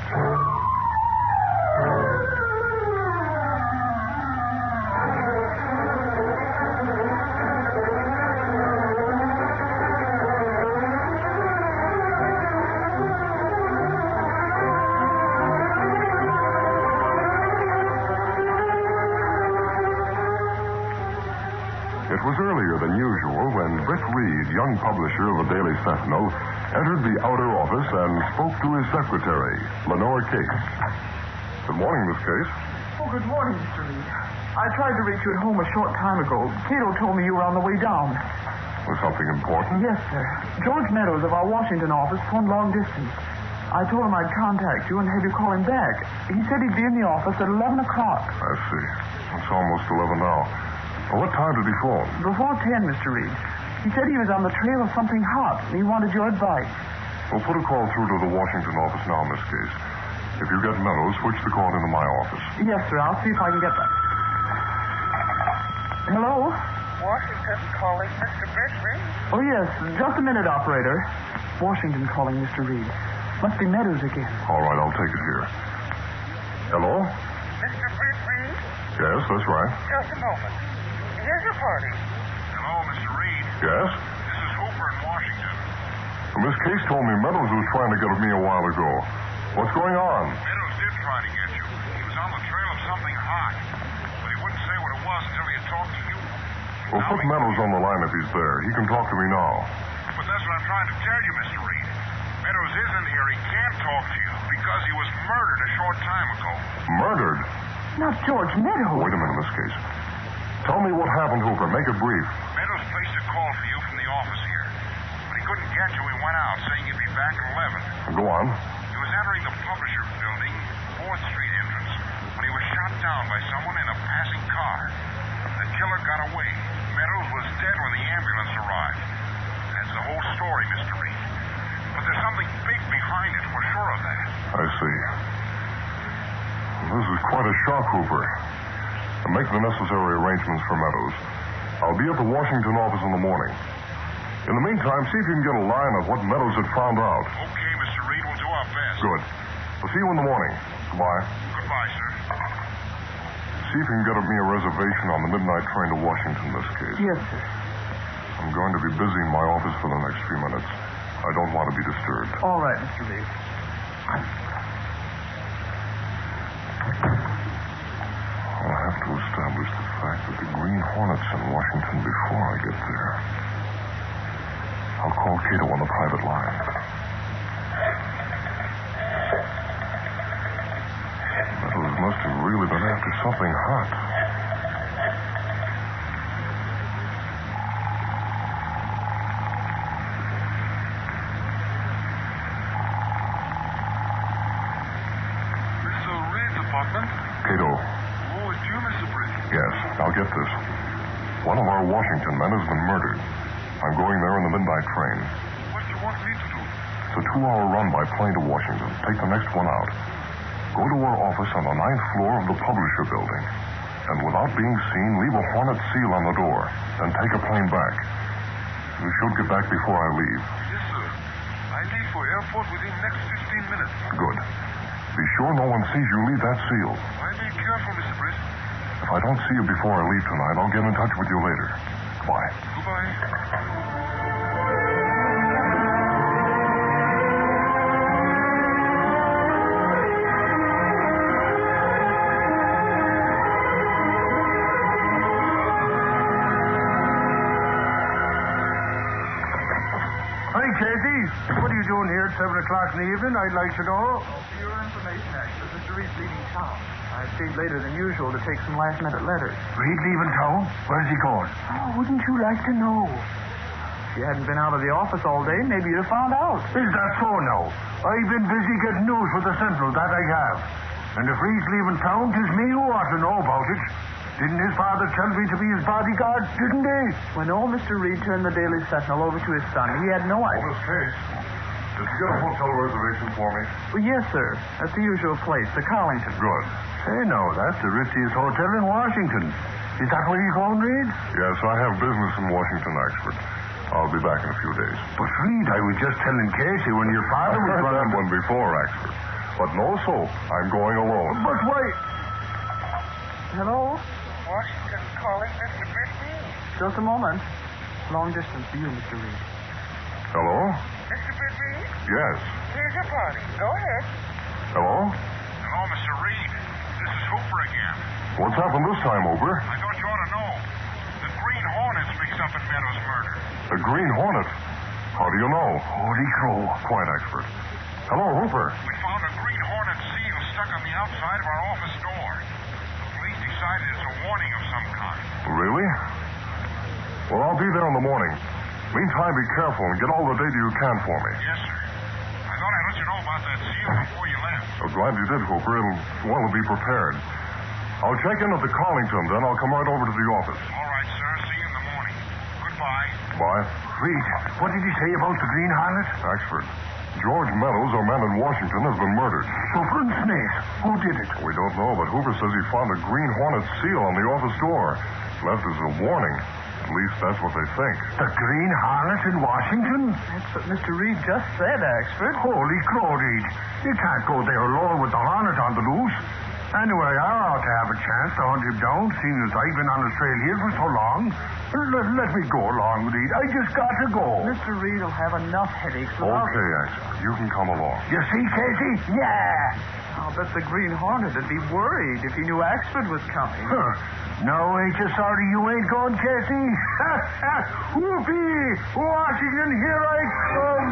It was earlier than usual when Britt Reed, young publisher of the Daily Sentinel, entered the outer office and spoke to his secretary, Lenore Case. Good morning, Miss Case. Oh, good morning, Mr. Reed. I tried to reach you at home a short time ago. Cato told me you were on the way down. Was something important? Yes, sir. George Meadows of our Washington office phoned long distance. I told him I'd contact you and have you call him back. He said he'd be in the office at 11 o'clock. I see. It's almost 11 now. Well, what time did he phone? Before 10, Mr. Reed. He said he was on the trail of something hot, and he wanted your advice. Well, put a call through to the Washington office now, Miss Case. If you get Meadows, switch the call into my office. Yes, sir. I'll see if I can get that. Hello? Washington calling Mr. Britt Reed. Oh, yes. Just a minute, operator. Washington calling Mr. Reed. Must be Meadows again. All right, I'll take it here. Hello? Mr. Britt Reed? Yes, that's right. Just a moment. Here's your party. Hello, Mr. Reed. Yes? This is Hooper in Washington. Well, Miss Case told me Meadows was trying to get at me a while ago. What's going on? Meadows did try to get you. He was on the trail of something hot. But he wouldn't say what it was until he had talked to you. Well, put Meadows on the line if he's there. He can talk to me now. But that's what I'm trying to tell you, Mr. Reed. Meadows isn't here. He can't talk to you because he was murdered a short time ago. Murdered? Not George Meadows. Wait a minute, Miss Case. Tell me what happened, Hooper. Make it brief. Meadows placed a call for you from the office here. When he couldn't get you, he went out, saying he'd be back at 11. Go on. He was entering the publisher building, 4th Street entrance, when he was shot down by someone in a passing car. The killer got away. Meadows was dead when the ambulance arrived. That's the whole story, Mr. Reed. But there's something big behind it. We're sure of that. I see. This is quite a shock, Hooper. I'll make the necessary arrangements for Meadows. I'll be at the Washington office in the morning. In the meantime, see if you can get a line of what Meadows had found out. Okay, Mr. Reed. We'll do our best. Good. I'll see you in the morning. Goodbye. Goodbye, sir. See if you can get me a reservation on the midnight train to Washington, Miss Case. Yes, sir. I'm going to be busy in my office for the next few minutes. I don't want to be disturbed. All right, Mr. Reed. I'll have to establish the fact that the Green Hornet's in Washington before I get there. I'll call Cato on the private line. Meadows must have really been after something hot. Mr. Reed's apartment? Cato. Oh, it's you, Mr. Britt. Yes, now get this. One of our Washington men has been murdered. I'm going there in the midnight train. What do you want me to do? It's a 2-hour run by plane to Washington. Take the next one out. Go to our office on the 9th floor of the publisher building. And without being seen, leave a Hornet seal on the door. Then take a plane back. You should get back before I leave. Yes, sir. I leave for airport within next 15 minutes. Good. Be sure no one sees you leave that seal. I'll be careful, Mr. Britt. If I don't see you before I leave tonight, I'll get in touch with you later. Goodbye. Goodbye. Hi, Casey. What are you doing here at 7 o'clock in the evening, I'd like to know? For your information, actually, Mr. Reed's leaving town. I stayed later than usual to take some last-minute letters. Reed leaving town? Where's he going? Oh, wouldn't you like to know? If you hadn't been out of the office all day, maybe you'd have found out. Is that so now? I've been busy getting news for the Central, that I have. And if Reed's leaving town, 'tis me who ought to know about it. Didn't his father tell me to be his bodyguard, didn't he? When old Mr. Reed turned the Daily Sentinel over to his son, he had no idea. Miss Case, did you get a hotel reservation for me? Well, yes, sir. At the usual place, the Carlington. Good. Say, no, that's the ritziest hotel in Washington. Is that where you're going, Reed? Yes, I have business in Washington, Oxford. I'll be back in a few days. But, Reed, I was just telling Casey when your father was I've running... that one before, Oxford. But no soap. I'm going alone. But wait... Hello? Washington calling Mr. Britt Reed. Just a moment. Long distance for you, Mr. Reed. Hello? Mr. Britt Reed? Yes. Here's your party. Go ahead. Hello? Hello, Mr. Reed. This is Hooper again. What's happened this time, Hooper? I thought you ought to know. The Green Hornet's mixed up in Meadows' murder. The Green Hornet? How do you know? Holy crow. Quite expert. Hello, Hooper. We found a Green Hornet seal stuck on the outside of our office door. The police decided it's a warning of some kind. Really? Well, I'll be there in the morning. Meantime, be careful and get all the data you can for me. Yes, sir. I thought I'd let let you know about that seal before you left. I'm glad you did, Hooper. It'll be prepared. I'll check in at the Carlington, then I'll come right over to the office. All right, sir. See you in the morning. Goodbye. Bye. Reed, what did you say about the Green Harness? Axford, George Meadows, our man in Washington, has been murdered. Super and Snake. Who did it? We don't know, but Hooper says he found a Green Hornet seal on the office door. Left as a warning. At least that's what they think. The Green Harness in Washington? That's what Mr. Reed just said, Axford. Holy crow, Reed. You can't go there alone with the Hornet on the loose. Anyway, I ought to have a chance to hunt him down, seeing as I've been on the trail here for so long. Let me go along, Reed. I just got to go. Mr. Reed will have enough headaches without... Okay, Axford. You can come along. You see, Casey? Yeah. I'll bet the Green Hornet would be worried if he knew Axford was coming. Huh. No, ain't you sorry you ain't going, Casey? Whoopee! Washington, here I come!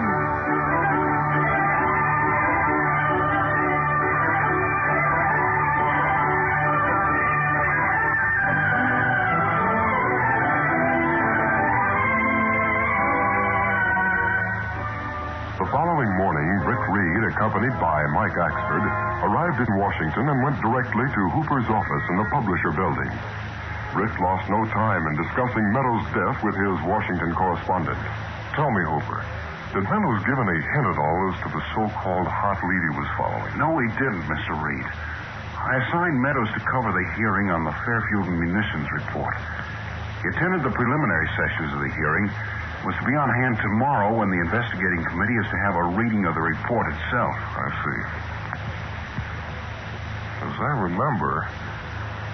The following morning, Britt Reed, accompanied by Mike Axford, arrived in Washington and went directly to Hooper's office in the Publisher Building. Britt lost no time in discussing Meadows' death with his Washington correspondent. Tell me, Hooper, did Meadows give any hint at all as to the so-called hot lead he was following? No, he didn't, Mr. Reed. I assigned Meadows to cover the hearing on the Fairfield munitions report. He attended the preliminary sessions of the hearing, was to be on hand tomorrow when the investigating committee is to have a reading of the report itself. I see. As I remember,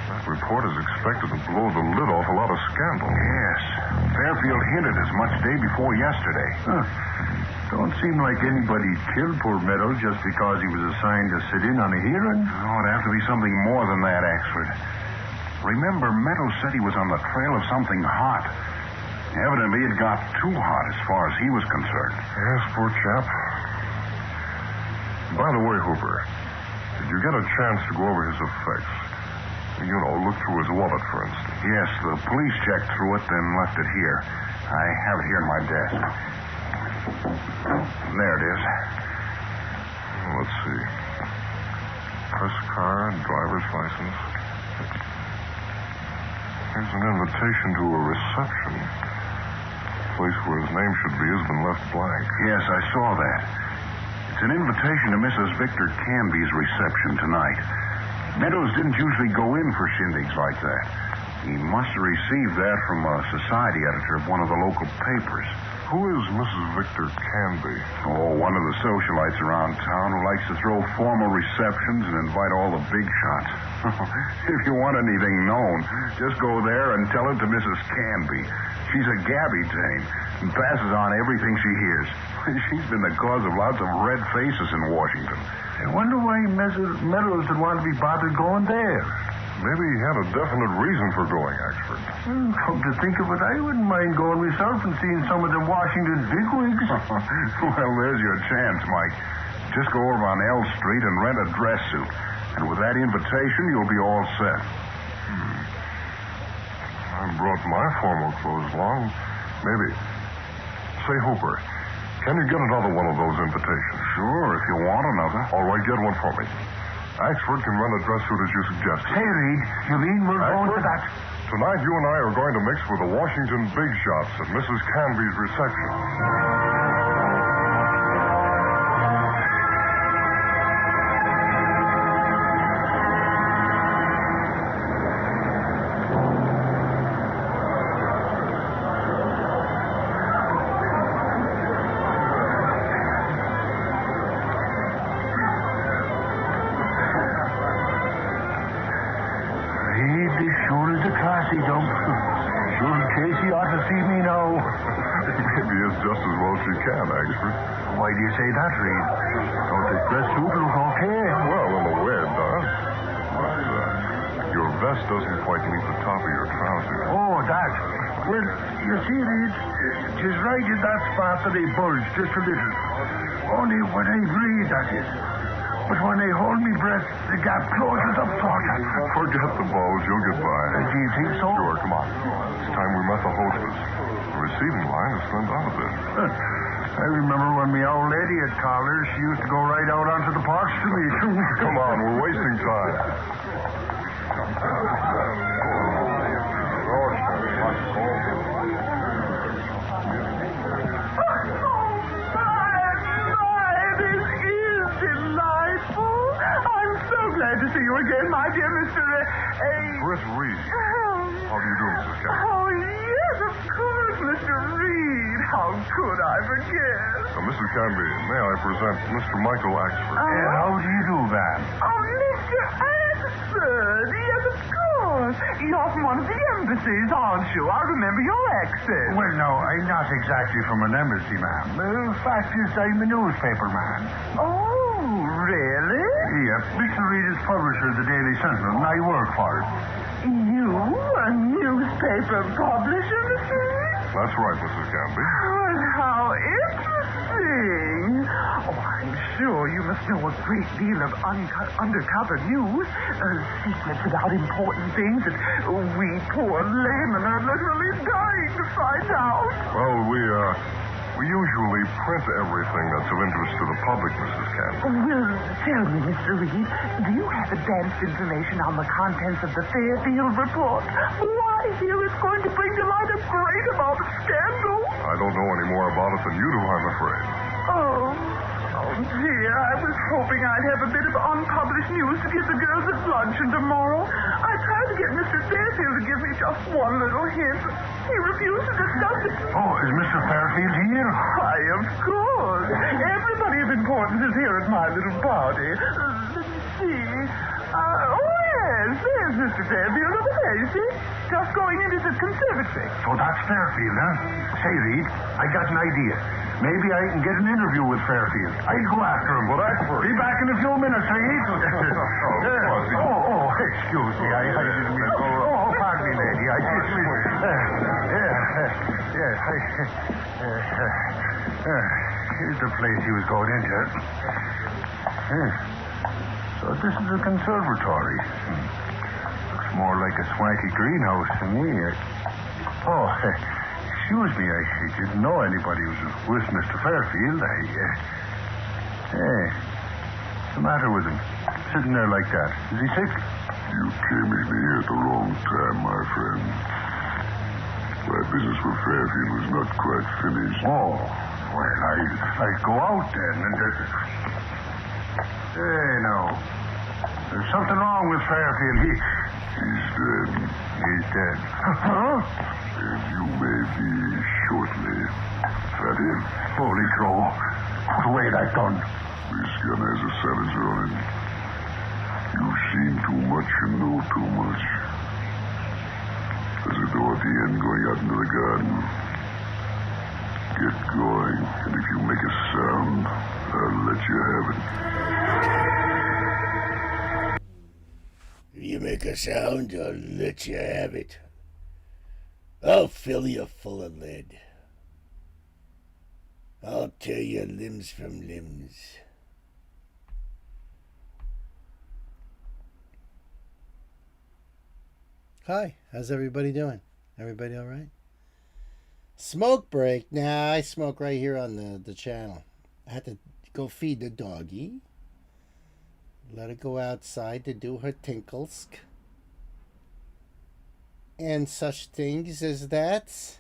that report is expected to blow the lid off a lot of scandal. Yes. Fairfield hinted as much day before yesterday. Don't seem like anybody killed poor Meadows just because he was assigned to sit in on a hearing. Oh, it'd have to be something more than that, Axford. Remember, Meadows said he was on the trail of something hot. Evidently, it got too hot as far as he was concerned. Yes, poor chap. By the way, Hooper, did you get a chance to go over his effects? You know, look through his wallet, for instance. Yes, the police checked through it, then left it here. I have it here in my desk. There it is. Let's see. Press card, driver's license. Here's an invitation to a reception. The place where his name should be has been left blank. Yes, I saw that. It's an invitation to Mrs. Victor Canby's reception tonight. Meadows didn't usually go in for shindigs like that. He must have received that from a society editor of one of the local papers. Who is Mrs. Victor Canby? Oh, one of the socialites around town who likes to throw formal receptions and invite all the big shots. If you want anything known, just go there and tell it to Mrs. Canby. She's a gabby dame and passes on everything she hears. She's been the cause of lots of red faces in Washington. I wonder why Meadows would want to be bothered going there. Maybe he had a definite reason for going, Axford. Come to think of it, I wouldn't mind going myself and seeing some of the Washington bigwigs. Well, there's your chance, Mike. Just go over on L Street and rent a dress suit. And with that invitation, you'll be all set. I brought my formal clothes along. Maybe. Say, Hooper, can you get another one of those invitations? Sure, if you want another. All right, get one for me. Axford can rent a dress suit as you suggested. Hey, Reed, you mean we're going to that? Tonight, you and I are going to mix with the Washington big shots at Mrs. Canby's reception. Casey ought to see me now. Maybe it's just as well she can, Axford. Why do you say that, Reed? Don't this dress suit look okay? Well, in a way it does. But your vest doesn't quite meet the top of your trousers. Oh, that. Well, you see, Reed, tis right in that spot that they bulge just a little. Only when I breathe, that is. But when they hold me breath, the gap closes up short. Forget the bulge. You'll get by. Do you think so? Sure, come on. It's time we met the hostess. The receiving line has thinned out a bit. I remember when my old lady had collars, she used to go right out onto the porch to meet them. Come on, we're wasting time. This is delightful. I'm so glad to see you again, my dear Mr. Chris Reed. How do you do, Mrs. Campbell? Oh, yes, of course, Mr. Reed. How could I forget? Mrs. Canby, may I present Mr. Michael Axford? How do you do that? Oh, Mr. Axford. Yes, of course. You're from one of the embassies, aren't you? I remember your accent. Well, no, I'm not exactly from an embassy, ma'am. The fact is, I'm a newspaper man. Oh, really? Yep, Mr. Reed is publisher of the Daily Sentinel, and I work for it. You, a newspaper publisher, Mr. Reed? That's right, Mrs. Canby. Well, how interesting. Oh, I'm sure you must know a great deal of undercover news. Secrets about important things that we poor laymen are literally dying to find out. Well, we usually print everything that's of interest to the public, Mrs. Canby. Well, tell me, Mr. Reed, do you have advanced information on the contents of the Fairfield report? Why, here it's going to bring to light a great amount of scandal. I don't know any more about it than you do, I'm afraid. Oh, dear, I was hoping I'd have a bit of unpublished news to give the girls at luncheon tomorrow. I tried to get Mr. Fairfield to give me just one little hint. He refused to discuss it. Oh, is Mr. Fairfield here? Why, of course. Everybody of importance is here at my little party. Let me see. Yes, there's Mr. Fairfield over there, you see? Just going into the conservatory. So that's Fairfield, huh? Say, Reed, I got an idea. Maybe I can get an interview with Fairfield. I'll go after him. But Axford... Be back in a few minutes, Reed. Excuse me. I didn't mean... Oh, pardon me, lady. I didn't mean... Here's the place he was going into. So this is a conservatory. Looks more like a swanky greenhouse to me. Excuse me, I didn't know anybody was with Mr. Fairfield. What's the matter with him? Sitting there like that. Is he sick? You came in here at the wrong time, my friend. My business with Fairfield was not quite finished. Oh, well, I'd go out then and... Hey, no. There's something wrong with Fairfield. He's dead. He's dead. Huh? And you may be shortly. That him? Holy crow. Put away that gun. This gun has a silencer on it. You've seen too much and know too much. There's a door at the end going out into the garden. Get going, and if you make a sound, I'll let you have it. If you make a sound, I'll let you have it. I'll fill you full of lead. I'll tear your limbs from limbs. Hi, how's everybody doing? Everybody all right? Smoke break. Nah, I smoke right here on the channel. I had to go feed the doggy. Let her go outside to do her tinkles. And such things as that.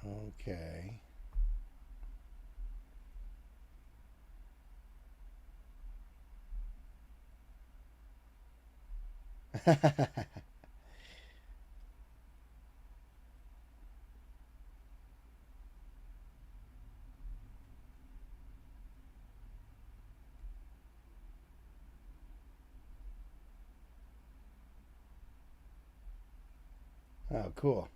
Okay. Oh, cool.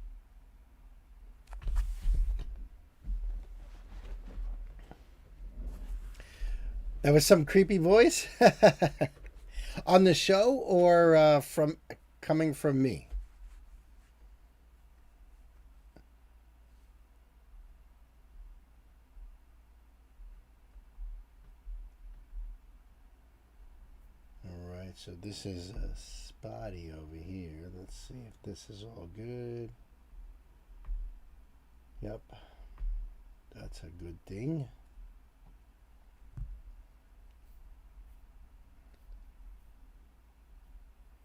That was some creepy voice on the show, or from coming from me. so this is a spotty over here. Let's see if this is all good. Yep. That's a good thing.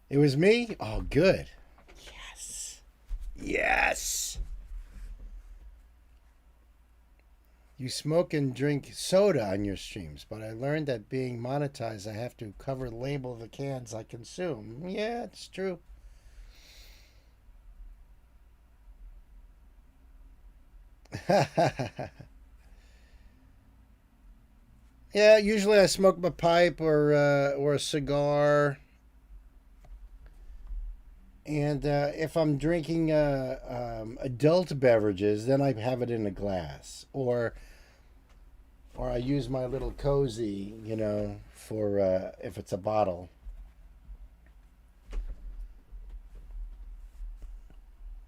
It was me? Oh, good. Yes. Yes. You smoke and drink soda on your streams, but I learned that being monetized, I have to cover the label of the cans I consume. Yeah, it's true. Yeah, usually I smoke my pipe or a cigar. And if I'm drinking adult beverages, then I have it in a glass, or I use my little cozy, for if it's a bottle.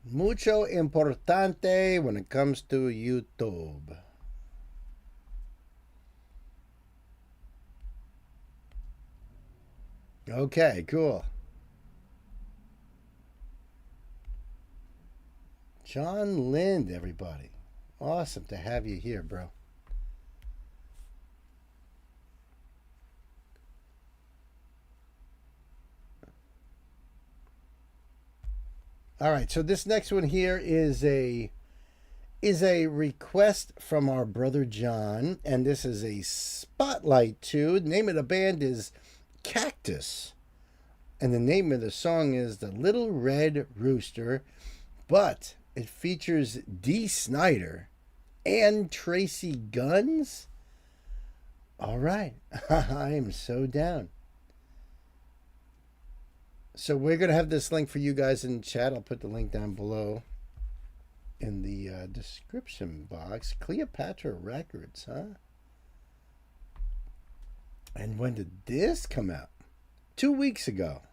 Mucho importante when it comes to YouTube. Okay, cool. John Lind, everybody. Awesome to have you here, bro. All right, so this next one here is a request from our brother John, and this is a spotlight too. The name of the band is Cactus, and the name of the song is The Little Red Rooster, but it features Dee Snider and Tracy Guns. All right, I am so down. So we're going to have this link for you guys in the chat. I'll put the link down below in the description box. Cleopatra Records, huh? And when did this come out? 2 weeks ago.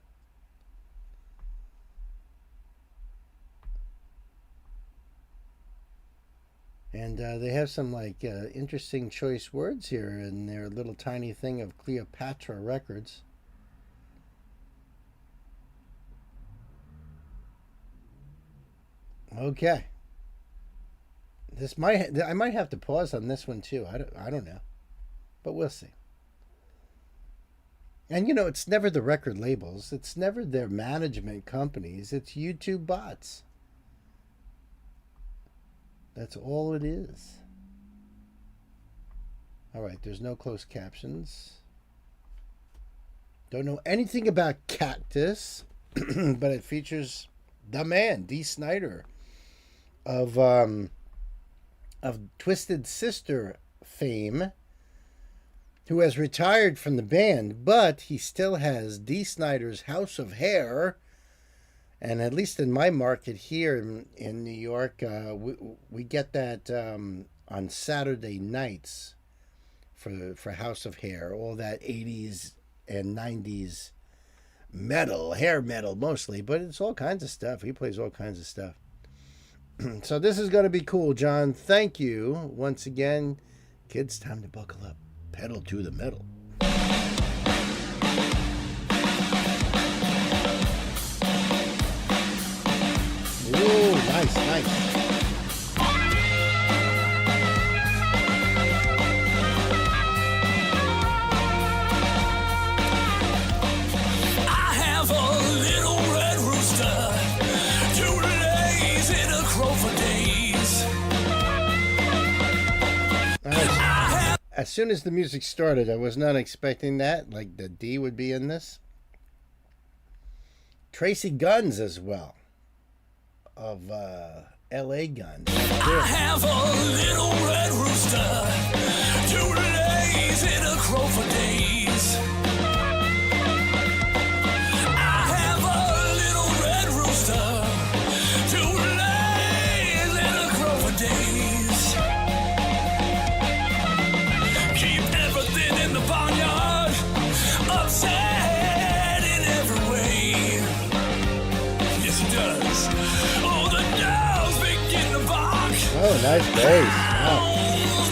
And they have some interesting choice words here in their little tiny thing of Cleopatra Records. Okay. I might have to pause on this one too. I don't know, but we'll see. And it's never the record labels. It's never their management companies. It's YouTube bots. That's all it is. All right, there's no closed captions. Don't know anything about Cactus, but it features the man, Dee Snider, of Twisted Sister fame, who has retired from the band, but he still has Dee Snider's House of Hair. And at least in my market here in New York, we get that on Saturday nights for House of Hair, all that 80s and 90s metal, hair metal mostly, but it's all kinds of stuff. He plays all kinds of stuff. So this is going to be cool, John. Thank you once again. Kids, time to buckle up. Pedal to the metal. Ooh, nice, nice. I have a little red rooster, 2 days and a crow for days. As soon as the music started, I was not expecting that. Like the D would be in this. Tracy Guns as well. Of L.A. Guns. I have a little red rooster, 2 days and a crow for days. I have a little red rooster, 2 days and a crow for days. Keep everything in the barnyard upset in every way. Yes, it does. Oh, nice bass. Wow.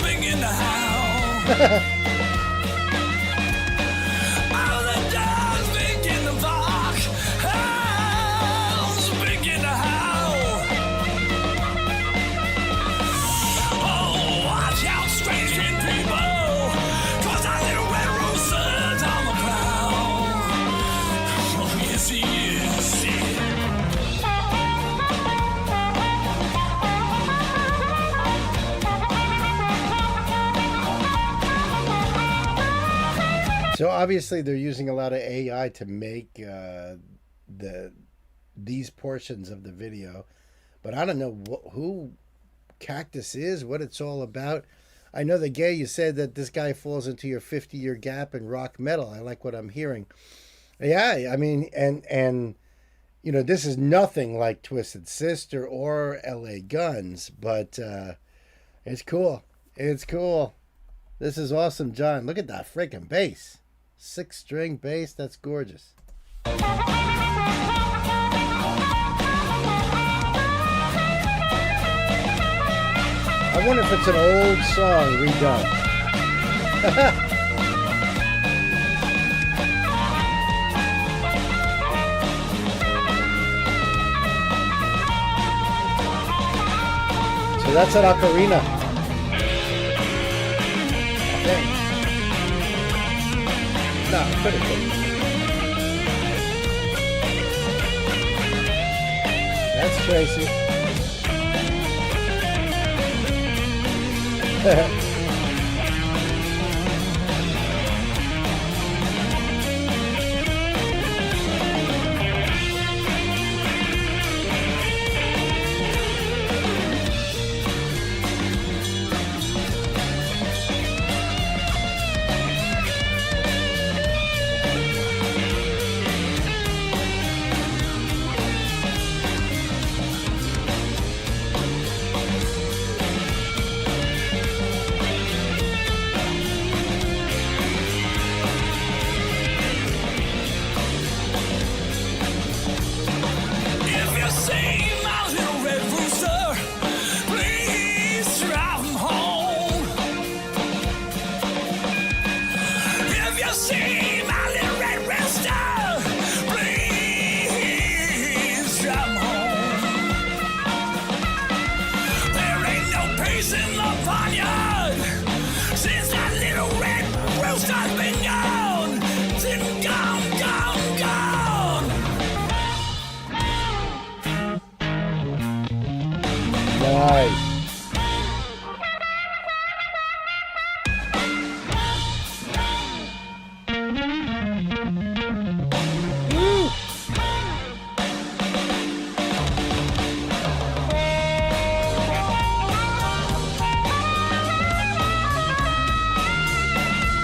Begin to howl. So obviously they're using a lot of AI to make these portions of the video, but I don't know who Cactus is, what it's all about. I know the gay, you said that this guy falls into your 50-year gap in rock metal. I like what I'm hearing. Yeah, I mean, and you know, this is nothing like Twisted Sister or LA Guns, but it's cool. It's cool. This is awesome, John. Look at that freaking bass. 6-string bass. That's gorgeous. I wonder if it's an old song redone. So that's an ocarina. Okay. No, could have been. That's Tracy.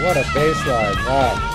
What a bass line. Wow.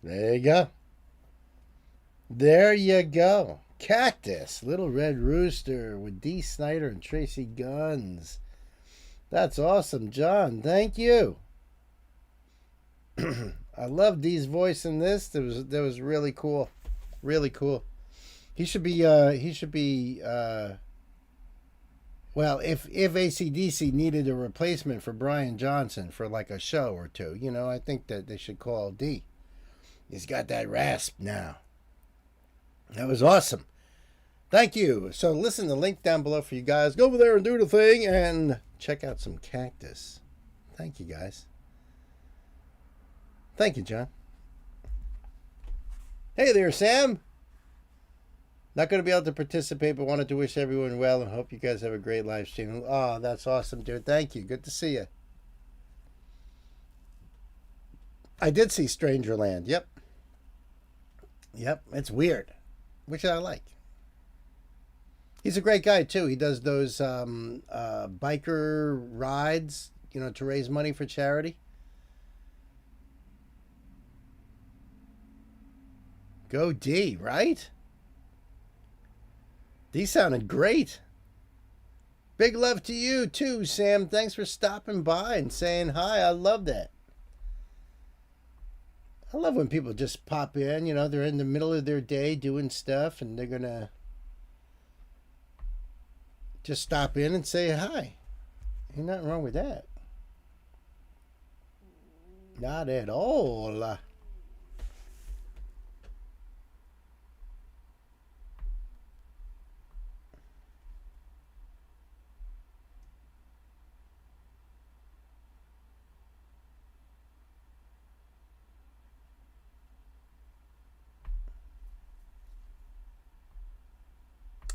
There you go. There you go. Cactus, Little Red Rooster with Dee Snider and Tracy Guns. That's awesome, John. Thank you. I love Dee's voice in this. That was really cool. Really cool. He should be well, if AC/DC needed a replacement for Brian Johnson for like a show or two, you know, I think that they should call Dee. He's got that rasp now. That was awesome. Thank you. So listen, the link down below for you guys. Go over there and do the thing and check out some Cactus. Thank you, guys. Thank you, John. Hey there, Sam. Not going to be able to participate, but wanted to wish everyone well and hope you guys have a great live stream. Oh, that's awesome, dude. Thank you. Good to see you. I did see Strangerland. Yep. Yep. It's weird, which I like. He's a great guy, too. He does those biker rides, you know, to raise money for charity. Go D, right? Dee sounded great. Big love to you too, Sam. Thanks for stopping by and saying hi. I love that. I love when people just pop in. You know, they're in the middle of their day doing stuff and they're going to just stop in and say hi. Ain't nothing wrong with that. Not at all.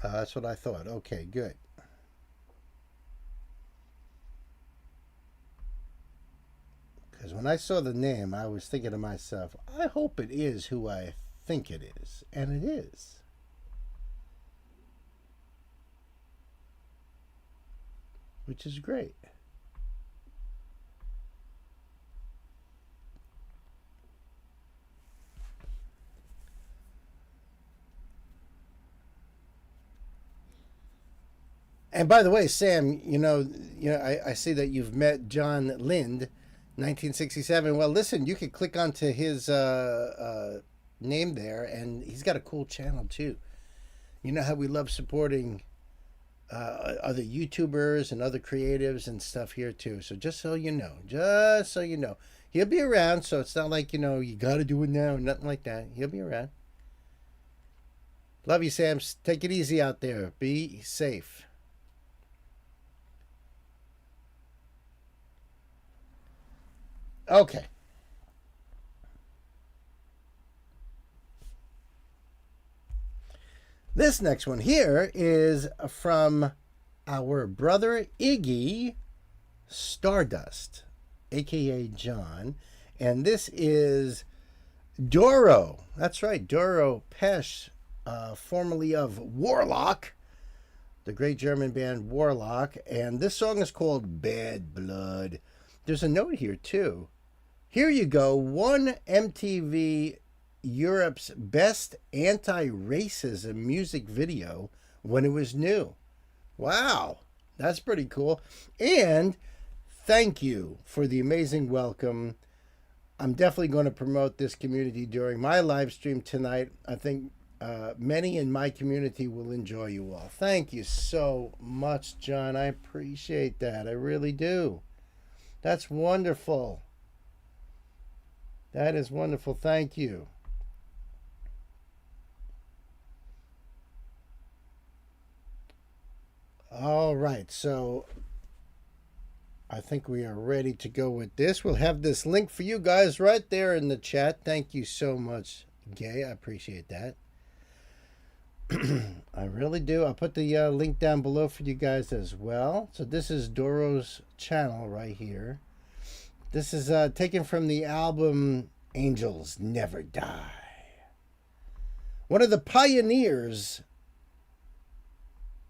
That's what I thought. Okay, good. Because when I saw the name, I was thinking to myself, I hope it is who I think it is. And it is. Which is great. And by the way, Sam, I see that you've met John Lind, 1967. Well, listen, you can click onto his name there, and he's got a cool channel too. You know how we love supporting other YouTubers and other creatives and stuff here too. So just so you know, he'll be around. So it's not like, you got to do it now, nothing like that. He'll be around. Love you, Sam. Take it easy out there. Be safe. Okay. This next one here is from our brother Iggy Stardust, aka John, and this is Doro. That's right, Doro Pesch, formerly of Warlock, the great German band Warlock, and this song is called Bad Blood. There's a note here too. Here you go, won MTV Europe's best anti-racism music video when it was new. Wow, that's pretty cool. And thank you for the amazing welcome. I'm definitely going to promote this community during my live stream tonight. I think many in my community will enjoy you all. Thank you so much, John. I appreciate that. I really do. That's wonderful. That is wonderful. Thank you. All right, so I think we are ready to go with this. We'll have this link for you guys right there in the chat. Thank you so much, Gay. I appreciate that. I really do. I'll put the link down below for you guys as well. So this is Doro's channel right here. This is taken from the album Angels Never Die. One of the pioneers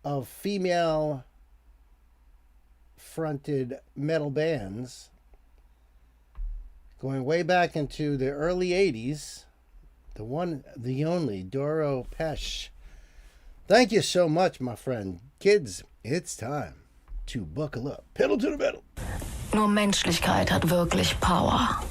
of female fronted metal bands, going way back into the early 80s. The one, the only, Doro Pesch. Thank you so much, my friend. Kids, it's time to buckle up. Pedal to the metal. Nur Menschlichkeit hat wirklich Power.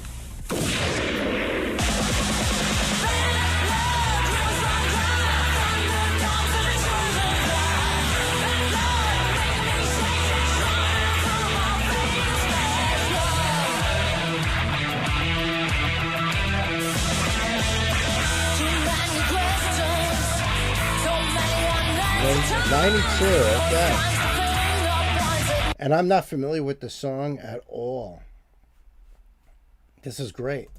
Okay. And I'm not familiar with the song at all. This is great.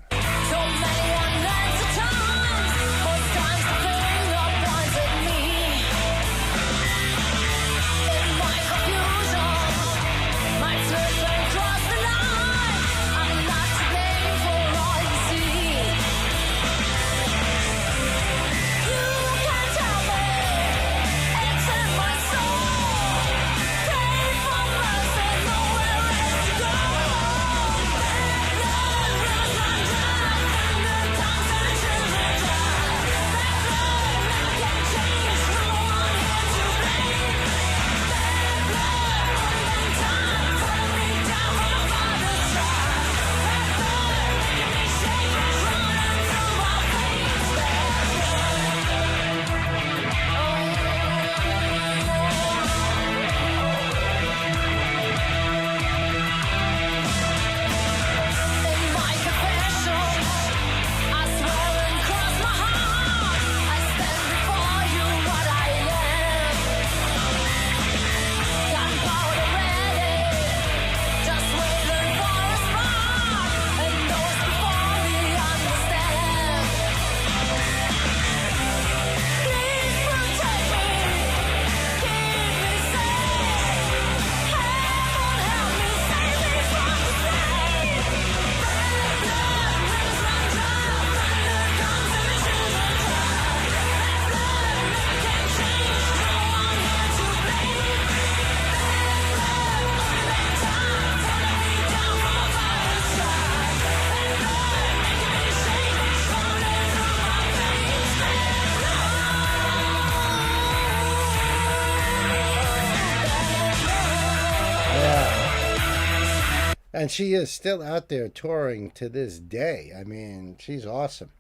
And she is still out there touring to this day. I mean, she's awesome.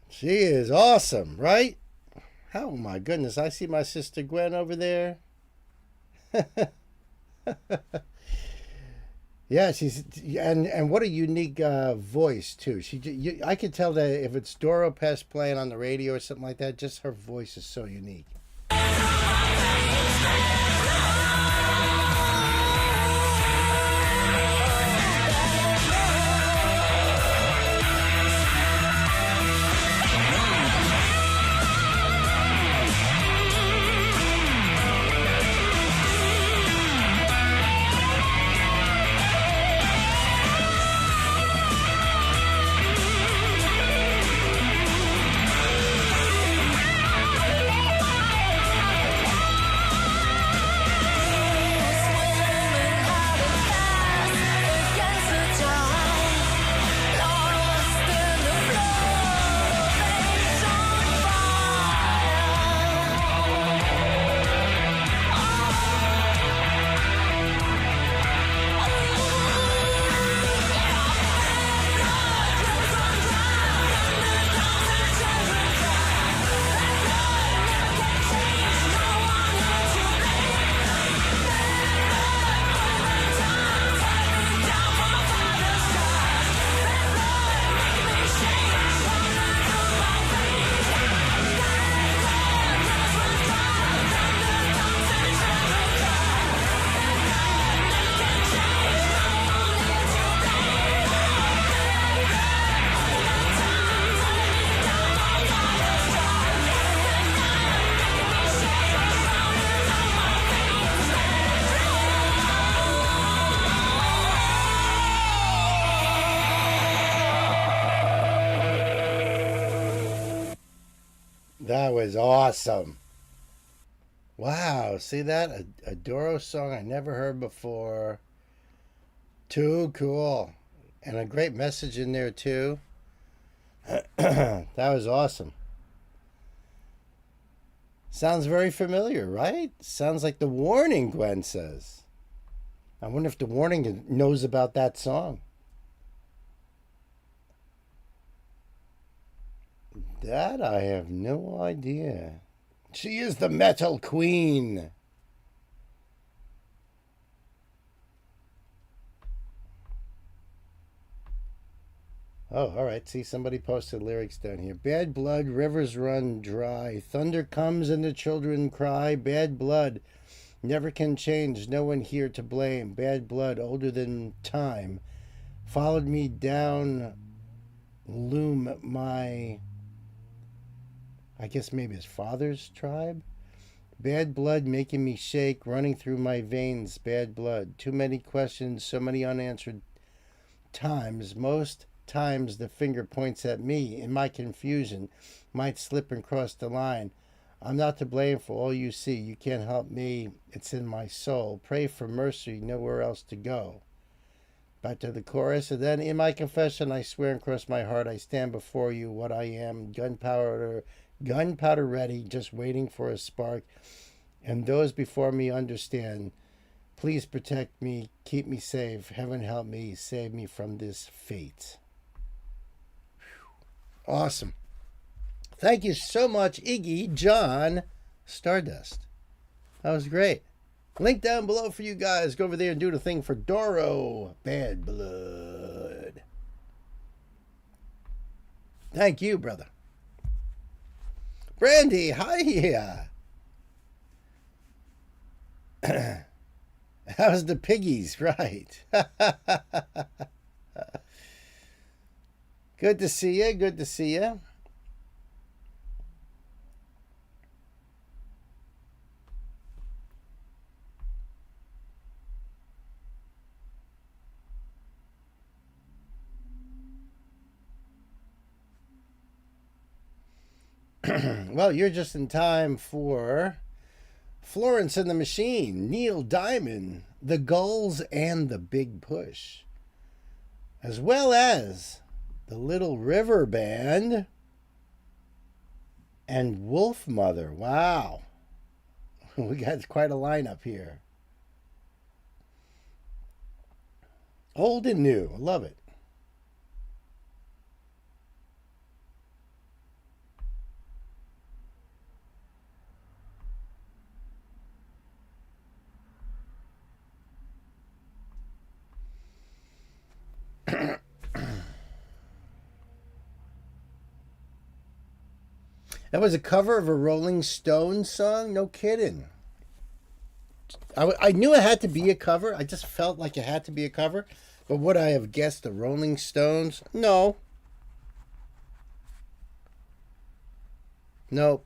She is awesome, right? Oh my goodness, I see my sister Gwen over there. Yeah, she's and what a unique voice too. I could tell that if it's Doro Pesh playing on the radio or something like that, just her voice is so unique. That was awesome. Wow, see that? A Doro song I never heard before. Too cool. And a great message in there, too. That was awesome. Sounds very familiar, right? Sounds like The Warning, Gwen says. I wonder if The Warning knows about that song. That I have no idea. She is the metal queen. Oh, all right. See, somebody posted lyrics down here. Bad blood, rivers run dry. Thunder comes and the children cry. Bad blood never can change. No one here to blame. Bad blood, older than time. Followed me down. Loom my... I guess maybe his father's tribe. Bad blood making me shake, running through my veins. Bad blood. Too many questions, so many unanswered times. Most times the finger points at me. In my confusion, might slip and cross the line. I'm not to blame for all you see. You can't help me. It's in my soul. Pray for mercy. Nowhere else to go. Back to the chorus. And then in my confession, I swear and cross my heart, I stand before you what I am. Gunpowder ready, just waiting for a spark. And those before me understand. Please protect me, keep me safe. Heaven help me, save me from this fate. Whew. Awesome. Thank you so much, Iggy John Stardust. That was great. Link down below for you guys. Go over there and do the thing for Doro. Bad blood. Thank you, brother. Brandy, hi. How's the piggies? Right. Good to see you. Good to see you. Well, you're just in time for Florence and the Machine, Neil Diamond, The Gulls and the Big Push, as well as the Little River Band and Wolf Mother. Wow. We got quite a lineup here. Old and new. I love it. That was a cover of a Rolling Stones song? No kidding. I knew it had to be a cover. I just felt like it had to be a cover. But would I have guessed the Rolling Stones? No. Nope.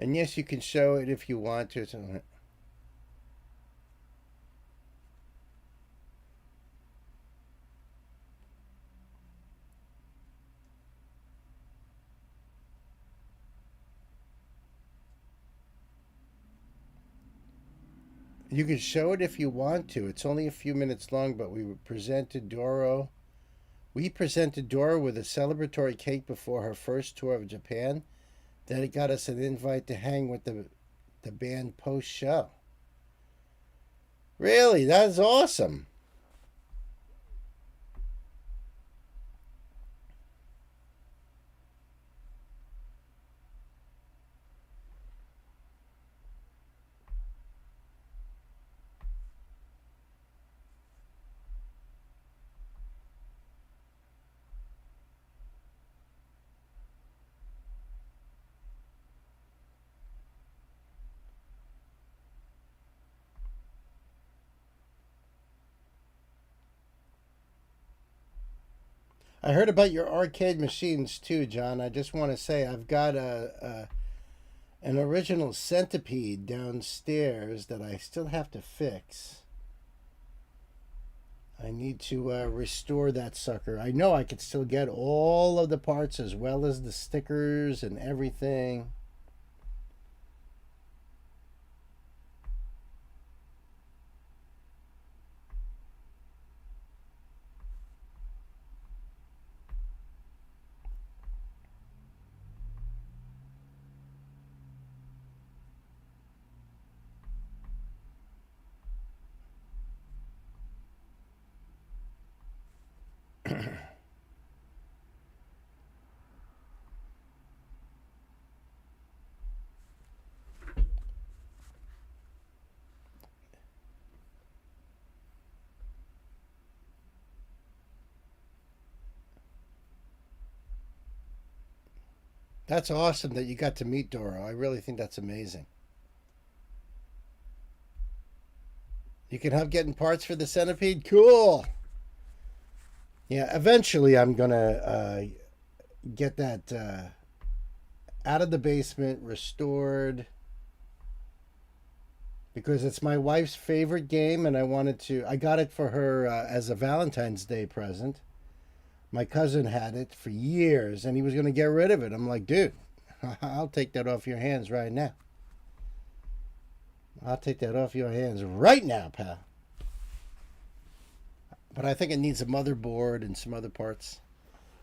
And yes, you can show it if you want to. You can show it if you want to. It's only a few minutes long, but we presented Doro. We presented Dora with a celebratory cake before her first tour of Japan. Then it got us an invite to hang with the band post-show. Really? That's awesome. I heard about your arcade machines too, John. I just want to say I've got an original Centipede downstairs that I still have to fix. I need to restore that sucker. I know I could still get all of the parts as well as the stickers and everything. That's awesome that you got to meet Doro. I really think that's amazing. You can help getting parts for the Centipede? Cool. Yeah, eventually I'm going to get that out of the basement, restored, because it's my wife's favorite game, and I got it for her as a Valentine's Day present. My cousin had it for years, and he was going to get rid of it. I'm like, dude, I'll take that off your hands right now. I'll take that off your hands right now, pal. But I think it needs a motherboard and some other parts.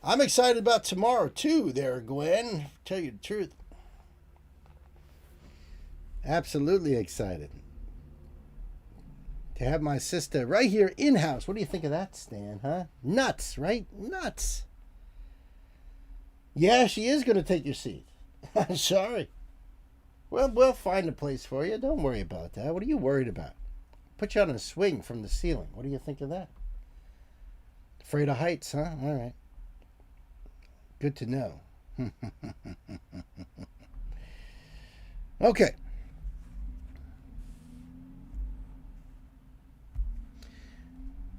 I'm excited about tomorrow, too, there, Gwen. Tell you the truth. Absolutely excited to have my sister right here in-house. What do you think of that, Stan, huh? Nuts, right? Nuts. Yeah, she is going to take your seat. Sorry. Well, we'll find a place for you. Don't worry about that. What are you worried about? Put you on a swing from the ceiling. What do you think of that? Afraid of heights, huh? All right. Good to know. Okay.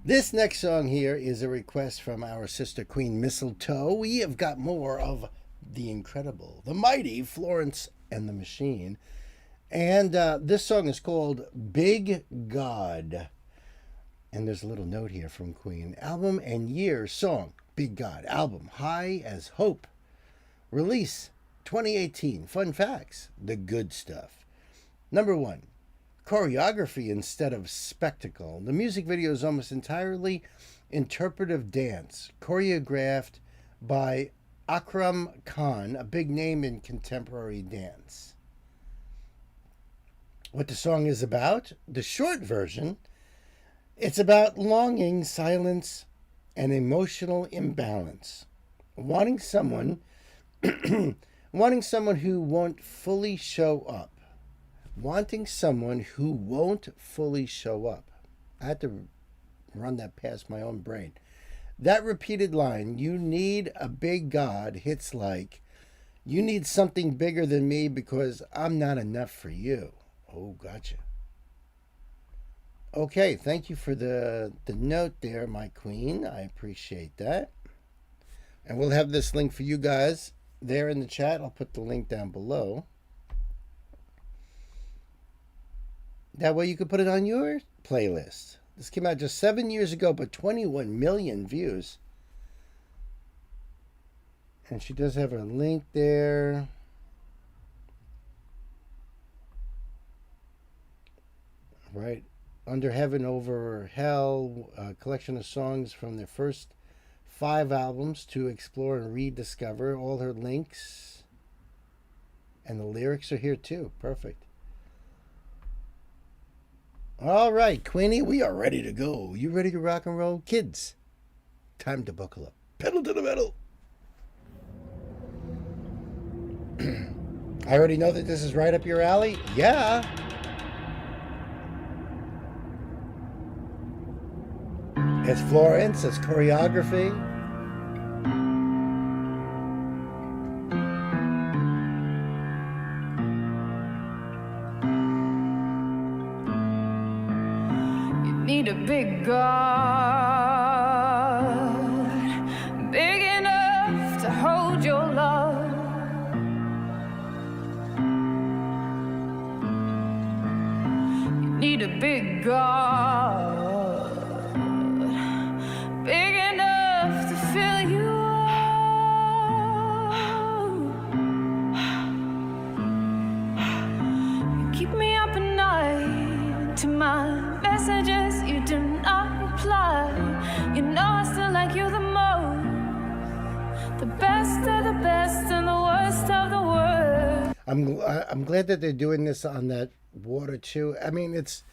This next song here is a request from our sister Queen Mistletoe. We have got more of the incredible, the mighty Florence and the Machine. And this song is called Big God. And there's a little note here from Queen. Album and year song, Big God. Album, High as Hope. Release, 2018. Fun facts, the good stuff. Number 1, choreography instead of spectacle. The music video is almost entirely interpretive dance, choreographed by Akram Khan, a big name in contemporary dance. What the song is about, the short version, it's about longing, silence, and emotional imbalance. Wanting someone who won't fully show up. Wanting someone who won't fully show up. I had to run that past my own brain. That repeated line, you need a big God, hits like, you need something bigger than me because I'm not enough for you. Oh, gotcha. Okay, thank you for the note there, my queen. I appreciate that. And we'll have this link for you guys there in the chat. I'll put the link down below. That way you can put it on your playlist. This came out just 7 years ago, but 21 million views. And she does have her link there. Right. Under Heaven, Over Hell, a collection of songs from their first 5 albums to explore and rediscover. All her links. And the lyrics are here too. Perfect. All right, Queenie, we are ready to go. You ready to rock and roll? Kids, time to buckle up. Pedal to the metal. I already know that this is right up your alley. Yeah. It's Florence, it's choreography. Need a big God, big enough to hold your love. You need a big God, big enough to fill you up. You keep me up at night to my messages, you do not reply. You know I still like you the most. The best of the best and the worst of the worst. I'm glad that they're doing this on that water too. I mean, it's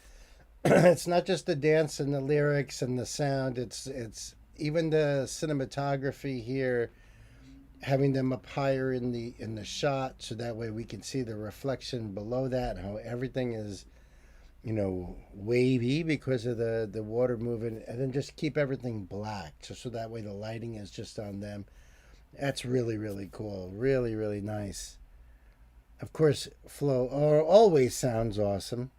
it's not just the dance and the lyrics and the sound. It's even the cinematography here, having them up higher in the shot, so that way we can see the reflection below that, how everything is, you know, wavy because of the water moving, and then just keep everything black, so that way the lighting is just on them. That's really, really cool. Really, really nice. Of course, Flo always sounds awesome.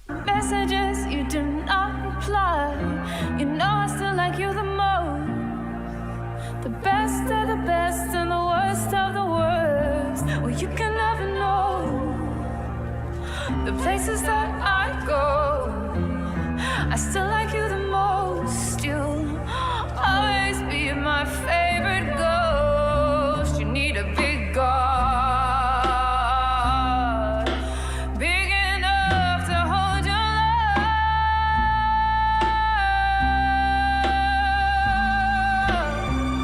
Messages, you do not reply. You know I still like you the most. The best of the best and the worst of the worst. Well, you can never know the places that I go. I still like you the most. You'll always be my favorite ghost. You need a big God, big enough to hold your love.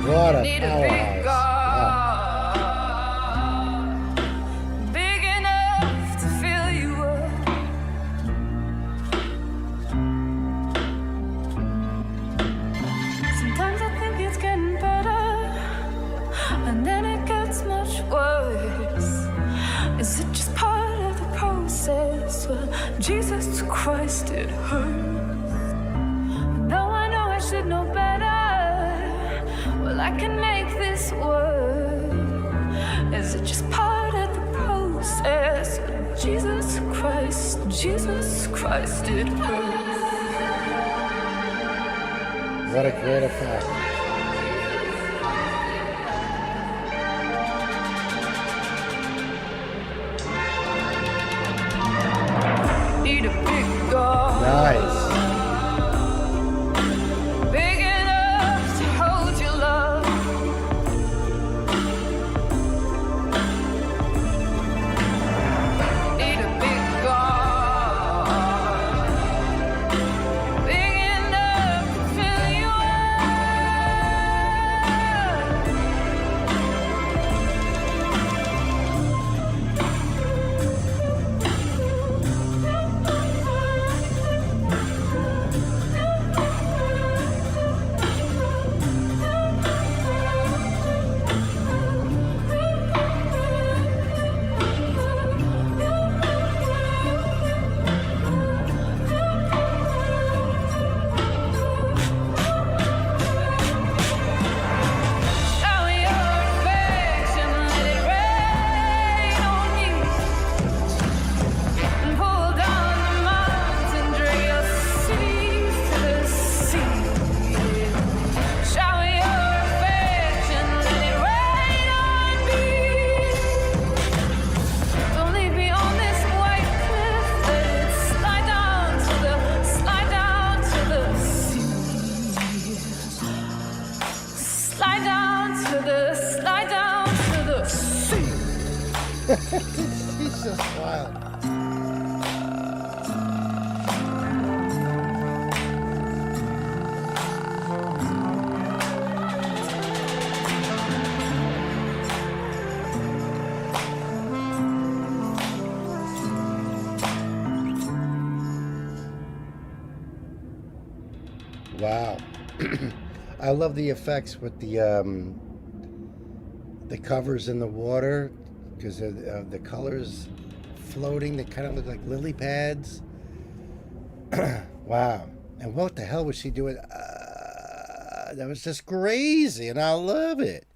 What a Need a powerhouse. big God, big enough to fill you up. Sometimes I think it's getting better, and then it gets much worse. Is it just part of the process? Well, Jesus Christ, it hurts. Though I know I should know better, well, I can make this work. Is it just part of the process? Well, Jesus Christ, it hurts. What a great effect. Need a big God. Nice. Big enough to hold your love. Need a big God, the slide down to the sea. He's just wild. Wow. I love the effects with the covers in the water because of the colors floating. They kind of look like lily pads. Wow. And what the hell was she doing? That was just crazy, and I love it.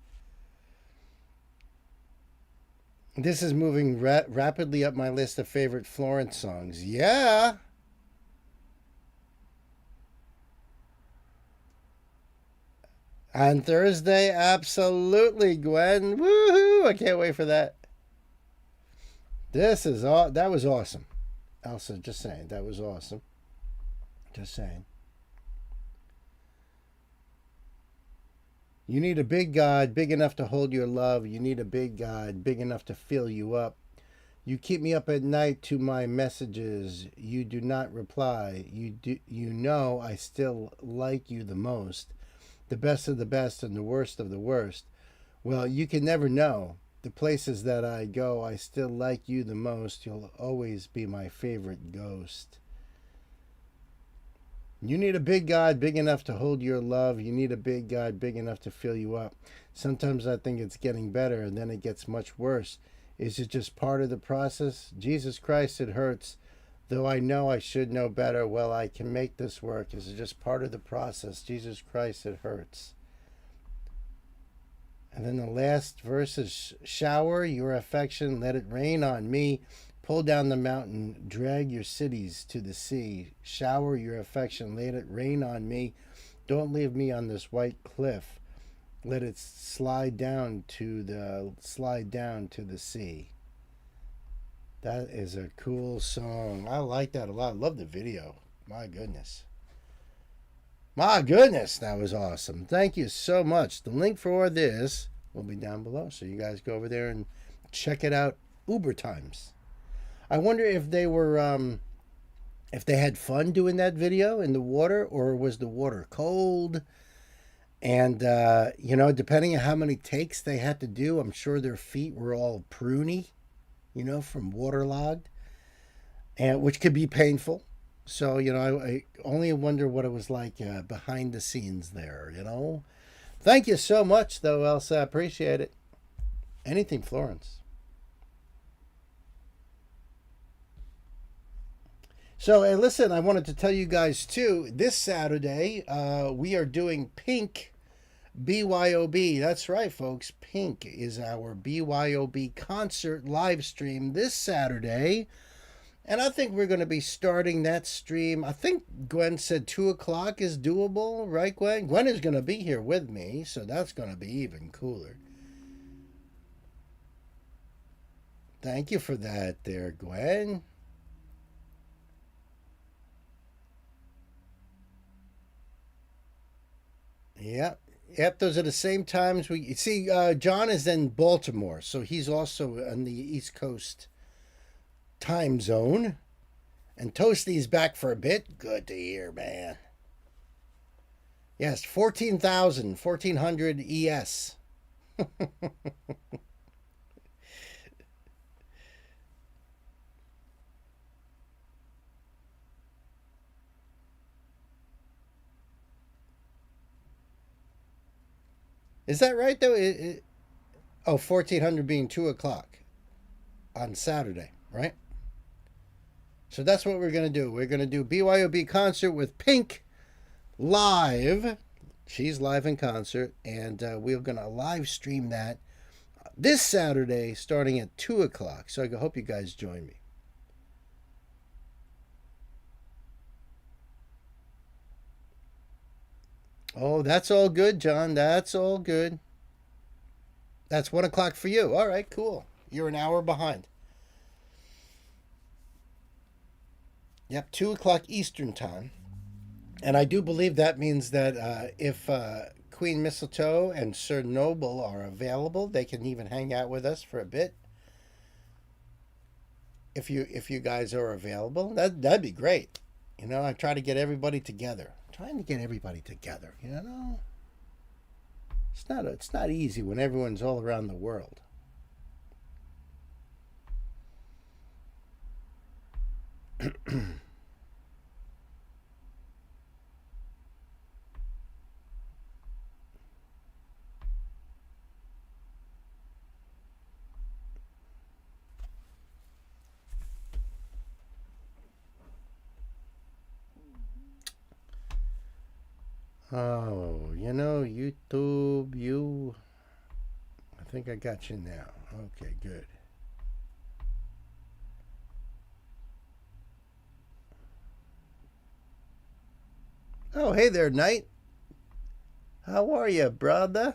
This is moving rapidly up my list of favorite Florence songs. Yeah. On Thursday, absolutely, Gwen. Woohoo! I can't wait for that. This is all. That was awesome. Elsa, just saying, that was awesome. Just saying. You need a big God, big enough to hold your love. You need a big God, big enough to fill you up. You keep me up at night to my messages. You do not reply. You know I still like you the most. The best of the best and the worst of the worst. Well, you can never know. The places that I go, I still like you the most. You'll always be my favorite ghost. You need a big God big enough to hold your love. You need a big God big enough to fill you up. Sometimes I think it's getting better and then it gets much worse. Is it just part of the process? Jesus Christ, it hurts. Though I know I should know better, well, I can make this work. Is it just part of the process? Jesus Christ, it hurts. And then the last verse is, shower your affection, let it rain on me. Pull down the mountain, drag your cities to the sea. Shower your affection, let it rain on me. Don't leave me on this white cliff. Let it slide down to the sea. That is a cool song. I like that a lot. I love the video. My goodness. My goodness, that was awesome. Thank you so much. The link for this will be down below. So you guys go over there and check it out. Uber times. I wonder if they were, if they had fun doing that video in the water, or was the water cold? And, you know, depending on how many takes they had to do, I'm sure their feet were all pruny, you know, from waterlogged, and which could be painful. So, you know, I only wonder what it was like behind the scenes there, you know. Thank you so much, though, Elsa. I appreciate it. Anything Florence. So, hey, listen, I wanted to tell you guys, too, this Saturday, we are doing Pink BYOB. That's right, folks. Pink is our BYOB concert live stream this Saturday. And I think we're going to be starting that stream. I think Gwen said 2 o'clock is doable, right, Gwen? Gwen is going to be here with me, so that's going to be even cooler. Thank you for that there, Gwen. Yep, those are the same times. We see John is in Baltimore, so he's also on the East Coast time zone. And Toasty's back for a bit. Good to hear, man. Yes, 1400 ES. Is that right, though? 1400 being 2 o'clock on Saturday, right? So that's what we're going to do. We're going to do BYOB concert with Pink live. She's live in concert, and we're going to live stream that this Saturday starting at 2 o'clock. So I hope you guys join me. Oh, that's all good, John. That's all good. That's 1 o'clock for you. All right, cool. You're an hour behind. Yep, 2 o'clock Eastern time. And I do believe that means that if Queen Mistletoe and Sir Noble are available. They can even hang out with us for a bit. If you guys are available, that'd be great. You know, I try to get everybody together. I'm trying to get everybody together. You know, it's not easy when everyone's all around the world. Oh, you know, YouTube, I think I got you now. Okay, good. Oh, hey there, Knight. How are you, brother?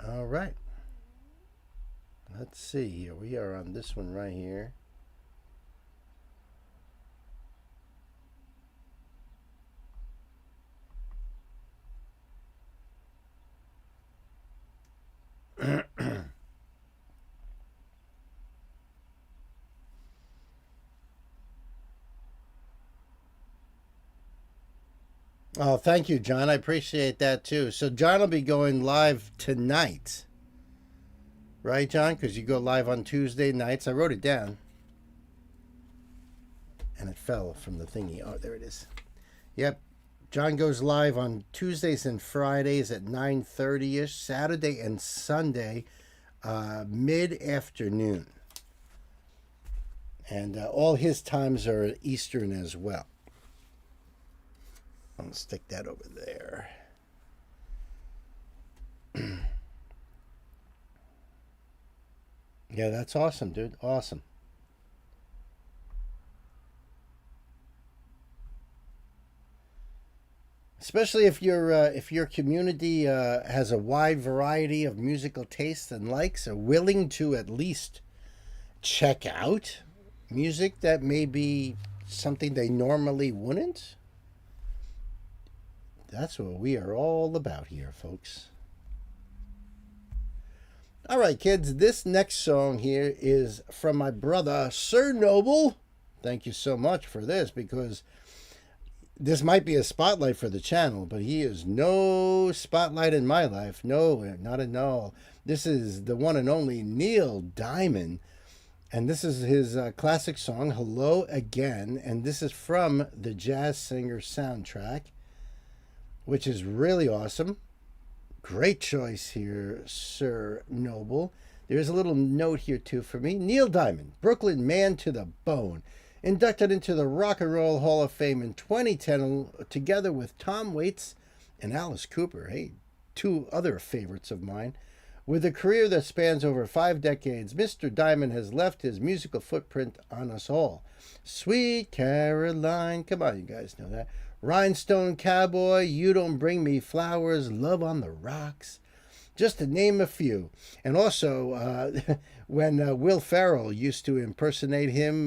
All right. Let's see here. We are on this one right here. Oh, thank you, John. I appreciate that too. So John will be going live tonight. Right, John? Because you go live on Tuesday nights. I wrote it down. And it fell from the thingy. Oh, there it is. Yep. John goes live on Tuesdays and Fridays at 9:30ish. Saturday and Sunday, mid-afternoon. And all his times are Eastern as well. I'll stick that over there. Yeah, that's awesome, dude. Awesome. Especially if your community has a wide variety of musical tastes and likes, are willing to at least check out music that may be something they normally wouldn't. That's what we are all about here, folks. All right, kids, this next song here is from my brother, Sir Noble. Thank you so much for this, because this might be a spotlight for the channel, but he is no spotlight in my life. No, not at all. This is the one and only Neil Diamond, and this is his classic song, Hello Again, and this is from the Jazz Singer soundtrack, which is really awesome. Great choice here, Sir Noble. There's a little note here, too, for me. Neil Diamond, Brooklyn man to the bone, inducted into the Rock and Roll Hall of Fame in 2010, together with Tom Waits and Alice Cooper. Hey, two other favorites of mine. With a career that spans over 5 decades, Mr. Diamond has left his musical footprint on us all. Sweet Caroline, come on, you guys know that. Rhinestone Cowboy, You Don't Bring Me Flowers, Love on the Rocks, just to name a few. And also, when Will Ferrell used to impersonate him,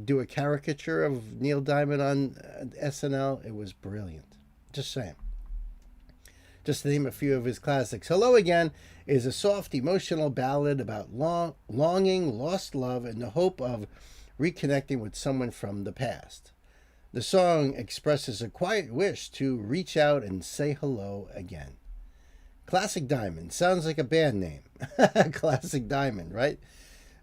do a caricature of Neil Diamond on SNL, it was brilliant. Just saying. Just to name a few of his classics. Hello Again is a soft, emotional ballad about longing, lost love, and the hope of reconnecting with someone from the past. The song expresses a quiet wish to reach out and say hello again. Classic Diamond. Sounds like a band name. Classic Diamond, right?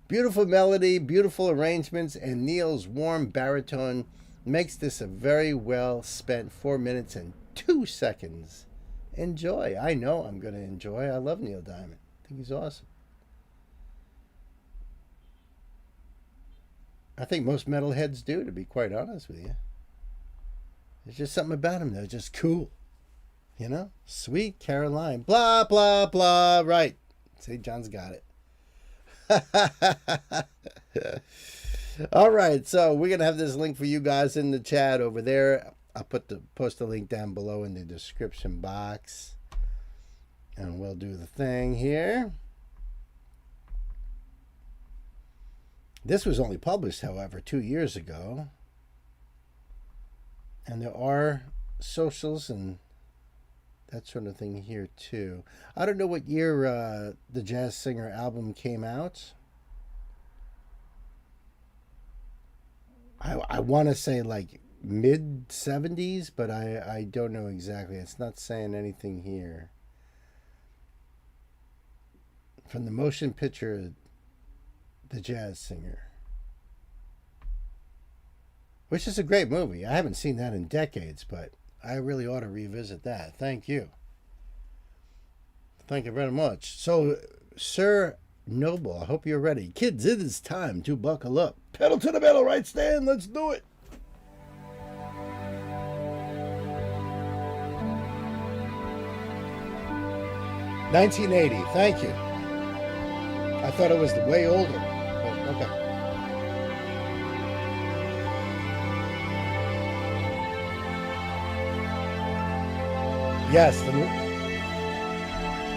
Beautiful melody, beautiful arrangements, and Neil's warm baritone makes this a very well spent 4 minutes and 2 seconds. Enjoy. I know I'm going to enjoy. I love Neil Diamond. I think he's awesome. I think most metalheads do, to be quite honest with you. There's just something about him that's just cool. You know? Sweet Caroline. Blah, blah, blah. Right. See, John's got it. All right. So we're going to have this link for you guys in the chat over there. I'll post the link down below in the description box. And we'll do the thing here. This was only published, however, 2 years ago. And there are socials and that sort of thing here, too. I don't know what year the Jazz Singer album came out. I want to say like mid-70s, but I don't know exactly. It's not saying anything here. From the motion picture, The Jazz Singer. Which is a great movie. I haven't seen that in decades, but I really ought to revisit that. Thank you. Thank you very much. So, Sir Noble, I hope you're ready. Kids, it is time to buckle up. Pedal to the metal, right, Stan? Let's do it. $1980. Thank you. I thought it was way older. But okay.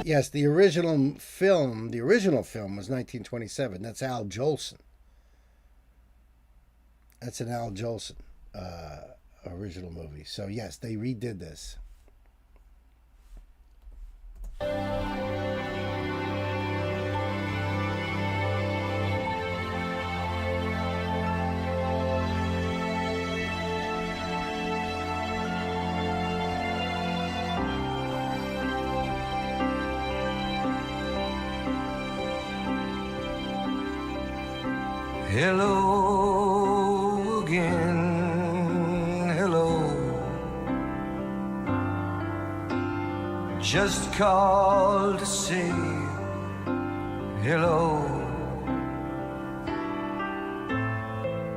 Yes, the original film was 1927. That's Al Jolson. That's an Al Jolson original movie. So yes, they redid this. Hello again, hello. Just called to say hello.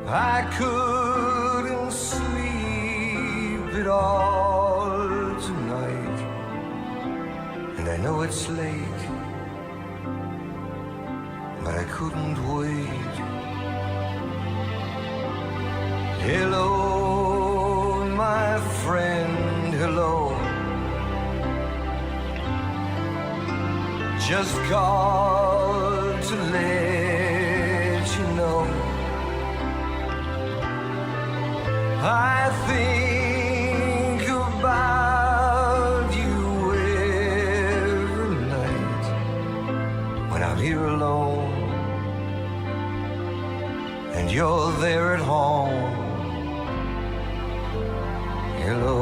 I couldn't sleep at all tonight, and I know it's late, but I couldn't wait. Hello, my friend, hello. Just called to let you know I think about you every night when I'm here alone and you're there at home. Hello.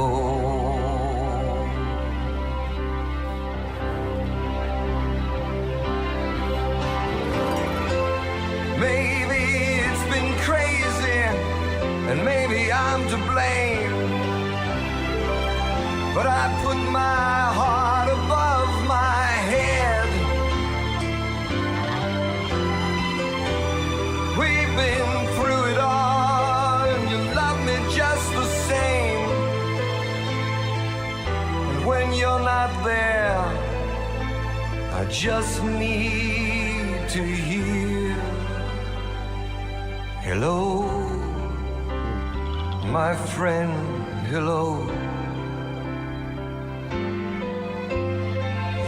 Maybe it's been crazy, and maybe I'm to blame, but I put my heart above my head. We've been through it all, and you love me just the same. When you're not there, I just need to hear hello, my friend, hello.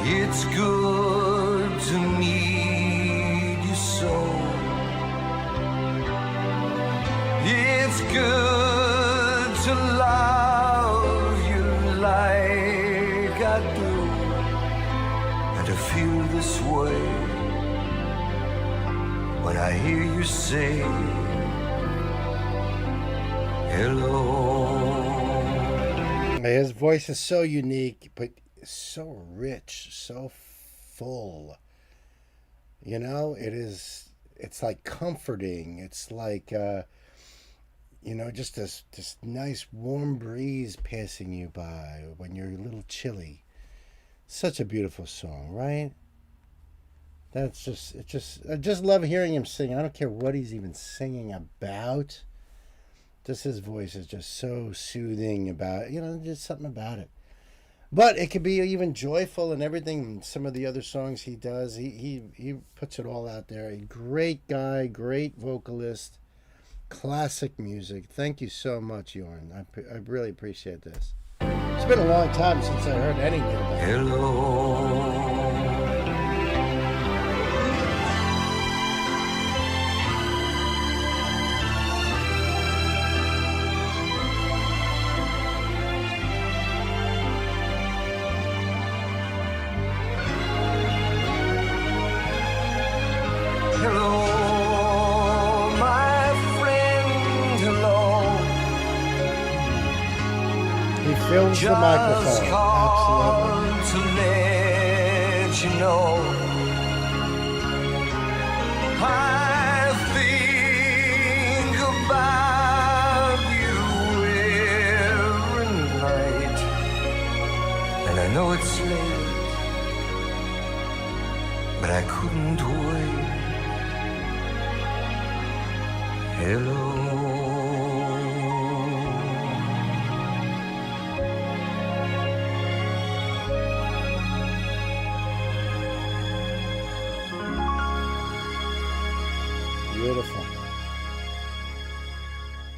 It's good to meet you so. It's good to love you like I do, and to feel this way when I hear you say hello. His voice is so unique, but so rich, so full. You know, it's like comforting. It's like, just this nice warm breeze passing you by when you're a little chilly. Such a beautiful song, right? I just love hearing him sing. I don't care what he's even singing about. Just his voice is just so soothing about, just something about it. But it could be even joyful and everything. Some of the other songs he does, he puts it all out there. A great guy, great vocalist, classic music. Thank you so much, Jorn. I really appreciate this. It's been a long time since I heard any Neil. Hello. Fills the microphone. Called to let you know I think about you every night, and I know it's late, but I couldn't wait. Hello. Beautiful.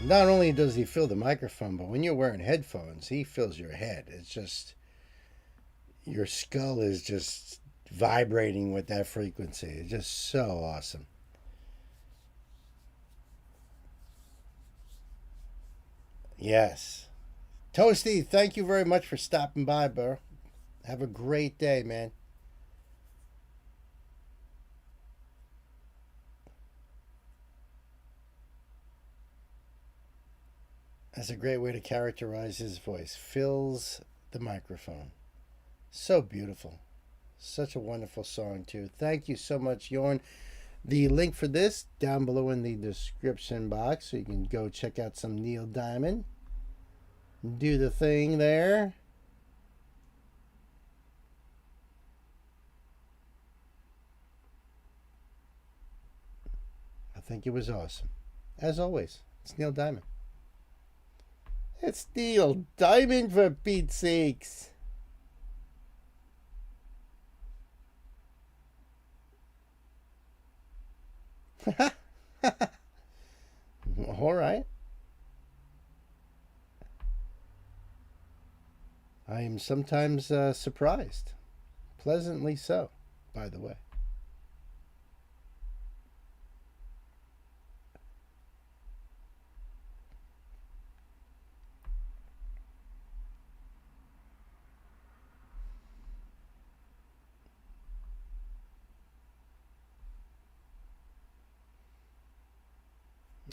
Not only does he fill the microphone, but when you're wearing headphones, he fills your head. It's just, your skull is just vibrating with that frequency. It's just so awesome. Yes. Toasty, thank you very much for stopping by, bro. Have a great day, man. That's a great way to characterize his voice. Fills the microphone. So beautiful. Such a wonderful song, too. Thank you so much, Yorn. The link for this down below in the description box, so you can go check out some Neil Diamond. Do the thing there. I think it was awesome. As always, it's Neil Diamond. It's Neil Diamond, for Pete's sakes. All right. I am sometimes surprised. Pleasantly so, by the way.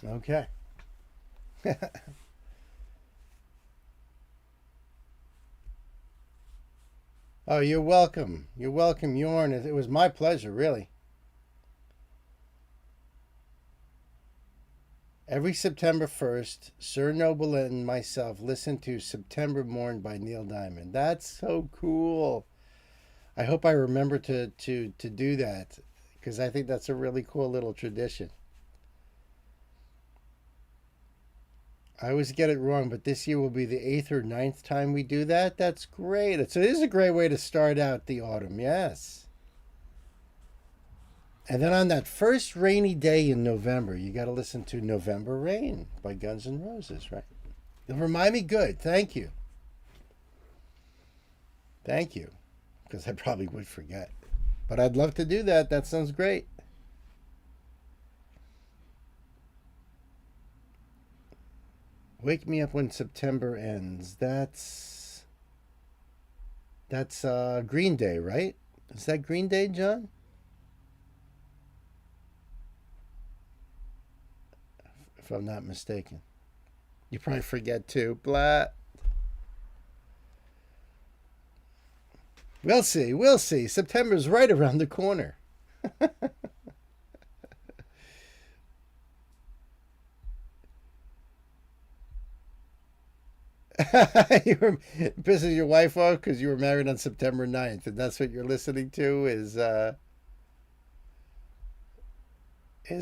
Okay. Oh, you're welcome. You're welcome, Yorn. It was my pleasure, really. Every September 1st, Sir Noble and myself listen to September Morn by Neil Diamond. That's so cool. I hope I remember to do that, because I think that's a really cool little tradition. I always get it wrong, but this year will be the 8th or 9th time we do that. That's great. So it is a great way to start out the autumn, yes. And then on that first rainy day in November, you got to listen to November Rain by Guns N' Roses, right? You'll remind me good. Thank you. Thank you. Because I probably would forget. But I'd love to do that. That sounds great. Wake Me Up When September Ends. That's Green Day, right? Is that Green Day, John? If I'm not mistaken. You probably forget too. Blah. We'll see. We'll see. September's right around the corner. You were pissing your wife off because you were married on September 9th, and that's what you're listening to is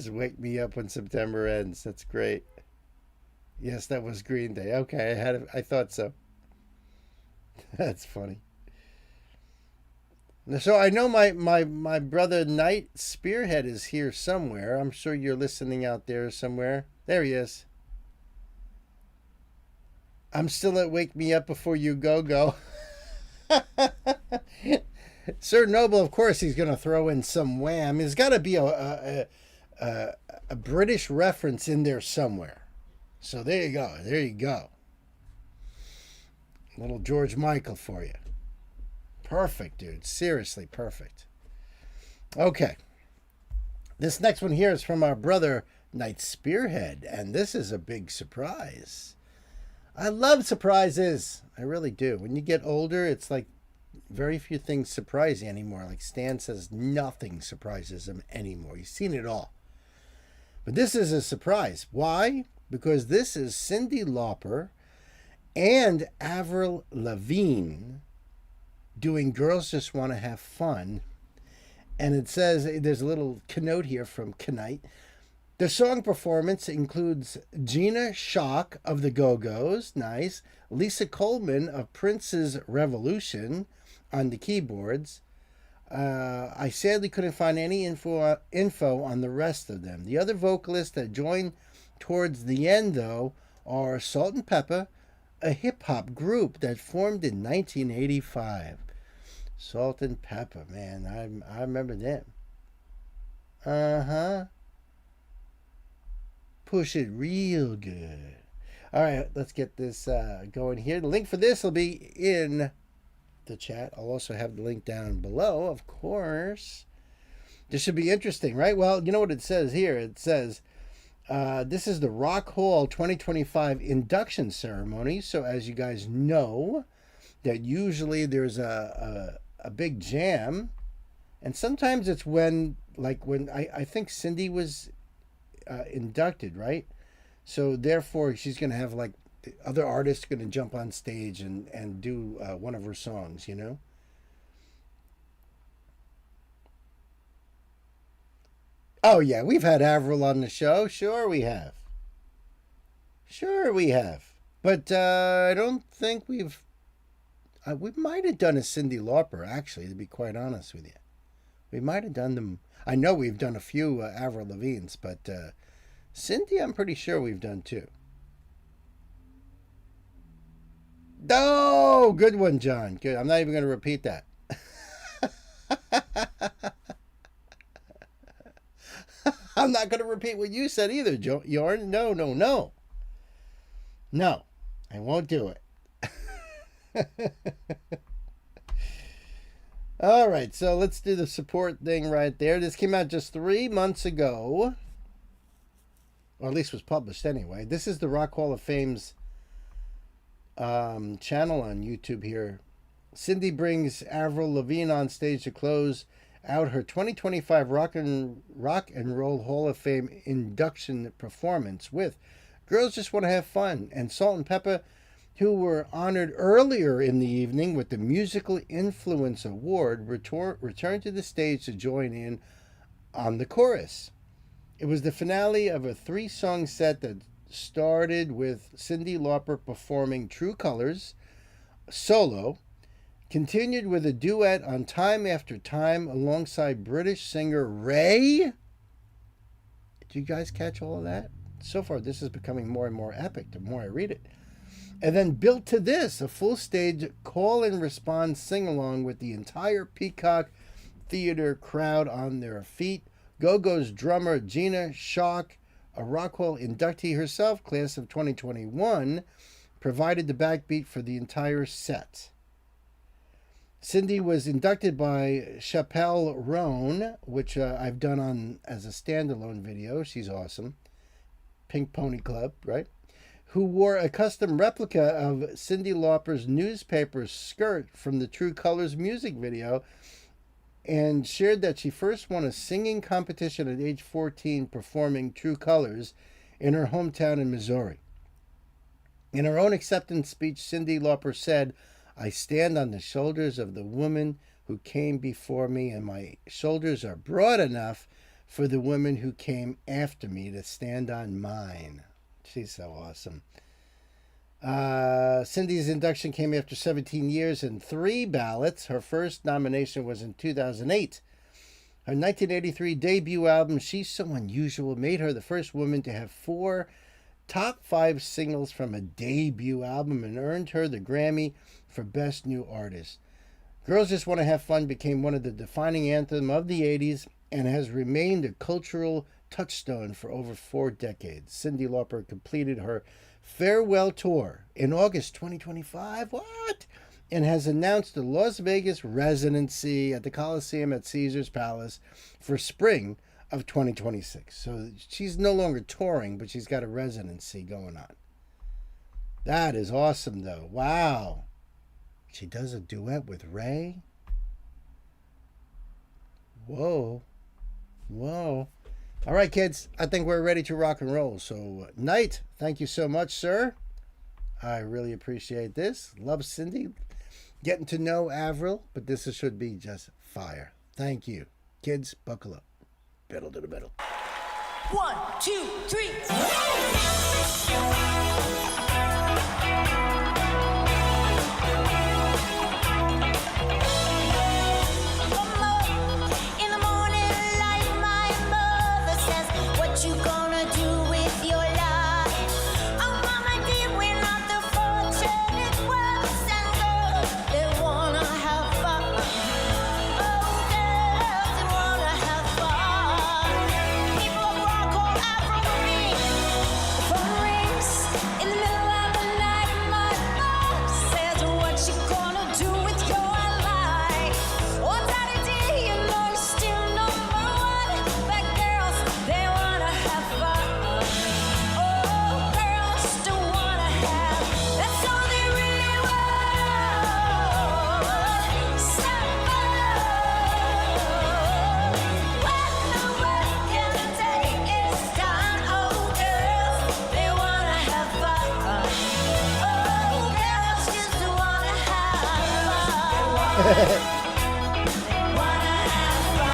Wake Me Up When September Ends. That's great. Yes, that was Green Day. Okay, I thought so. That's funny. So I know my brother Knight Spearhead is here somewhere. I'm sure you're listening out there somewhere. There he is. I'm still at Wake Me Up Before You Go. Sir Noble, of course, he's going to throw in some Wham. There's got to be a British reference in there somewhere. So there you go. There you go. Little George Michael for you. Perfect, dude. Seriously, perfect. Okay. This next one here is from our brother Knight Spearhead, and this is a big surprise. I love surprises. I really do. When you get older, it's like very few things surprise you anymore. Like Stan says, nothing surprises him anymore. He's seen it all. But this is a surprise. Why? Because this is Cyndi Lauper and Avril Lavigne doing Girls Just Want to Have Fun. And it says, there's a little keynote here from Knight. The song performance includes Gina Shock of the Go-Go's, nice, Lisa Coleman of Prince's Revolution on the keyboards. I sadly couldn't find any info on the rest of them. The other vocalists that joined towards the end, though, are Salt and Pepper, a hip-hop group that formed in 1985. Salt and Pepper, man, I remember them. Uh-huh. Push it real good. All right, let's get this going here. The link for this will be in the chat. I'll also have the link down below, of course. This should be interesting, right? Well, you know what it says here? It says, this is the Rock Hall 2025 induction ceremony. So as you guys know, that usually there's a big jam. And sometimes it's when I think Cyndi was inducted, right? So therefore she's going to have like the other artists going to jump on stage and do one of her songs, you know? Oh yeah, we've had Avril on the show. Sure we have. Sure we have. But I don't think we might have done a Cyndi Lauper, actually, to be quite honest with you. We might have done them. I know we've done a few Avril Lavigne's, but Cyndi, I'm pretty sure we've done too. Oh, good one, John. Good. I'm not even going to repeat that. I'm not going to repeat what you said either, Jorn. No. No, I won't do it. All right, so let's do the support thing right there. This came out just 3 months ago, or at least was published anyway. This is the Rock Hall of Fame's channel on YouTube here. Cyndi brings Avril Lavigne on stage to close out her 2025 Rock and Roll Hall of Fame induction performance with Girls Just Want to Have Fun and Salt and Pepper, who were honored earlier in the evening with the Musical Influence Award, returned to the stage to join in on the chorus. It was the finale of a 3-song set that started with Cyndi Lauper performing True Colors solo, continued with a duet on Time After Time alongside British singer Ray. Did you guys catch all of that? So far, this is becoming more and more epic the more I read it. And then built to this, a full stage call and response sing-along with the entire Peacock Theater crowd on their feet. Go-Go's drummer Gina Shock, a Rock Hall inductee herself, class of 2021, provided the backbeat for the entire set. Cyndi was inducted by Chappelle Roan, which I've done on as a standalone video. She's awesome. Pink Pony Club, right? Who wore a custom replica of Cyndi Lauper's newspaper skirt from the True Colors music video, and shared that she first won a singing competition at age 14 performing True Colors in her hometown in Missouri. In her own acceptance speech, Cyndi Lauper said, "I stand on the shoulders of the woman who came before me, and my shoulders are broad enough for the women who came after me to stand on mine." She's so awesome. Cyndi's induction came after 17 years and 3 ballots. Her first nomination was in 2008. Her 1983 debut album, She's So Unusual, made her the first woman to have 4 top 5 singles from a debut album and earned her the Grammy for Best New Artist. Girls Just Want to Have Fun became one of the defining anthems of the 80s and has remained a cultural touchstone for over 4 decades. Cyndi Lauper completed her farewell tour in August 2025. What? And has announced a Las Vegas residency at the Coliseum at Caesars Palace for spring of 2026. So she's no longer touring, but she's got a residency going on. That is awesome, though. Wow. She does a duet with Ray? Whoa. Whoa. All right, kids. I think we're ready to rock and roll. So, Knight, thank you so much, sir. I really appreciate this. Love Cindy. Getting to know Avril, but this should be just fire. Thank you. Kids, buckle up. Pedal to the metal. 1, 2, 3.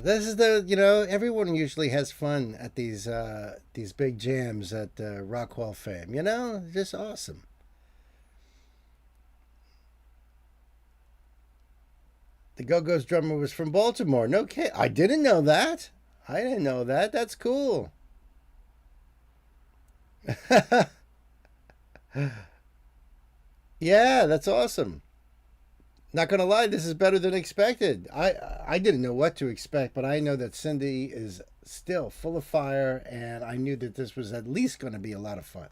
This is everyone usually has fun at these big jams at Rock Hall of Fame. Just awesome. The Go-Go's drummer was from Baltimore. No kid. I didn't know that. That's cool. Yeah, that's awesome. Not gonna lie, this is better than expected. I didn't know what to expect, but I know that Cindy is still full of fire, and I knew that this was at least going to be a lot of fun.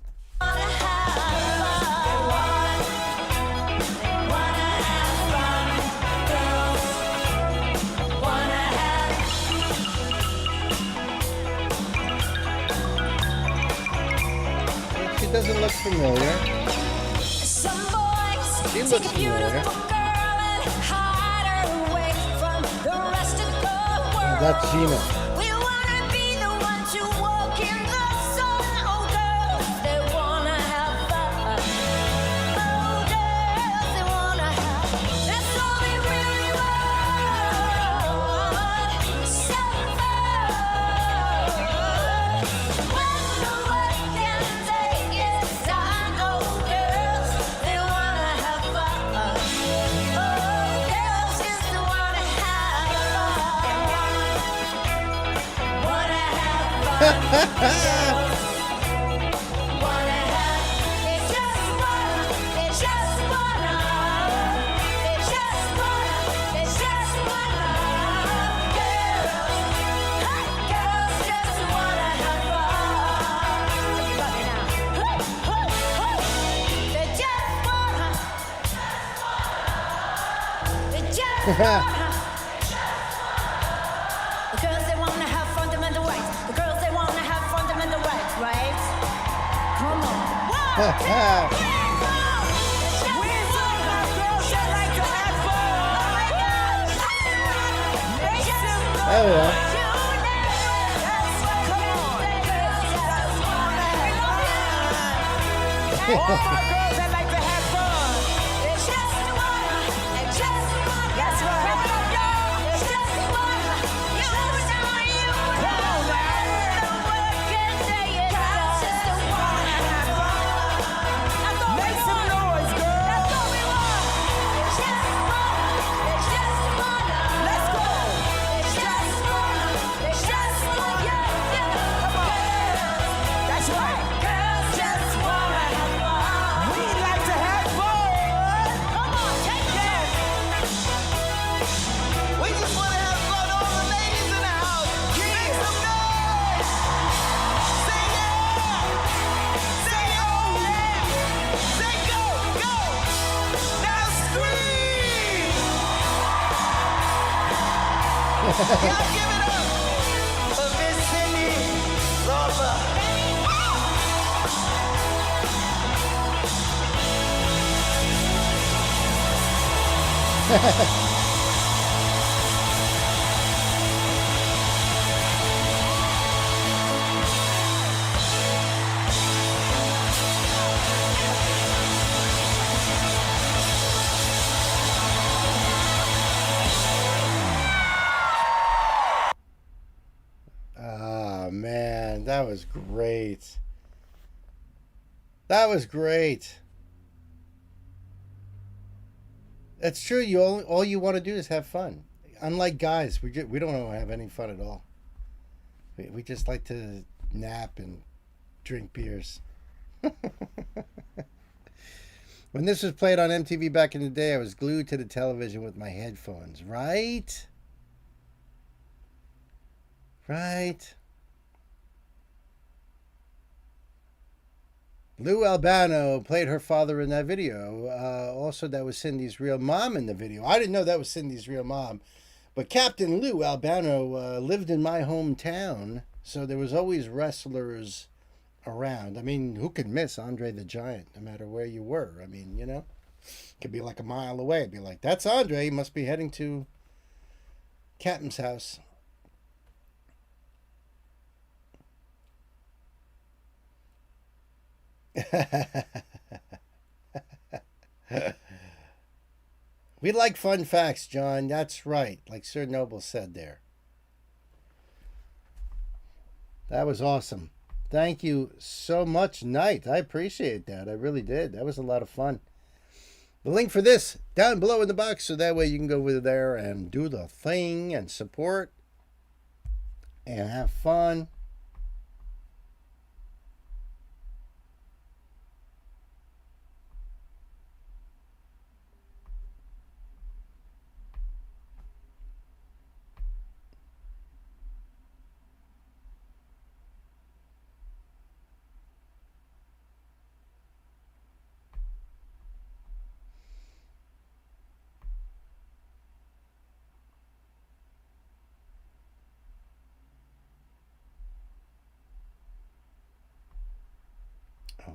She doesn't look familiar. She looks familiar. That's Gina. We wanna be the one to walk in the sun. Oh, girls, they wanna have fun. Oh, girls, they wanna have. That's all they really want. Some fun. When the work can take its time. Oh, girls, they wanna have fun. Oh, girls just wanna have The girls, they wanna have fundamental rights. The girls, they wanna have fundamental rights, right? Come on. One, two, three, four. We're talking about girls that like to have fun. Make some noise. Oh, yeah. Come on. Girls that wanna have fun. All my girls that like to have fun. They just wanna, that's right. Y'all give it up for Miss Cindy Lauper. Oh, man, that was great. That was great. That's true. All you want to do is have fun. Unlike guys, we don't want to have any fun at all. We just like to nap and drink beers. When this was played on MTV back in the day, I was glued to the television with my headphones. Right? Right? Lou Albano played her father in that video. Also, that was Cindy's real mom in the video. I didn't know that was Cindy's real mom. But Captain Lou Albano lived in my hometown, so there was always wrestlers around. I mean, who could miss Andre the Giant, no matter where you were? I mean, you know, could be like a mile away. It'd be like, that's Andre. He must be heading to Captain's house. We like fun facts, John. That's right. Like Sir Noble said there. That was awesome. Thank you so much, Knight. I appreciate that. I really did. That was a lot of fun. The link for this down below in the box, so that way you can go over there and do the thing and support and have fun.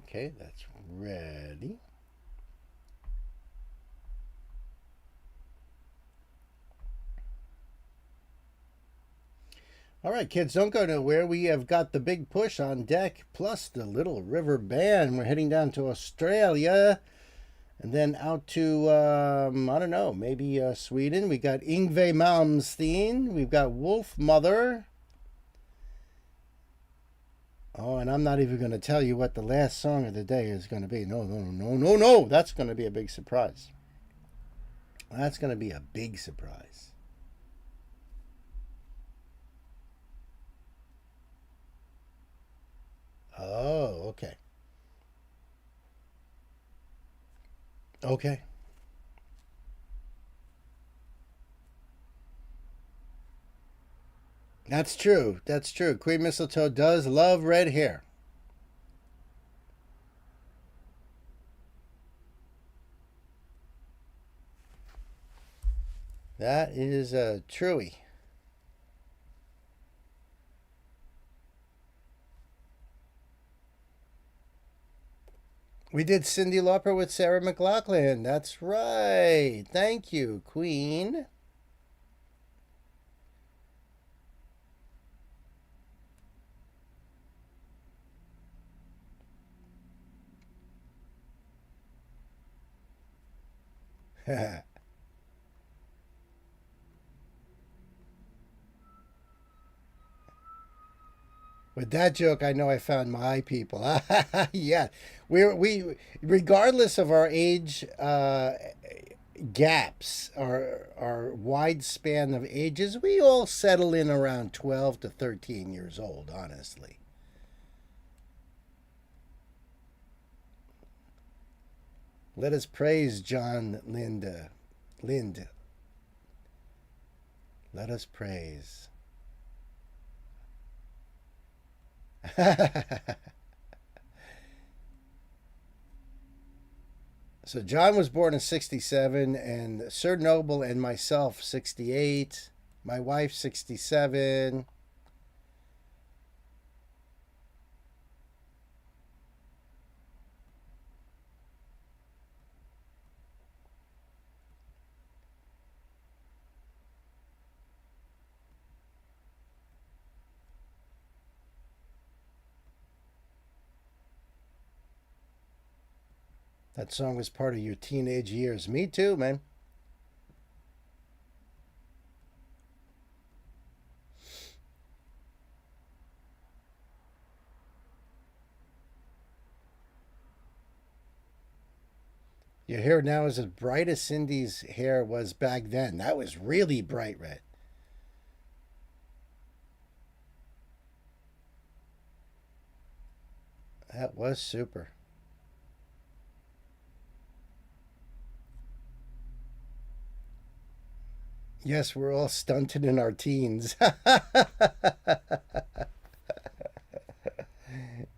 Okay, that's ready. All right, kids, don't go nowhere. We have got the big push on deck, plus the Little River Band. We're heading down to Australia and then out to, I don't know, maybe Sweden. We got Yngwie Malmsteen. We've got Wolf Mother. Oh, and I'm not even going to tell you what the last song of the day is going to be. No. That's going to be a big surprise. That's going to be a big surprise. Oh, okay. Okay. That's true. That's true. Queen Mistletoe does love red hair. That is truey. We did Cyndi Lauper with Sarah McLachlan. That's right. Thank you, Queen. With that joke, I know I found my people. Yeah, we regardless of our age gaps, our wide span of ages, we all settle in around 12 to 13 years old. Honestly. Let us praise John Lind. Let us praise. So John was born in 67, and Sir Noble and myself 68, my wife 67. That song was part of your teenage years. Me too, man. Your hair now is as bright as Cindy's hair was back then. That was really bright red. That was super. Yes, we're all stunted in our teens.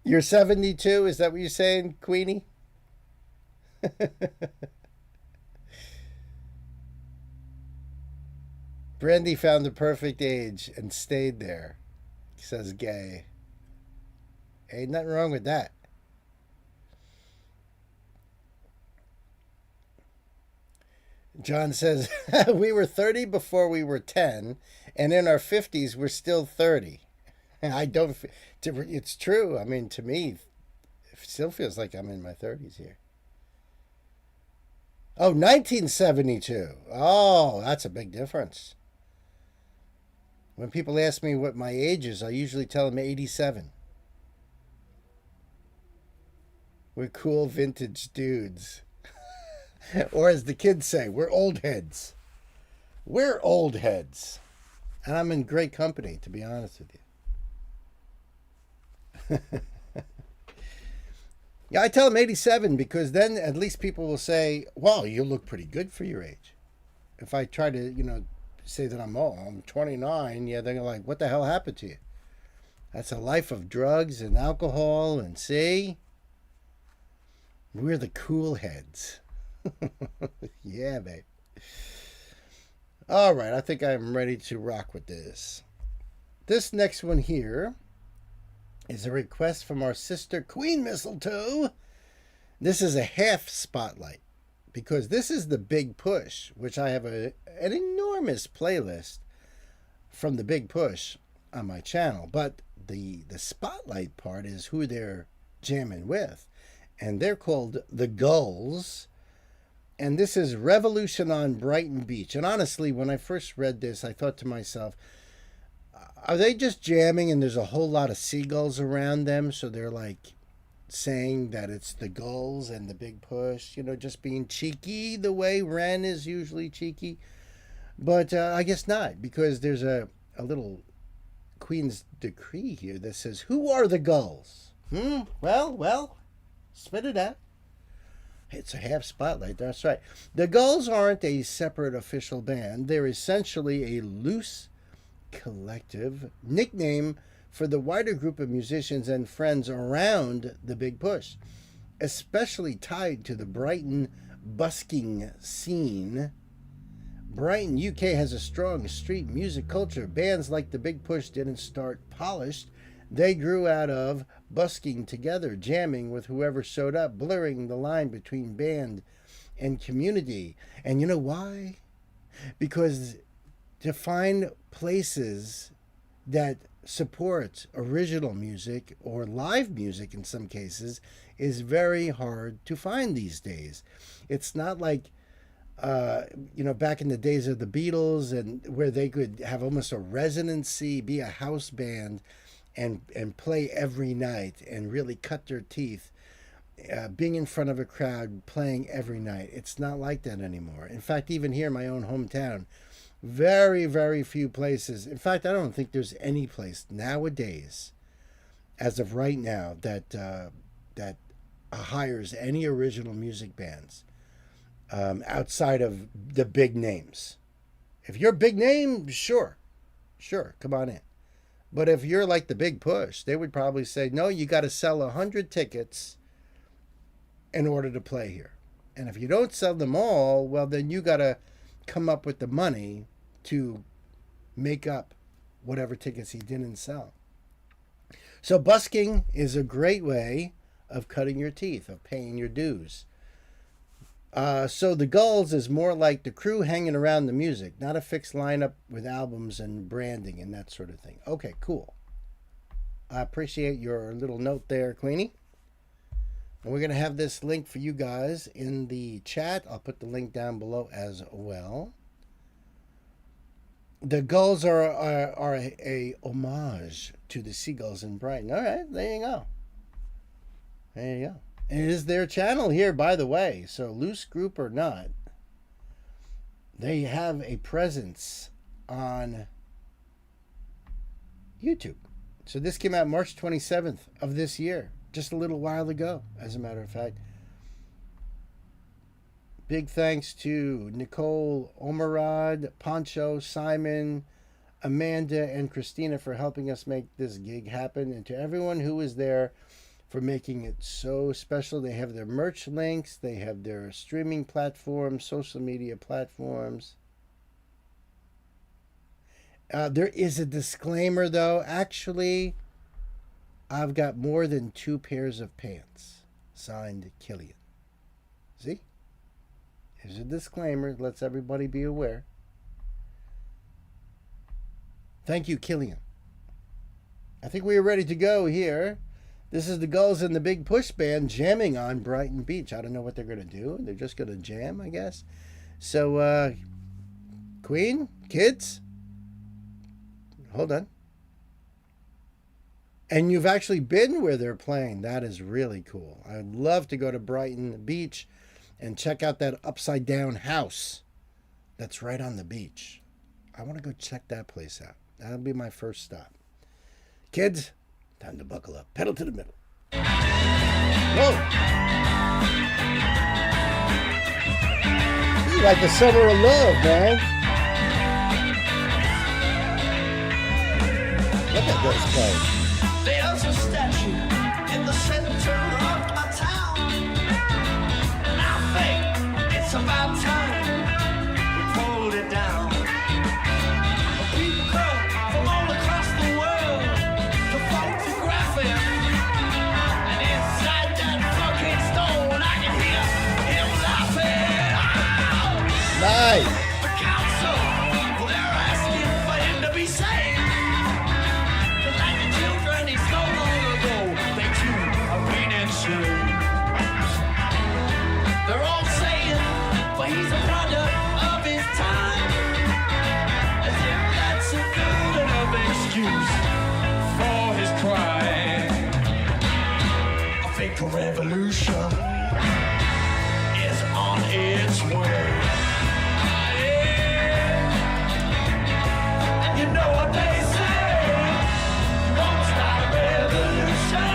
You're 72? Is that what you're saying, Queenie? Brandy found the perfect age and stayed there, says Gay. Ain't nothing wrong with that. John says, we were 30 before we were 10, and in our 50s, we're still 30. I don't, it's true. I mean, to me, it still feels like I'm in my 30s here. Oh, 1972. Oh, that's a big difference. When people ask me what my age is, I usually tell them 87. We're cool vintage dudes. Or as the kids say, we're old heads. We're old heads. And I'm in great company, to be honest with you. Yeah, I tell them 87 because then at least people will say, wow, you look pretty good for your age. If I try to, say that I'm 29, yeah, they're like, what the hell happened to you? That's a life of drugs and alcohol, and see? We're the cool heads. Yeah, babe. All right, I think I'm ready to rock with this. This next one here is a request from our sister Queen Mistletoe. This is a half spotlight because this is the Big Push, which I have an enormous playlist from the Big Push on my channel. But the spotlight part is who they're jamming with. And they're called the Gulls. And this is Revolution on Brighton Beach. And honestly, when I first read this, I thought to myself, are they just jamming and there's a whole lot of seagulls around them? So they're like saying that it's the Gulls and the Big Push, just being cheeky the way Ren is usually cheeky. But I guess not, because there's a little Queen's decree here that says, who are the Gulls? Well, spit it out. It's a half spotlight, that's right. The Gulls aren't a separate official band. They're essentially a loose collective nickname for the wider group of musicians and friends around the Big Push, especially tied to the Brighton busking scene. Brighton, UK has a strong street music culture. Bands like the Big Push didn't start polished. They grew out of busking together, jamming with whoever showed up, blurring the line between band and community. And you know why? Because to find places that support original music or live music in some cases is very hard to find these days. It's not like back in the days of the Beatles and where they could have almost a residency, be a house band and play every night and really cut their teeth, being in front of a crowd, playing every night. It's not like that anymore. In fact, even here in my own hometown, very, very few places. In fact, I don't think there's any place nowadays, as of right now, that hires any original music bands outside of the big names. If you're a big name, sure, come on in. But if you're like the Big Push, they would probably say, no, you got to sell 100 tickets in order to play here. And if you don't sell them all, well, then you got to come up with the money to make up whatever tickets he didn't sell. So busking is a great way of cutting your teeth, of paying your dues. So the Gulls is more like the crew hanging around the music, not a fixed lineup with albums and branding and that sort of thing. Okay, cool. I appreciate your little note there, Queenie. And we're going to have this link for you guys in the chat. I'll put the link down below as well. The gulls are a homage to the seagulls in Brighton. All right, there you go. There you go. And it is their channel here, by the way. So loose group or not, they have a presence on YouTube. So this came out March 27th of this year, just a little while ago, as a matter of fact. Big thanks to Nicole, Omarad, Poncho, Simon, Amanda, and Christina for helping us make this gig happen, and to everyone who was there for making it so special. They have their merch links, they have their streaming platforms, social media platforms. There is a disclaimer, though. Actually, I've got more than 2 pairs of pants. Signed, Killian. See? Here's a disclaimer. Lets everybody be aware. Thank you, Killian. I think we are ready to go here. This is the Gulls and the Big Push Band jamming on Brighton Beach. I don't know what they're going to do. They're just going to jam, I guess. So, Queen, kids, hold on. And you've actually been where they're playing. That is really cool. I'd love to go to Brighton Beach and check out that upside down house that's right on the beach. I want to go check that place out. That'll be my first stop. Kids, time to buckle up. Pedal to the middle. Whoa! This is like the summer of love, man. Look at this place. There's a statue in the center of my town, and I think it's about time we pulled it down. People come from all across the world to photograph it, and inside that fucking stone I can hear him laughing. Oh! Nice. The council, well, they're asking for him to be saved. They're all saying, but he's a product of his time. As if that's a good enough excuse for his crime. I think a revolution is on its way. And you know what they say, you won't start a revolution.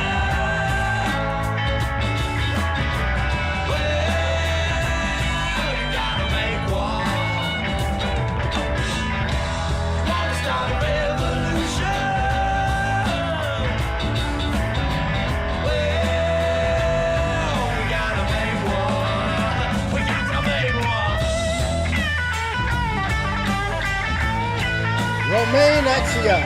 Romaine Axia.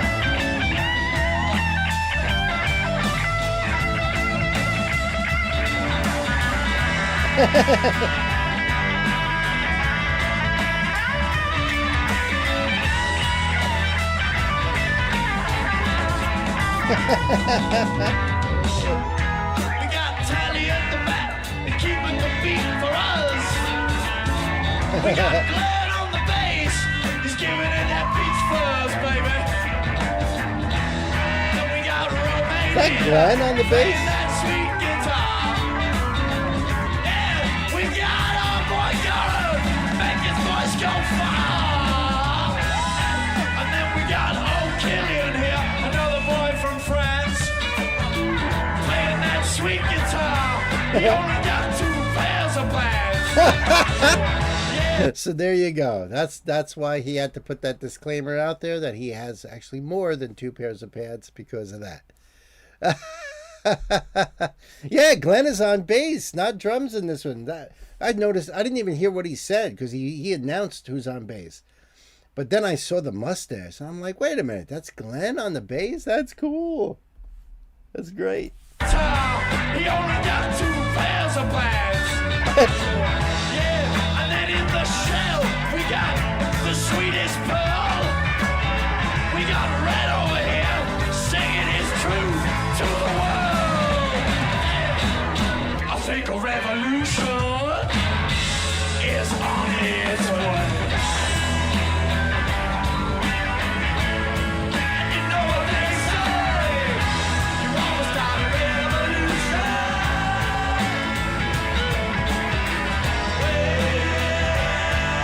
We got Tally at the back and keeping the beat for us. We got Glenn on the bass, he's giving it that beats fuzz, baby. And we got Romaine. Is that Glenn on the bass? That sweet guitar. Yeah, we got our boy Garrett, make his voice go far. And then we got old Killian here, another boy from France, playing that sweet guitar. He only got 2 pairs of pants. So there you go. That's why he had to put that disclaimer out there that he has actually more than 2 pairs of pants because of that. Yeah, Glenn is on bass, not drums in this one. I noticed. I didn't even hear what he said because he announced who's on bass. But then I saw the mustache, and I'm like, wait a minute, that's Glenn on the bass? That's cool. That's great. He only got 2 pairs of pants. Yeah, and then in the shell we got the sweetest pearl. We got Red over here singing his truth to the world. I its way. You know what they say, you wanna start a revolution.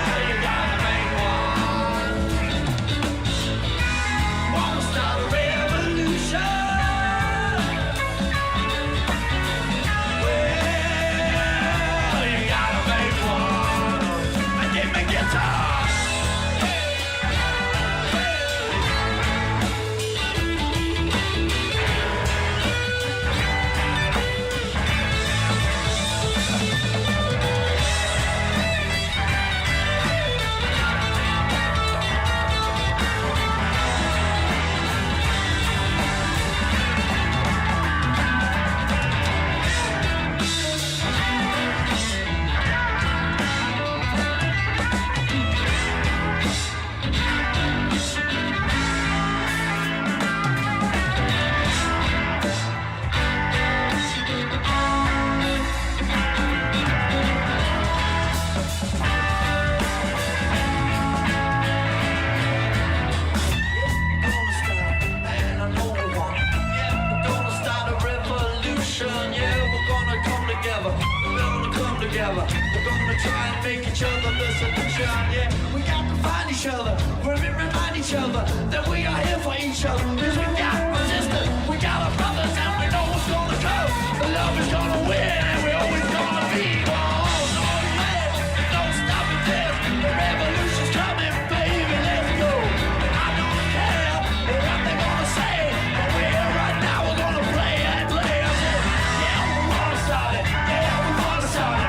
Well, you gotta make one. Wanna start a revolution. Well, you gotta make one. And give me guitar. Together, we're gonna try and make each other the solution. Yeah, we got to find each other, remind each other that we are here for each other. Cause we got resistance, we got our brothers, and we know what's gonna come. The love is gonna win, and we always gonna be one. No man, no stopping this. The revolution's coming, baby, let's go. I don't care what they're gonna say, but we're here right now, we're gonna play and play. I said, yeah, we wanna start it, yeah, we wanna start it.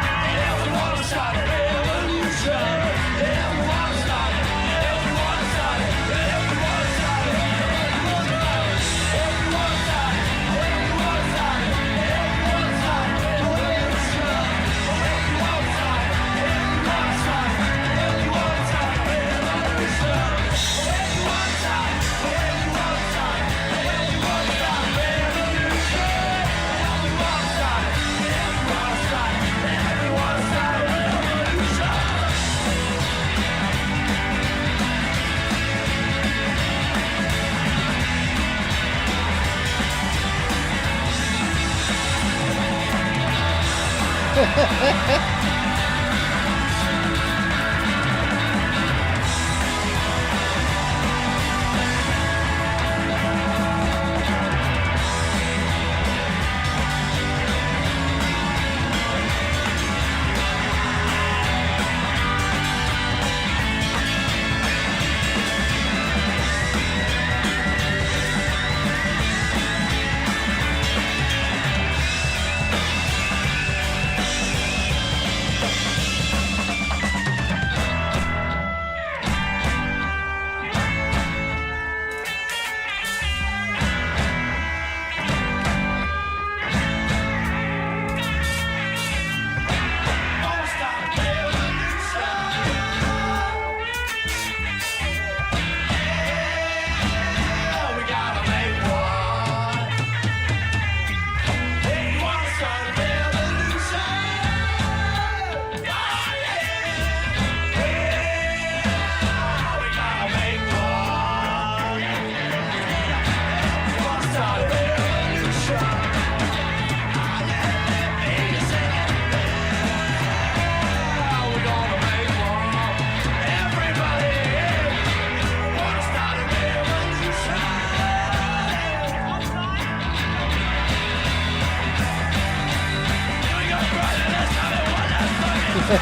Start a revolution. Yeah, we wanna start it. Yeah, we wanna start it. Yeah, we wanna start it. Yeah, we wanna start it. Yeah, we wanna start it. Yeah, we wanna start it. Yeah, we wanna start it. Revolution. Yeah, we wanna start it. Yeah, we wanna start it. Yeah, we wanna start it. Revolution. Yeah, we wanna start it. Yeah, we wanna start it. Yeah, we wanna start it. Revolution. Yeah, we wanna start it. Yeah, we wanna start it. Yeah, we wanna start it.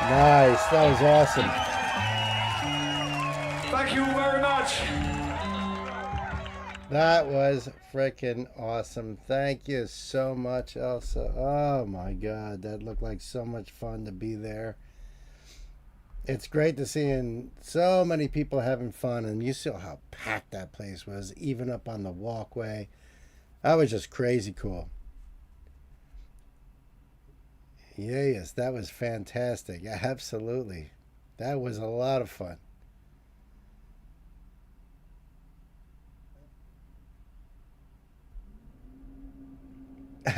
Nice. That was awesome. Thank you very much. That was freaking awesome. Thank you so much, Elsa. Oh my God, that looked like so much fun to be there. It's great to see so many people having fun, and you saw how packed that place was, even up on the walkway. That was just crazy cool. Yes, that was fantastic. Yeah, absolutely. That was a lot of fun.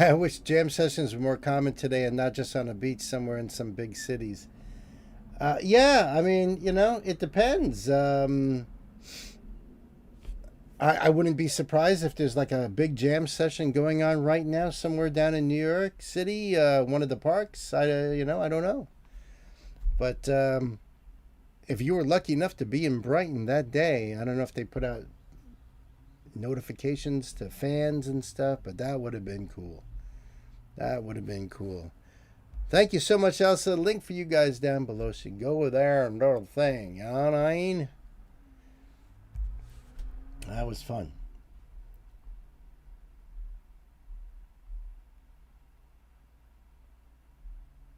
I wish jam sessions were more common today and not just on a beach somewhere in some big cities. Yeah, I mean, it depends. I wouldn't be surprised if there's like a big jam session going on right now somewhere down in New York City, one of the parks. I don't know. But if you were lucky enough to be in Brighton that day, I don't know if they put out notifications to fans and stuff, but that would have been cool. That would have been cool. Thank you so much, Elsa. Link for you guys down below, so you can go there and do the thing. You know what I mean? That was fun.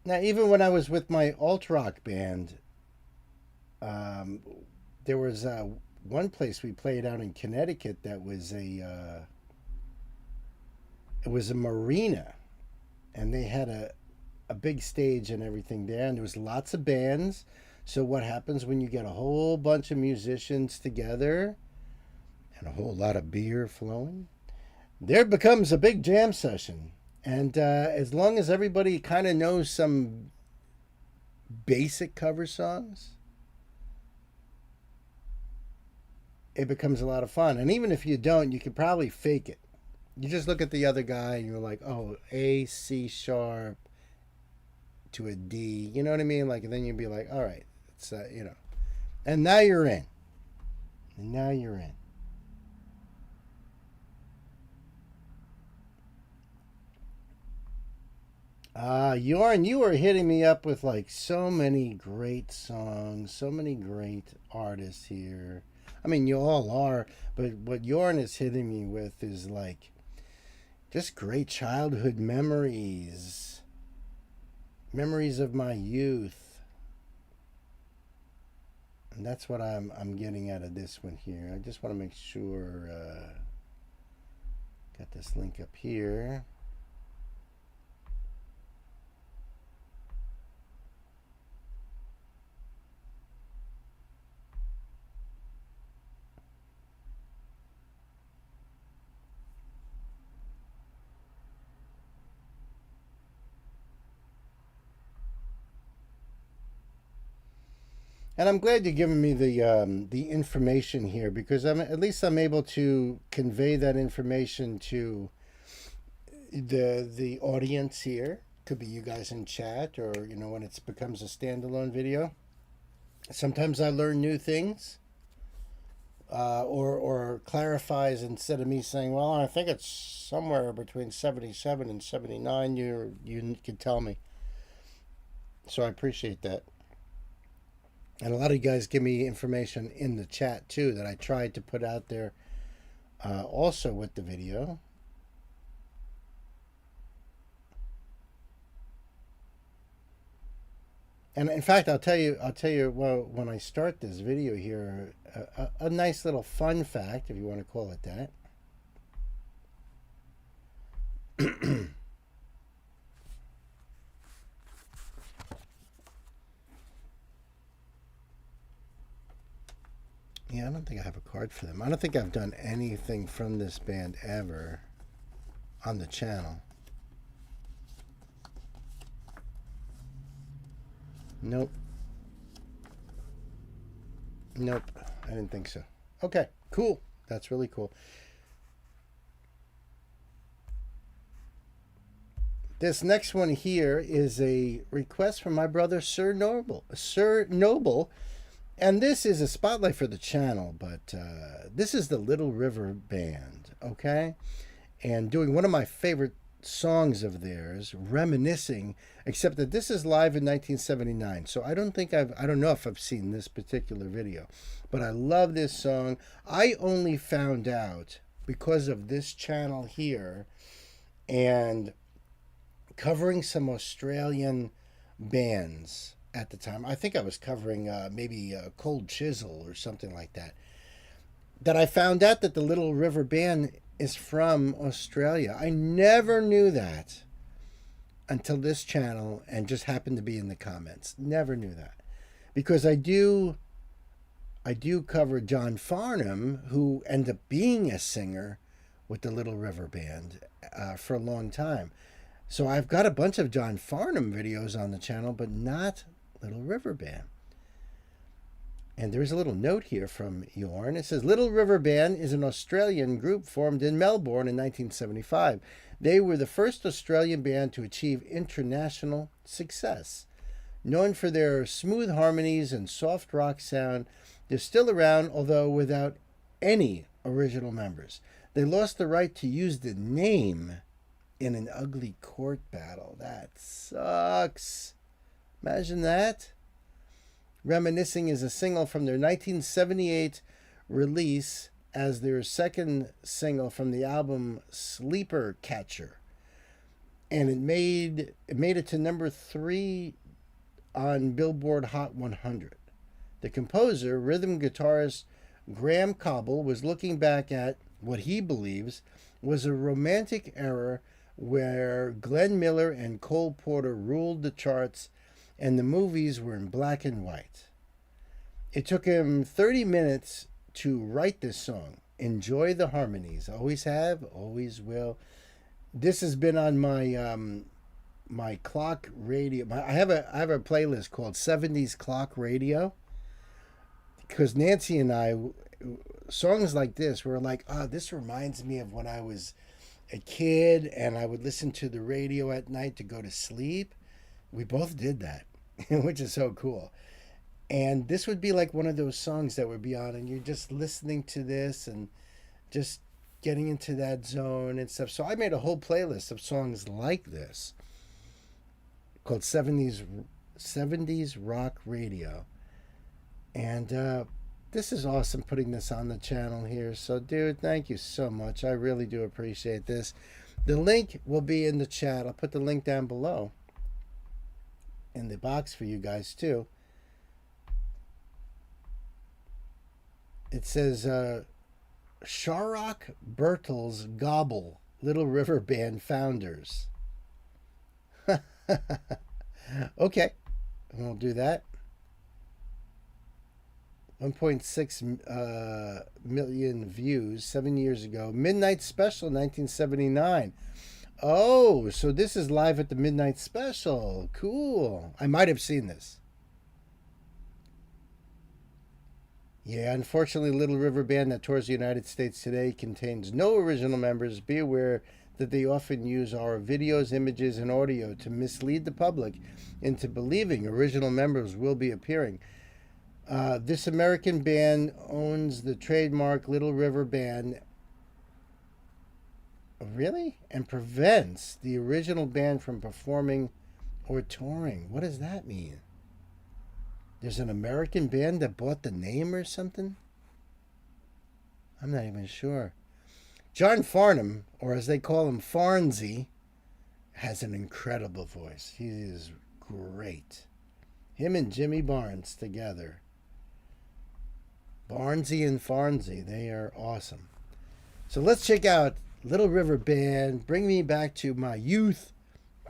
Now, even when I was with my alt rock band, there was one place we played out in Connecticut that was it was a marina, and they had a big stage and everything there, and there was lots of bands. So what happens when you get a whole bunch of musicians together and a whole lot of beer flowing? There becomes a big jam session. And as long as everybody kind of knows some basic cover songs, it becomes a lot of fun. And even if you don't, you could probably fake it. You just look at the other guy and you're like, oh, A, C sharp to a D. You know what I mean? Like, and then you'd be like, all right, it's, And now you're in. And now you're in. Yorn, you are hitting me up with like so many great songs, so many great artists here. I mean, you all are, but what Yorn is hitting me with is like just great childhood memories, memories of my youth, and that's what I'm getting out of this one here. I just want to make sure got this link up here. And I'm glad you're giving me the information here, because at least I'm able to convey that information to the audience here. Could be you guys in chat, or when it becomes a standalone video. Sometimes I learn new things, or clarifies, instead of me saying, well, I think it's somewhere between 77 and 79. You can tell me. So I appreciate that. And a lot of you guys give me information in the chat too that I tried to put out there also with the video. And in fact, I'll tell you, well, when I start this video here, a nice little fun fact, if you want to call it that. Yeah, I don't think I have a card for them. I don't think I've done anything from this band ever on the channel. Nope. Nope. I didn't think so. Okay, cool. That's really cool. This next one here is a request from my brother, Sir Noble. And this is a spotlight for the channel, but this is the Little River Band, okay? And doing one of my favorite songs of theirs, reminiscing, except that this is live in 1979. So I don't know if I've seen this particular video, but I love this song. I only found out because of this channel here and covering some Australian bands at the time. I think I was covering maybe Cold Chisel or something like that. That I found out that the Little River Band is from Australia. I never knew that until this channel and just happened to be in the comments. Never knew that. Because I do cover John Farnham, who ended up being a singer with the Little River Band for a long time. So I've got a bunch of John Farnham videos on the channel, but not Little River Band. And there's a little note here from Yorn. It says, Little River Band is an Australian group formed in Melbourne in 1975. They were the first Australian band to achieve international success. Known for their smooth harmonies and soft rock sound, they're still around, although without any original members. They lost the right to use the name in an ugly court battle. That sucks. Imagine that. Reminiscing is a single from their 1978 release as their second single from the album Sleeper Catcher. And it made it to number 3 on Billboard Hot 100. The composer, rhythm guitarist Graham Cobble, was looking back at what he believes was a romantic era where Glenn Miller and Cole Porter ruled the charts and the movies were in black and white. It took him 30 minutes to write this song. Enjoy the harmonies. Always have, always will. This has been on my my clock radio. I have a playlist called 70s Clock Radio. Because Nancy and I, songs like this were like, this reminds me of when I was a kid and I would listen to the radio at night to go to sleep. We both did that, which is so cool. And this would be like one of those songs that would be on and you're just listening to this and just getting into that zone and stuff. So I made a whole playlist of songs like this called 70s Rock Radio. And this is awesome putting this on the channel here. So, dude, thank you so much. I really do appreciate this. The link will be in the chat. I'll put the link down below in the box for you guys, too. It says, Sharrock Bertels Gobble, Little River Band founders. Okay, we'll do that. 1.6 million views 7 years ago. Midnight Special 1979. Oh, so this is live at the Midnight Special. Cool. I might have seen this. Yeah, unfortunately, Little River Band that tours the United States today contains no original members. Be aware that they often use our videos, images, and audio to mislead the public into believing original members will be appearing. This American band owns the trademark Little River Band. Really? And prevents the original band from performing or touring. What does that mean? There's an American band that bought the name or something? I'm not even sure. John Farnham, or as they call him, Farnsey, has an incredible voice. He is great. Him and Jimmy Barnes together. Barnsey and Farnsey, they are awesome. So let's check out Little River Band. Bring me back to my youth.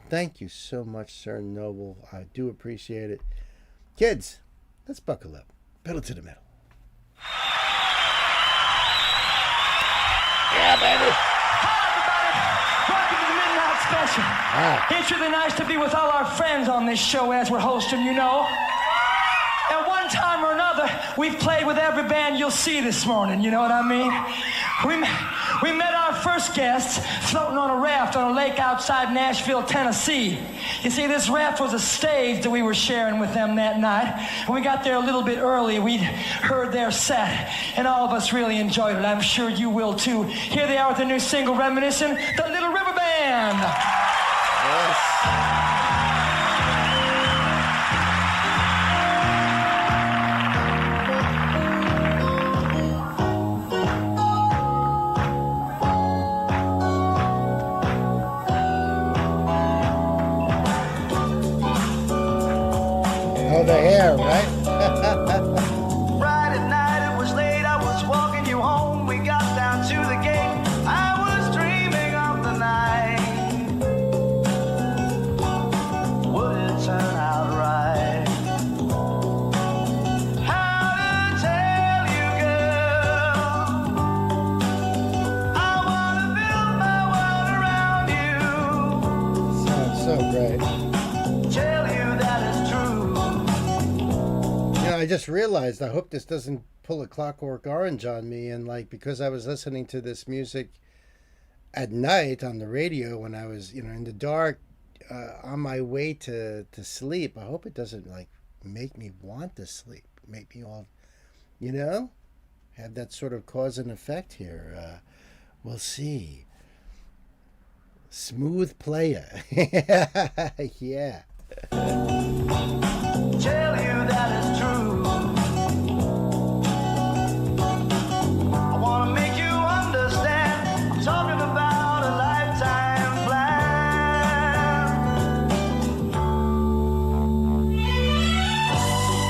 Thank you so much, Sir Noble. I do appreciate it. Kids, let's buckle up. Pedal to the metal. Yeah, baby. Hi, everybody. Welcome to the Midnight Special. It's really nice to be with all our friends on this show as we're hosting, you know. At one time or another, we've played with every band you'll see this morning, you know what I mean? We met our first guests floating on a raft on a lake outside Nashville, Tennessee. You see, this raft was a stage that we were sharing with them that night. When we got there a little bit early, we'd heard their set, and all of us really enjoyed it. I'm sure you will too. Here they are with their new single, Reminiscing, the Little River Band. Yarn. Oh, the hair, right? Friday night, it was late, I was walking you home. We got down to the gate, I was dreaming of the night. Would it turn out right? How to tell you, girl, I wanna build my world around you. Sounds so great. Tell you that it's true. You know, I just realized, I hope this doesn't pull a Clockwork Orange on me, and like, because I was listening to this music at night on the radio when I was, you know, in the dark, on my way to sleep. I hope it doesn't like make me want to sleep, make me all, you know, have that sort of cause and effect here. We'll see. Smooth player. Yeah. Tell you that it's true. I wanna make you understand. I'm talking about a lifetime plan.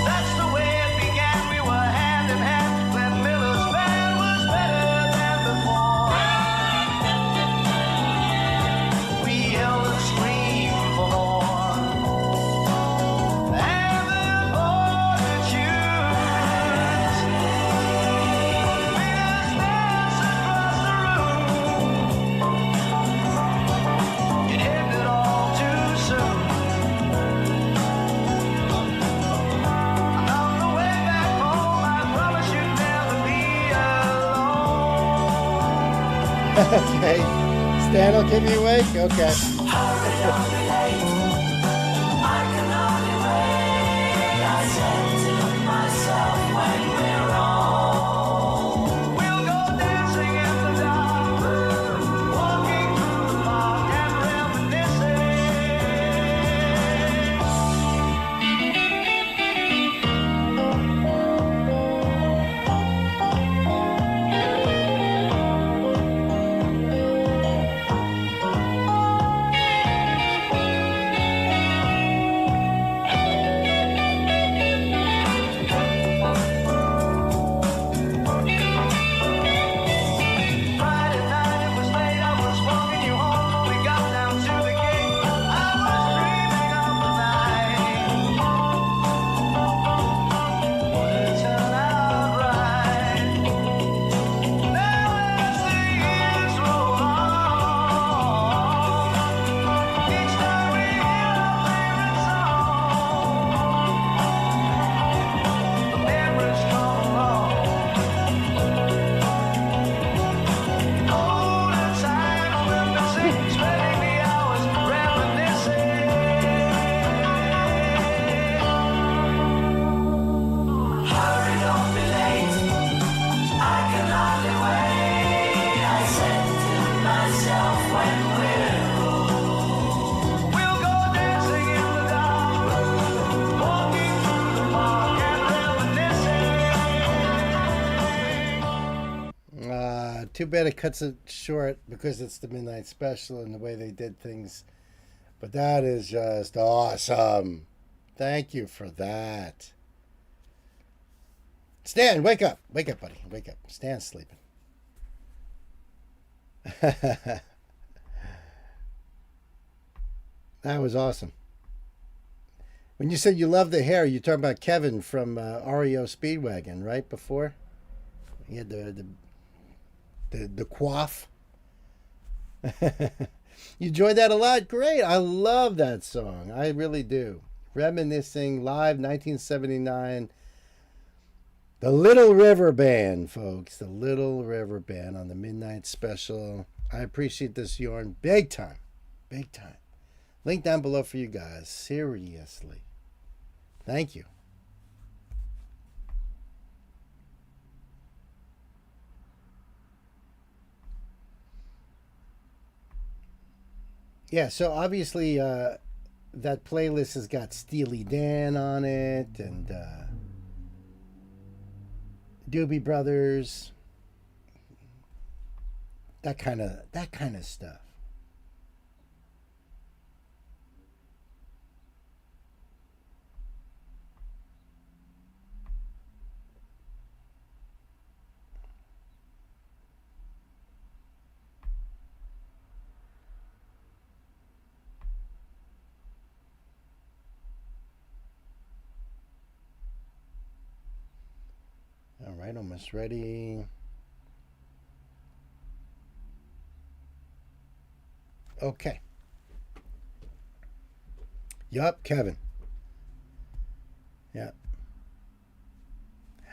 That's the way it began. We were hand in hand. Glenn Miller's band was better than before. We yelled and screamed for more. Okay. Stan will keep me awake? Okay. Too bad it cuts it short because it's the midnight special and the way they did things. But that is just awesome. Thank you for that. Stan, wake up. Wake up, buddy. Wake up. Stan's sleeping. That was awesome. When you said you love the hair, you're talking about Kevin from REO Speedwagon, right? Before? He had the coif. You enjoyed that a lot? Great. I love that song. I really do. Reminiscing live 1979. The Little River Band, folks. The Little River Band on the Midnight Special. I appreciate this yarn big time. Big time. Link down below for you guys. Seriously. Thank you. Yeah, so obviously that playlist has got Steely Dan on it and Doobie Brothers, that kind of stuff. All right, almost ready. Okay. Yup, Kevin. Yeah.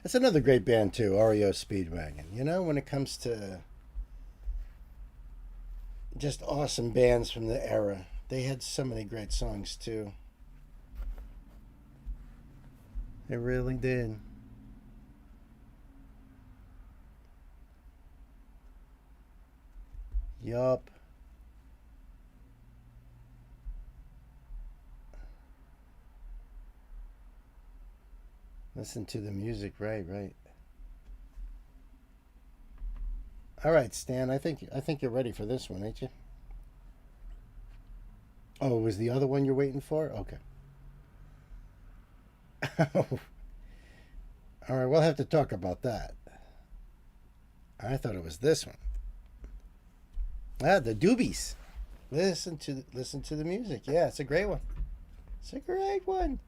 That's another great band too, REO Speedwagon. You know, when it comes to just awesome bands from the era, they had so many great songs too. They really did. Yup. Listen to the music, right, right. All right, Stan. I think you're ready for this one, ain't you? Oh, was the other one you're waiting for? Okay. All right, we'll have to talk about that. I thought it was this one. Ah, the Doobies. Listen to the music. Yeah, it's a great one. It's a great one.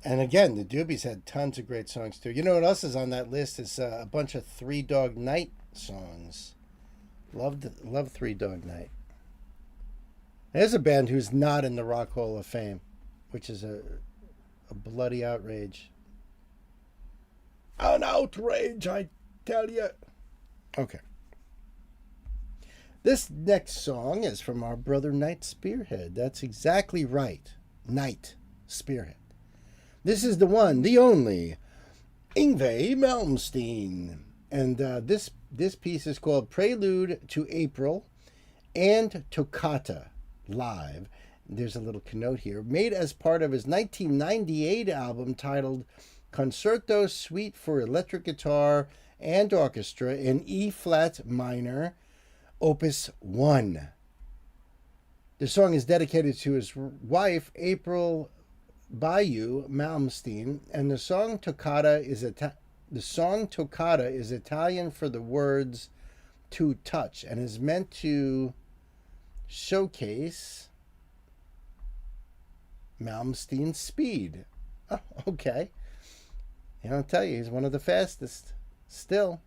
And again, the Doobies had tons of great songs too. You know what else is on that list? Is a bunch of Three Dog Night songs. Love Three Dog Night. There's a band who's not in the Rock Hall of Fame, which is a bloody outrage. An outrage, I tell you. Okay. This next song is from our brother Knight Spearhead. That's exactly right. Knight Spearhead. This is the one, the only, Yngwie Malmsteen. And this piece is called Prelude to April and Toccata Live. There's a little connote here. Made as part of his 1998 album titled Concerto Suite for Electric Guitar and Orchestra in E-flat minor, Opus 1. The song is dedicated to his wife, April Bayou Malmsteen, and the song Toccata is Italian for the words "to touch" and is meant to showcase Malmsteen's speed. Oh, okay. And I'll tell you, he's one of the fastest still.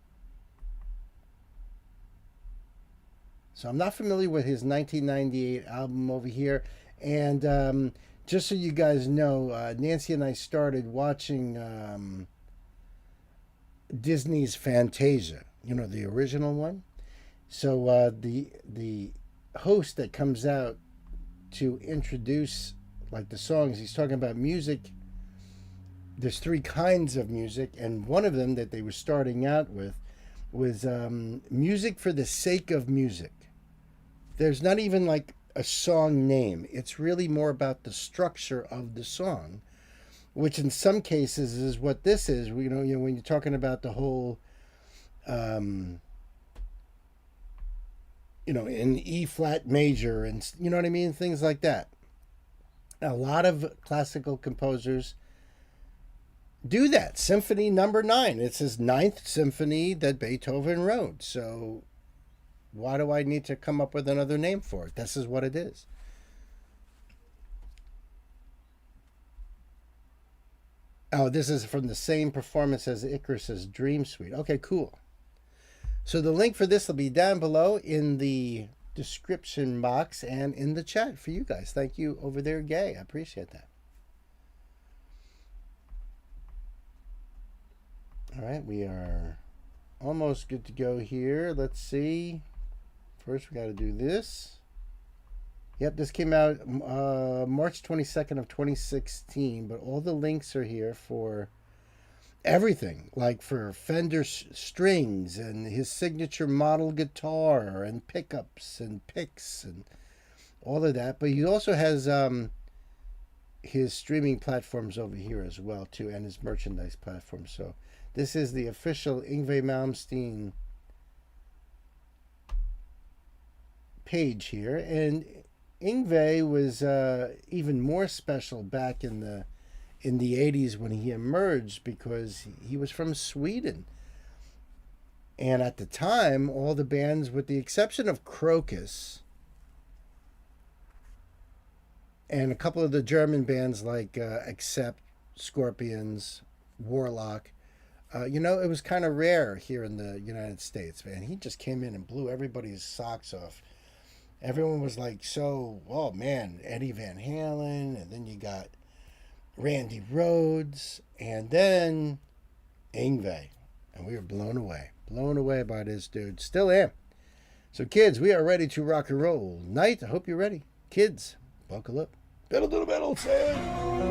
So I'm not familiar with his 1998 album over here. And just so you guys know, Nancy and I started watching Disney's Fantasia, you know, the original one. So the host that comes out to introduce like the songs, he's talking about music. There's three kinds of music, and one of them that they were starting out with was music for the sake of music. There's not even like a song name. It's really more about the structure of the song, which in some cases is what this is. You know, when you're talking about the whole, in E flat major, and you know what I mean, things like that. A lot of classical composers do that. Symphony number 9. It's his 9th symphony that Beethoven wrote. So why do I need to come up with another name for it? This is what it is. Oh, this is from the same performance as Icarus's Dream Suite. Okay, cool. So the link for this will be down below in the description box and in the chat for you guys. Thank you over there, Gay. I appreciate that. All right, we are almost good to go here. Let's see. First, we got to do this. Yep, this came out March 22nd of 2016, but all the links are here for everything, like for Fender strings and his signature model guitar and pickups and picks and all of that. But he also has his streaming platforms over here as well too, and his merchandise platform. So this is the official Yngwie Malmsteen page here, and Yngwie was even more special back in the 80s when he emerged, because he was from Sweden. And at the time, all the bands, with the exception of Crocus and a couple of the German bands like Accept, Scorpions, Warlock, it was kind of rare here in the United States, man. He just came in and blew everybody's socks off. Everyone was like, oh man, Eddie Van Halen, and then you got Randy Rhoads, and then Yngwie. And we were blown away by this dude. Still am. So kids, we are ready to rock and roll. Knight, I hope you're ready. Kids, buckle up. Pedal to the metal, Sam.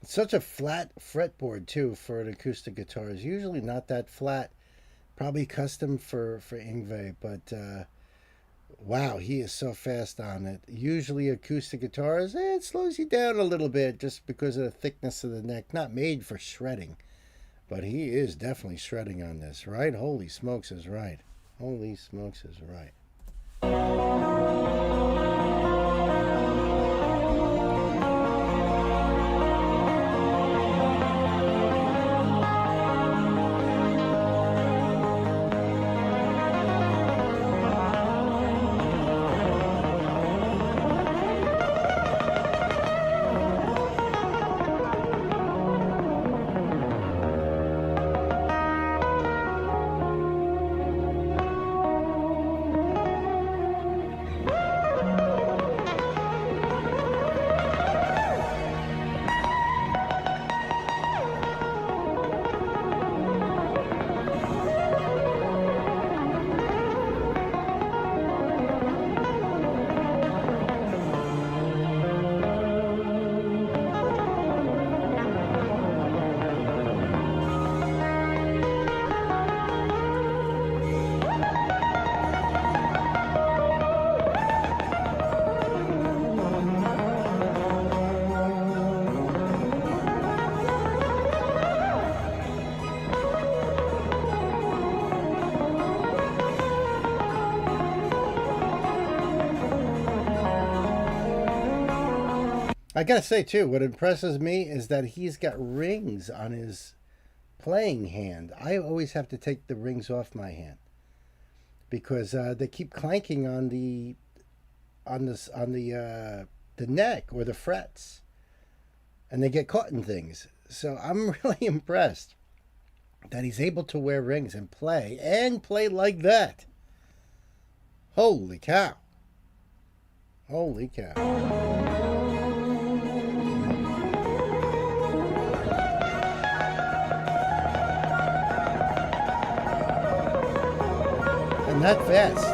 Such a flat fretboard too for an acoustic guitar. Is usually not that flat. Probably custom for Yngwie, but wow, he is so fast on it. Usually acoustic guitars, it slows you down a little bit just because of the thickness of the neck. Not made for shredding, but he is definitely shredding on this, right? Holy smokes is right. Holy smokes is right. I gotta say too, what impresses me is that he's got rings on his playing hand. I always have to take the rings off my hand because they keep clanking on the neck or the frets, and they get caught in things. So I'm really impressed that he's able to wear rings and play like that. Holy cow! Holy cow! And that fast.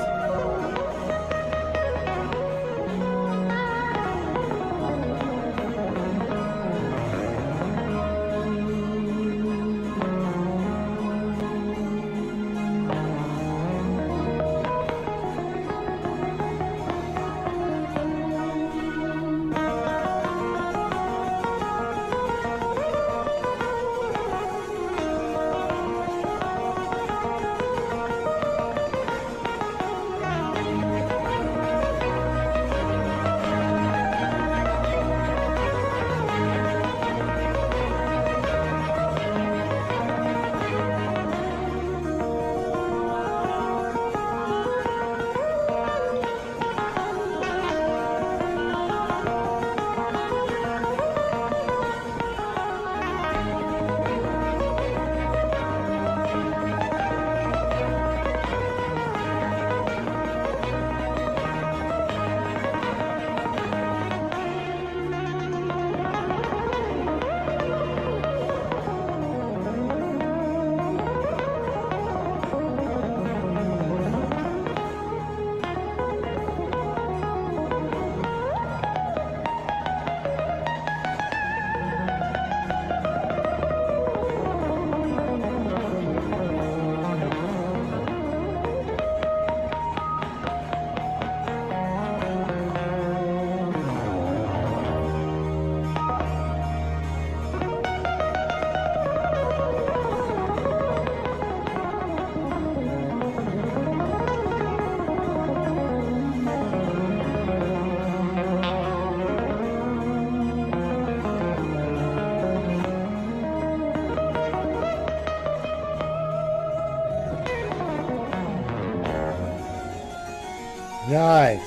Nice.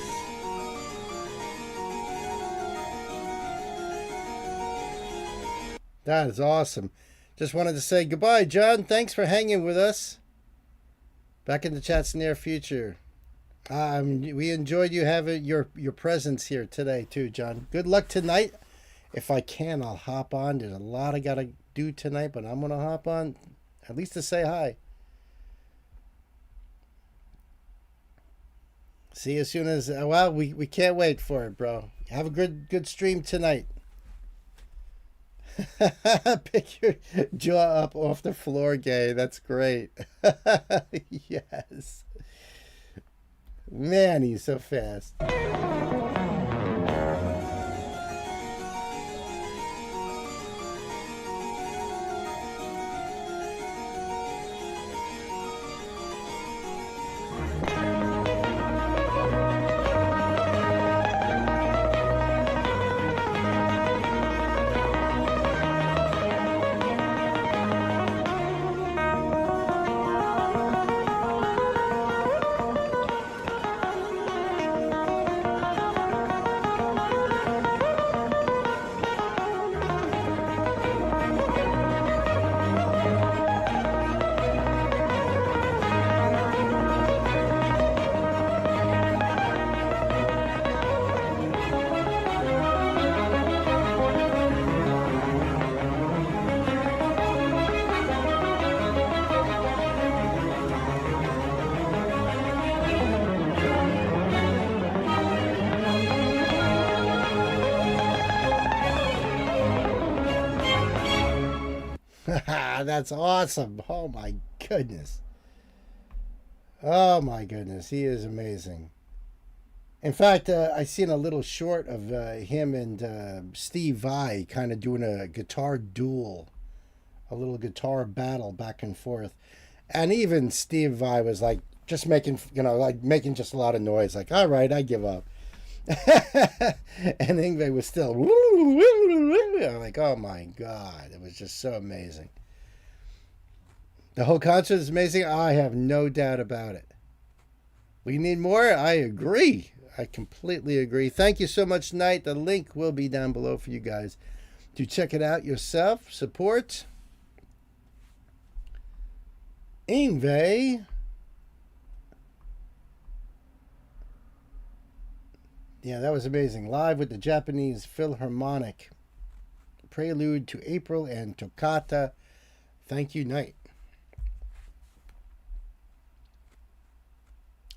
That is awesome. Just wanted to say goodbye, John. Thanks for hanging with us. Back in the chat's near future. We enjoyed you having your presence here today too, John. Good luck tonight. If I can, I'll hop on. There's a lot I gotta do tonight, but I'm gonna hop on at least to say hi. See you as soon as we can't wait for it, bro. Have a good stream tonight. Pick your jaw up off the floor, gay. That's great. Yes. Man, he's so fast. That's awesome. Oh my goodness. Oh my goodness. He is amazing. In fact, I seen a little short of him and Steve Vai kind of doing a guitar duel, a little guitar battle back and forth. And even Steve Vai was like just making, making just a lot of noise. Like, all right, I give up. And Ingve was still. I'm like, oh my God. It was just so amazing. The whole concert is amazing. I have no doubt about it. We need more? I agree. I completely agree. Thank you so much, Knight. The link will be down below for you guys to check it out yourself. Support Ingve. Yeah, that was amazing. Live with the Japanese Philharmonic. Prelude to April and Toccata. Thank you, Knight.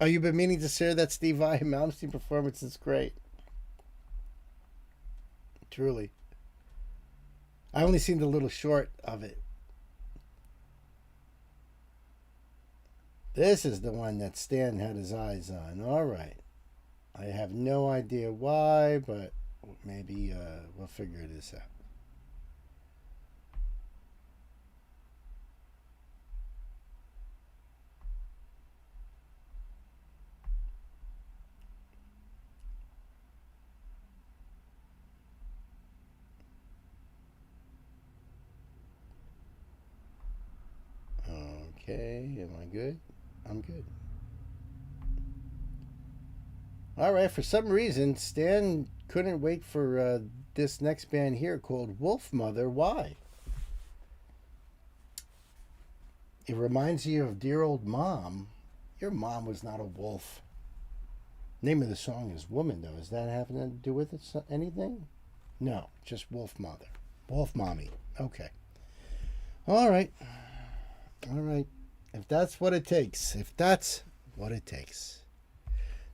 Oh, you've been meaning to share that Steve Vai Malmsteen performance. Is great. Truly. I only seen the little short of it. This is the one that Stan had his eyes on. All right. I have no idea why, but maybe we'll figure this out. Okay, am I good? I'm good. All right, for some reason, Stan couldn't wait for this next band here called Wolf Mother. Why? It reminds you of Dear Old Mom. Your mom was not a wolf. Name of the song is Woman, though. Does that have to do with it? Anything? No, just Wolf Mother. Wolf Mommy. Okay. All right. All right. If that's what it takes. If that's what it takes.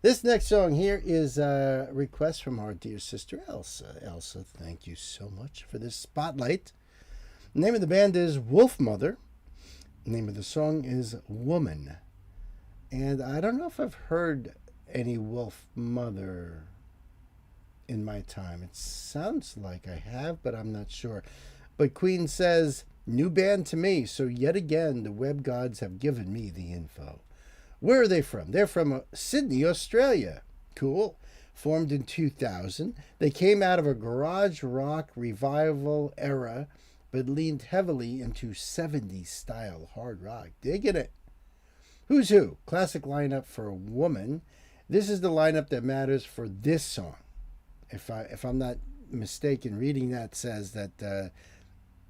This next song here is a request from our dear sister Elsa. Elsa, thank you so much for this spotlight. The name of the band is Wolf Mother. The name of the song is Woman. And I don't know if I've heard any Wolf Mother in my time. It sounds like I have, but I'm not sure. But Queen says, new band to me, so yet again the web gods have given me the info. Where are they from? They're from Sydney, Australia. Cool. Formed in 2000. They came out of a garage rock revival era, but leaned heavily into 70s style hard rock. Digging it. Who's who? Classic lineup for a woman. This is the lineup that matters for this song. If I'm not mistaken, reading that says that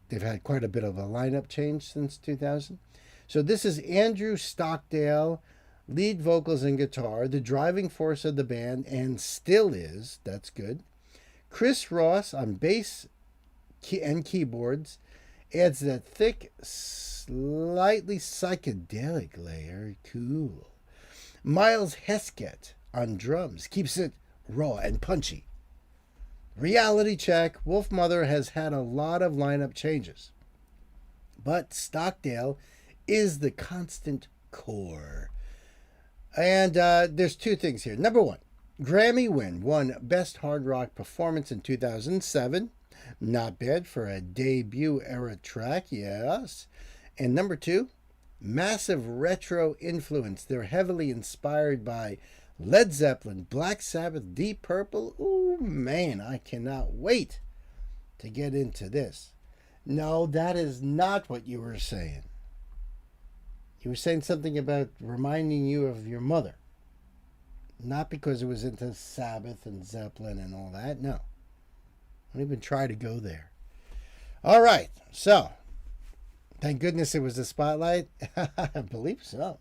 they've had quite a bit of a lineup change since 2000. So this is Andrew Stockdale, lead vocals and guitar, the driving force of the band, and still is. That's good. Chris Ross on bass and keyboards adds that thick, slightly psychedelic layer. Cool. Miles Heskett on drums keeps it raw and punchy. Reality check. Wolf Mother has had a lot of lineup changes, but Stockdale is the constant core. And there's two things here. Number one, Grammy win. Won Best Hard Rock Performance in 2007. Not bad for a debut era track, yes. And number two, massive retro influence. They're heavily inspired by Led Zeppelin, Black Sabbath, Deep Purple. Ooh, man, I cannot wait to get into this. No, that is not what you were saying. You were saying something about reminding you of your mother. Not because it was into Sabbath and Zeppelin and all that. No. Don't even try to go there. All right. So, thank goodness it was the spotlight. I believe so.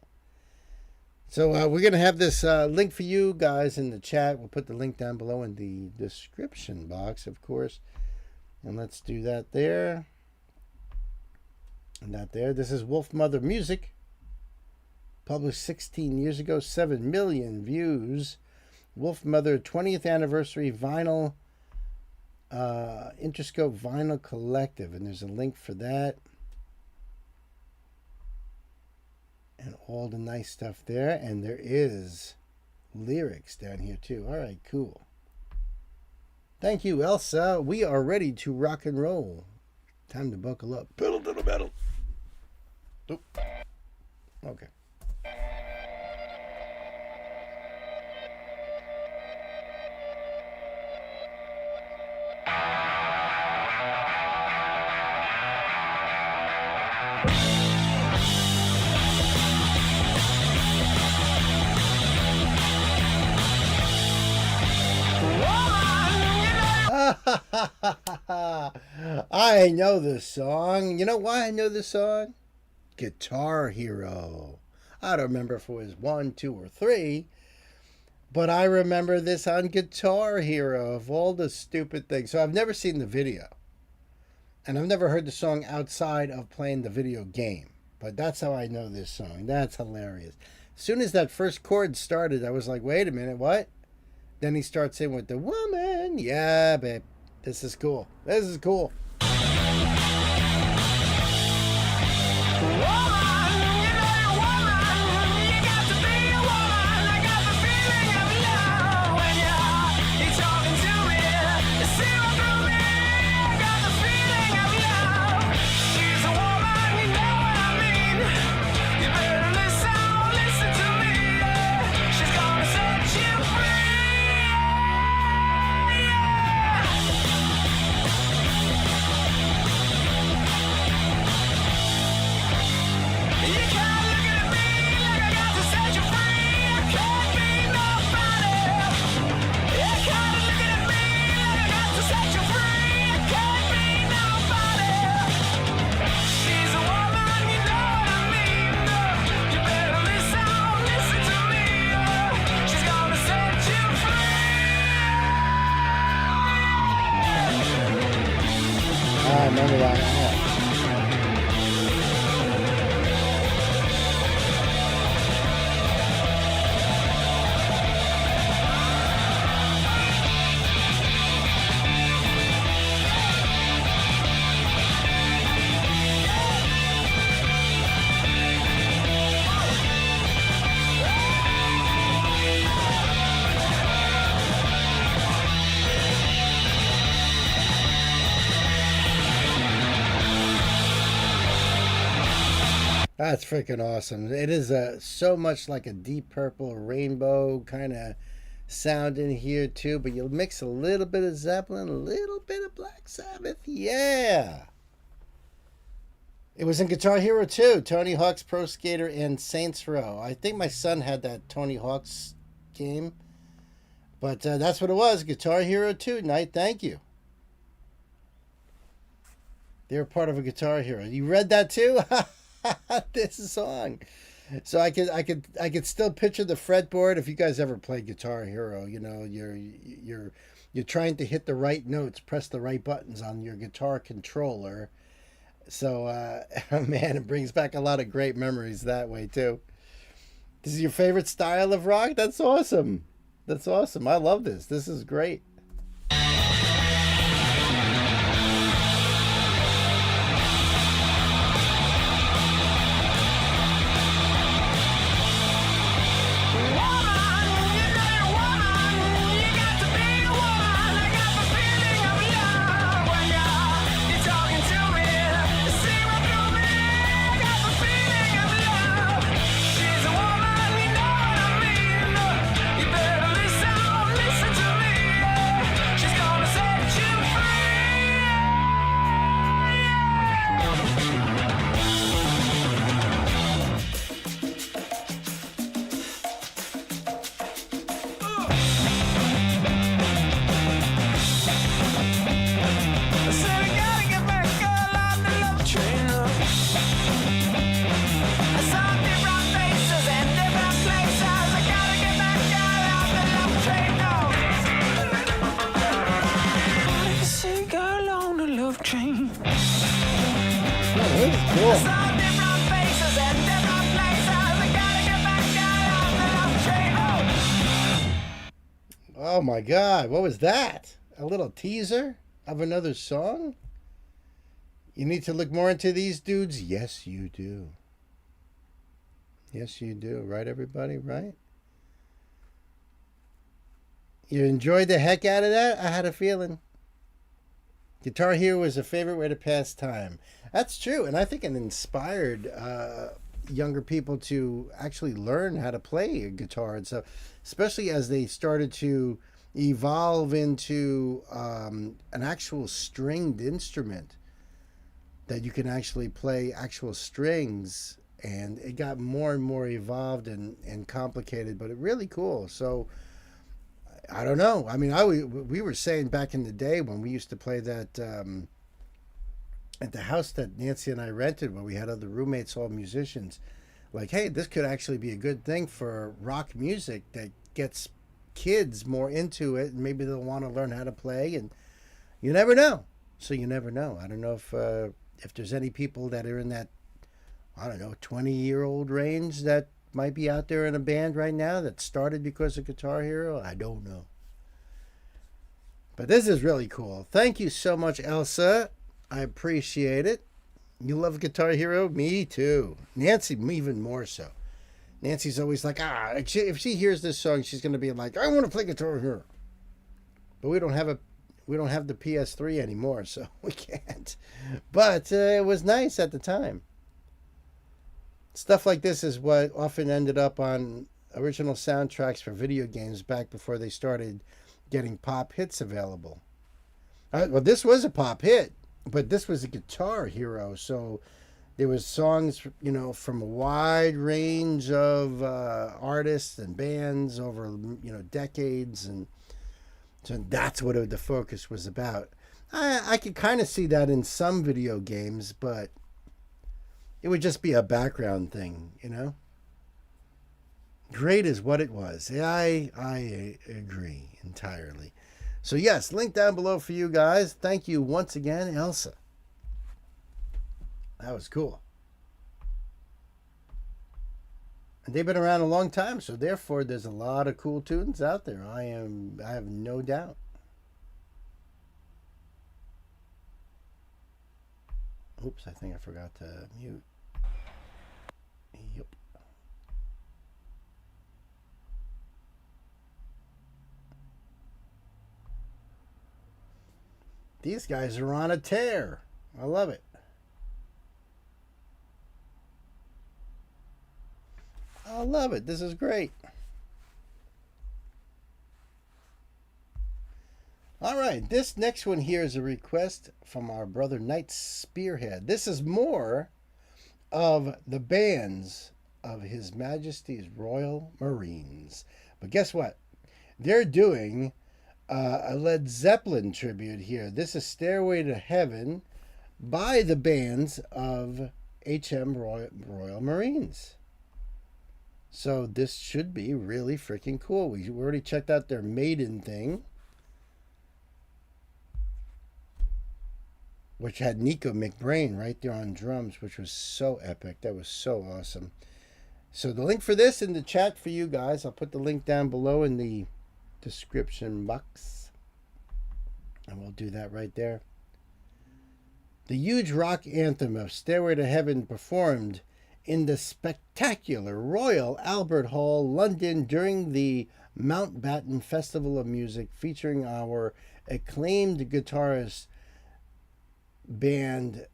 So we're going to have this link for you guys in the chat. We'll put the link down below in the description box, of course. And let's do that there. And that there. This is Wolf Mother Music. Published 16 years ago. 7 million views. Wolf Mother 20th anniversary vinyl. Interscope Vinyl Collective. And there's a link for that. And all the nice stuff there. And there is lyrics down here too. All right, cool. Thank you, Elsa. We are ready to rock and roll. Time to buckle up. Pedal to the metal. Oop. Okay. Thank you. I know this song. You know why I know this song? Guitar Hero. I don't remember if it was 1, 2, or 3, but I remember this on Guitar Hero of all the stupid things. So I've never seen the video, and I've never heard the song outside of playing the video game. But that's how I know this song. That's hilarious. As soon as that first chord started, I was like, wait a minute, what? Then he starts in with the woman. Yeah, babe. This is cool. This is cool. I remember that. That's freaking awesome. It is so much like a Deep Purple rainbow kind of sound in here too, but you'll mix a little bit of Zeppelin, a little bit of Black Sabbath. Yeah. It was in Guitar Hero 2, Tony Hawk's Pro Skater and Saints Row. I think my son had that Tony Hawk's game, but that's what it was, Guitar Hero 2. Knight, thank you. They're part of a Guitar Hero. You read that too? This song. So I could still picture the fretboard. If you guys ever played Guitar Hero, you know, you're trying to hit the right notes, press the right buttons on your guitar controller. So man, it brings back a lot of great memories that way too. This is your favorite style of rock? That's awesome. That's awesome. I love this. This is great. Oh my God, what was that? A little teaser of another song? You need to look more into these dudes? Yes, you do. Yes, you do. Right, everybody? Right? You enjoyed the heck out of that? I had a feeling. Guitar Hero was a favorite way to pass time. That's true, and I think it inspired younger people to actually learn how to play a guitar and stuff, especially as they started to evolve into an actual stringed instrument that you can actually play actual strings, and it got more and more evolved and complicated, but it really cool. So I don't know. I mean, we were saying back in the day when we used to play that at the house that Nancy and I rented, when we had other roommates, all musicians. Like, hey, this could actually be a good thing for rock music that gets kids more into it, and maybe they'll want to learn how to play. And you never know. So you never know. I don't know if there's any people that are in that, I don't know, 20-year-old range that might be out there in a band right now that started because of Guitar Hero. I don't know. But this is really cool. Thank you so much, Elsa. I appreciate it. You love Guitar Hero? Me too. Nancy, even more so. Nancy's always like, if she hears this song, she's going to be like, I want to play Guitar Hero. But we don't have the PS3 anymore, so we can't. But it was nice at the time. Stuff like this is what often ended up on original soundtracks for video games back before they started getting pop hits available. Well, this was a pop hit, but this was a Guitar Hero, so there was songs, from a wide range of artists and bands over, decades, and so that's what the focus was about. I could kind of see that in some video games, but it would just be a background thing, Great is what it was. I agree entirely. So yes, link down below for you guys. Thank you once again, Elsa. That was cool. And they've been around a long time, so therefore there's a lot of cool tunes out there. I have no doubt. Oops, I think I forgot to mute. Yep. These guys are on a tear. I love it. I love it. This is great. All right, this next one here is a request from our brother Knight Spearhead. This is more of the bands of His Majesty's Royal Marines. But guess what? They're doing a Led Zeppelin tribute here. This is Stairway to Heaven by the bands of HM Royal Marines. So this should be really freaking cool. We already checked out their Maiden thing, which had Nico McBrain right there on drums, which was so epic. That was so awesome. So the link for this in the chat for you guys. I'll put the link down below in the description box. And we'll do that right there. The huge rock anthem of Stairway to Heaven performed in the spectacular Royal Albert Hall, London, during the Mountbatten Festival of Music, featuring our acclaimed guitarist band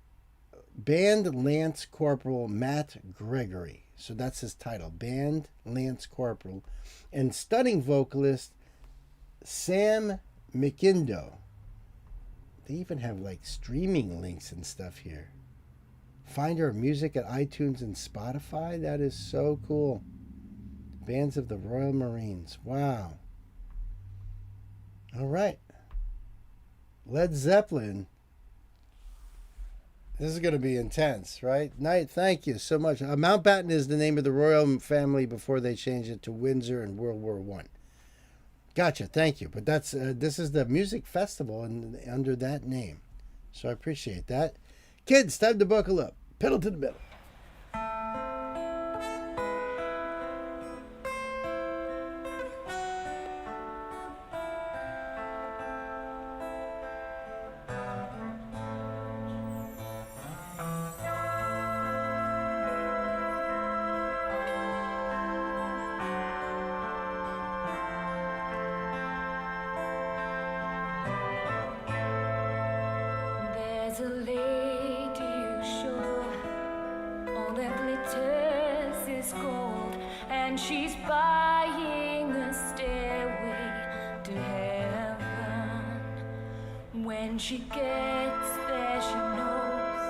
Lance Corporal Matt Gregory. So that's his title, Band Lance Corporal, and stunning vocalist Sam McIndoe. They even have like streaming links and stuff here. Find our music at iTunes and Spotify. That is so cool. Bands of the Royal Marines. Wow. All right. Led Zeppelin. This is going to be intense, right? Knight, thank you so much. Mountbatten is the name of the royal family before they changed it to Windsor in World War I. Gotcha, thank you. But that's this is the music festival under that name. So I appreciate that. Kids, time to buckle up. Pedal to the metal. There's a lady sure all that glitters is gold, and she's buying a stairway to heaven. When she gets there, she knows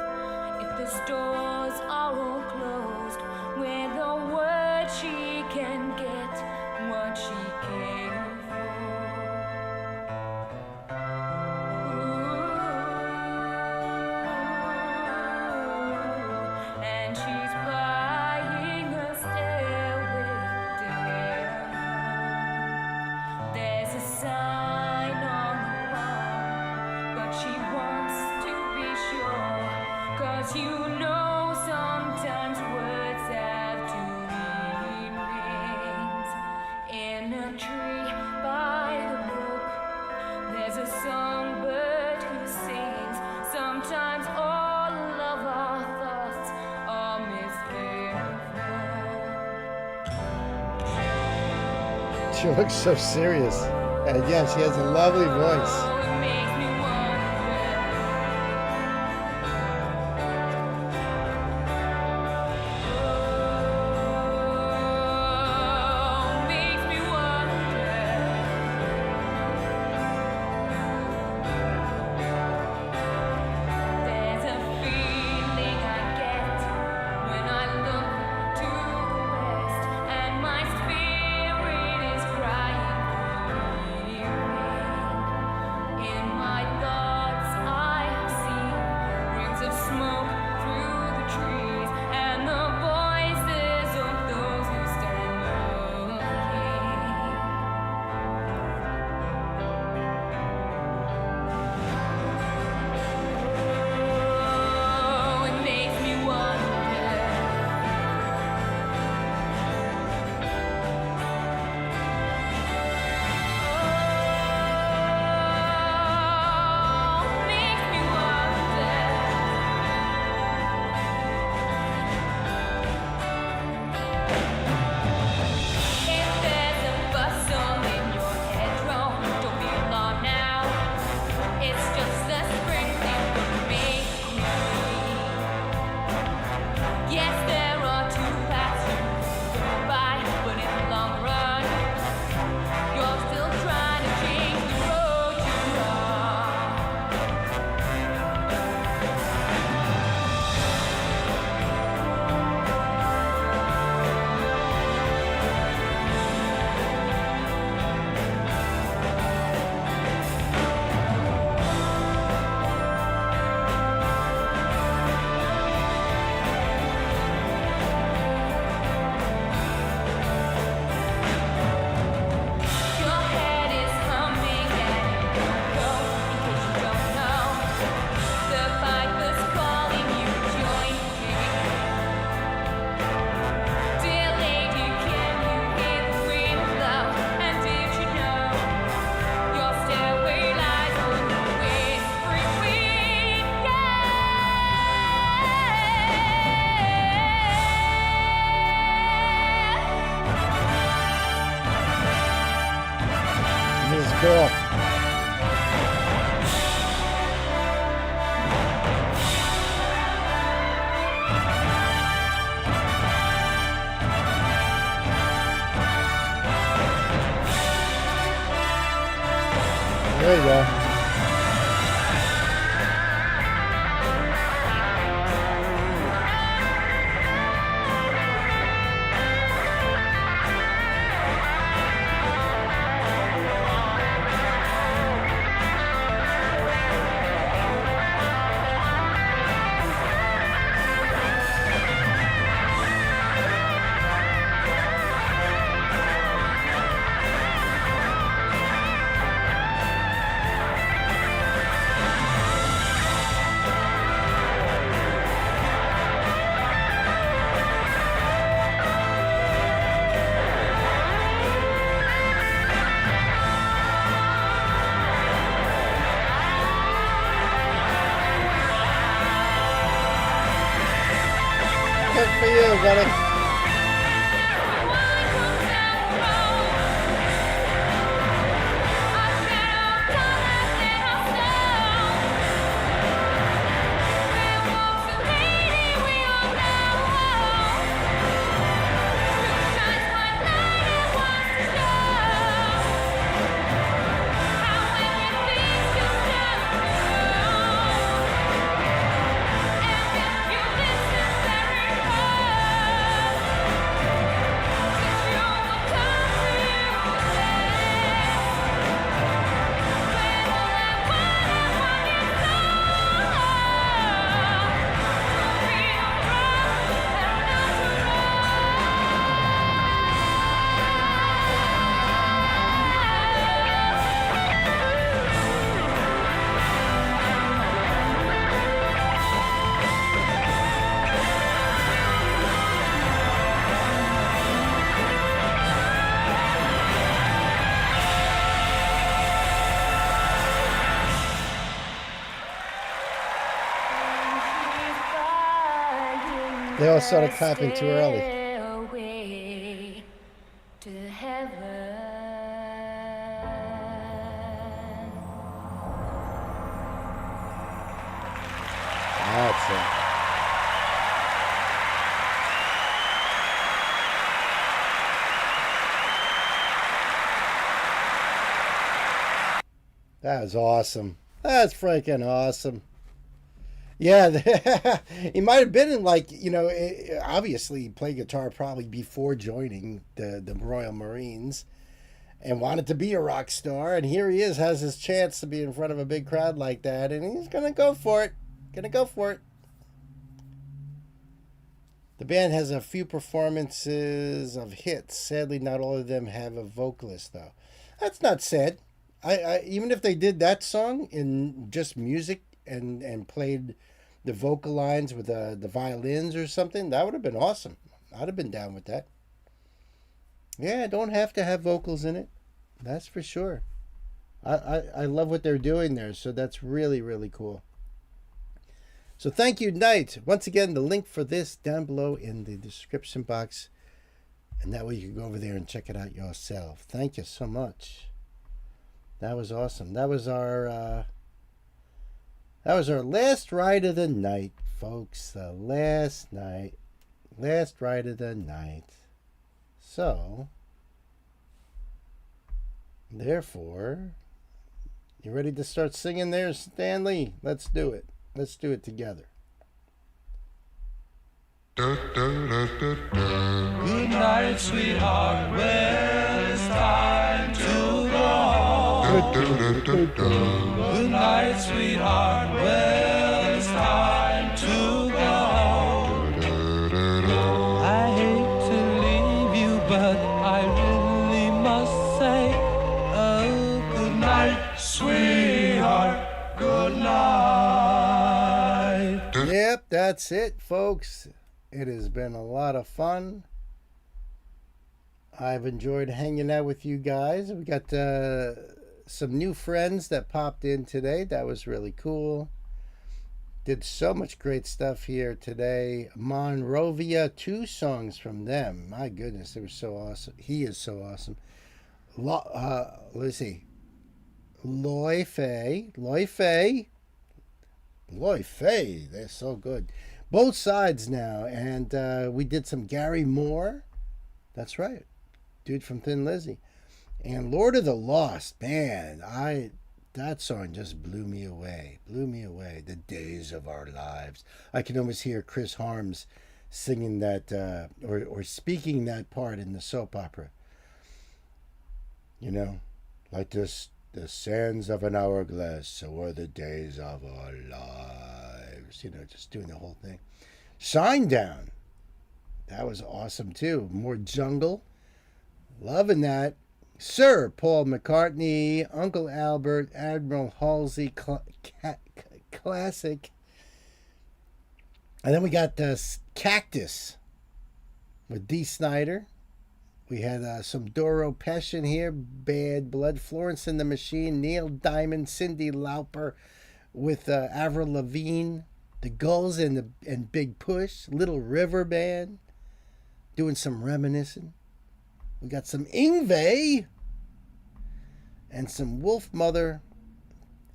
if the stores are all closed, with a word she can get what she came for. tree by the brook. There's a songbird who sings. Sometimes all of our thoughts are misgiven. She looks so serious. And yeah, she has a lovely voice. Cool. There you go. Good for you, buddy. They all started clapping too early. Stairway to heaven. That's it. That was awesome. That's freaking awesome. Yeah, he might have been in, like, you know, obviously he played guitar probably before joining the Royal Marines and wanted to be a rock star. And here he is, has his chance to be in front of a big crowd like that. And he's going to go for it. Going to go for it. The band has a few performances of hits. Sadly, not all of them have a vocalist, though. That's not sad. I even if they did that song in just music and played the vocal lines with the violins or something, that would have been awesome. I'd have been down with that. Yeah, don't have to have vocals in it. That's for sure. I love what they're doing there, so that's really, really cool. So thank you, Knight. Once again, the link for this down below in the description box. And that way you can go over there and check it out yourself. Thank you so much. That was awesome. That was our last ride of the night, folks. The last ride of the night. So, therefore, you ready to start singing there, Stanley? Let's do it. Let's do it together. Good night, sweetheart. Well, it's time to go. Good night, sweetheart. Well, it's time to go. I hate to leave you, but I really must say, oh, good night, sweetheart. Good night. Yep, that's it, folks. It has been a lot of fun. I've enjoyed hanging out with you guys. We got some new friends that popped in today. That was really cool. Did so much great stuff here today. Monrovia, 2 songs from them. My goodness, they were so awesome. He is so awesome. Let's see. Loy Fay. They're so good. Both sides now. And we did some Gary Moore. That's right. Dude from Thin Lizzy. And Lord of the Lost. Man, that song just blew me away. The Days of Our Lives. I can almost hear Chris Harms singing that or speaking that part in the soap opera. You know, like this, the sands of an hourglass, so are the days of our lives. You know, just doing the whole thing. Shinedown. That was awesome too. More jungle. Loving that. Sir Paul McCartney, Uncle Albert, Admiral Halsey, classic. And then we got Cactus with Dee Snider. We had some Doro Pesh in here, Bad Blood, Florence and the Machine, Neil Diamond, Cyndi Lauper with Avril Lavigne, The Gulls and Big Push, Little River Band, doing some reminiscing. We got some Yngwie and some Wolf Mother.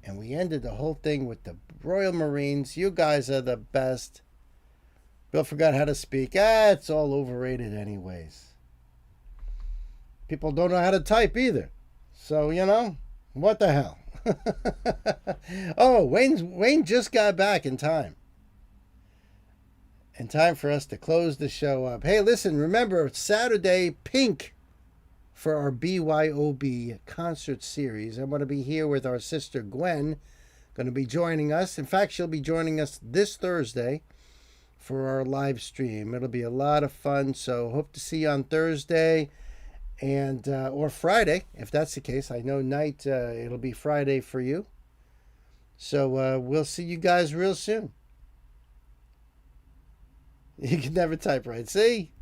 And we ended the whole thing with the Royal Marines. You guys are the best. Bill forgot how to speak. It's all overrated anyways. People don't know how to type either. So, you know, what the hell? Oh, Wayne just got back in time. In time for us to close the show up. Hey, listen, remember, Saturday, Pink for our BYOB concert series. I'm going to be here with our sister Gwen. Going to be joining us. In fact, she'll be joining us this Thursday for our live stream. It'll be a lot of fun. So hope to see you on Thursday and or Friday, if that's the case. I know night it'll be Friday for you. So we'll see you guys real soon. You can never type right. See?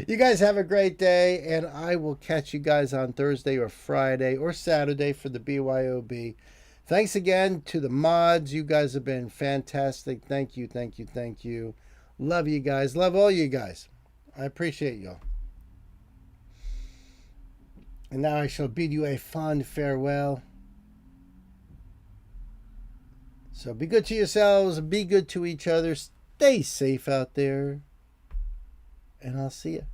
You guys have a great day, and I will catch you guys on Thursday or Friday or Saturday for the BYOB. Thanks again to the mods. You guys have been fantastic. Thank you, thank you, thank you. Love you guys. Love all you guys. I appreciate y'all. And now I shall bid you a fond farewell. So be good to yourselves. Be good to each other. Stay safe out there. And I'll see you.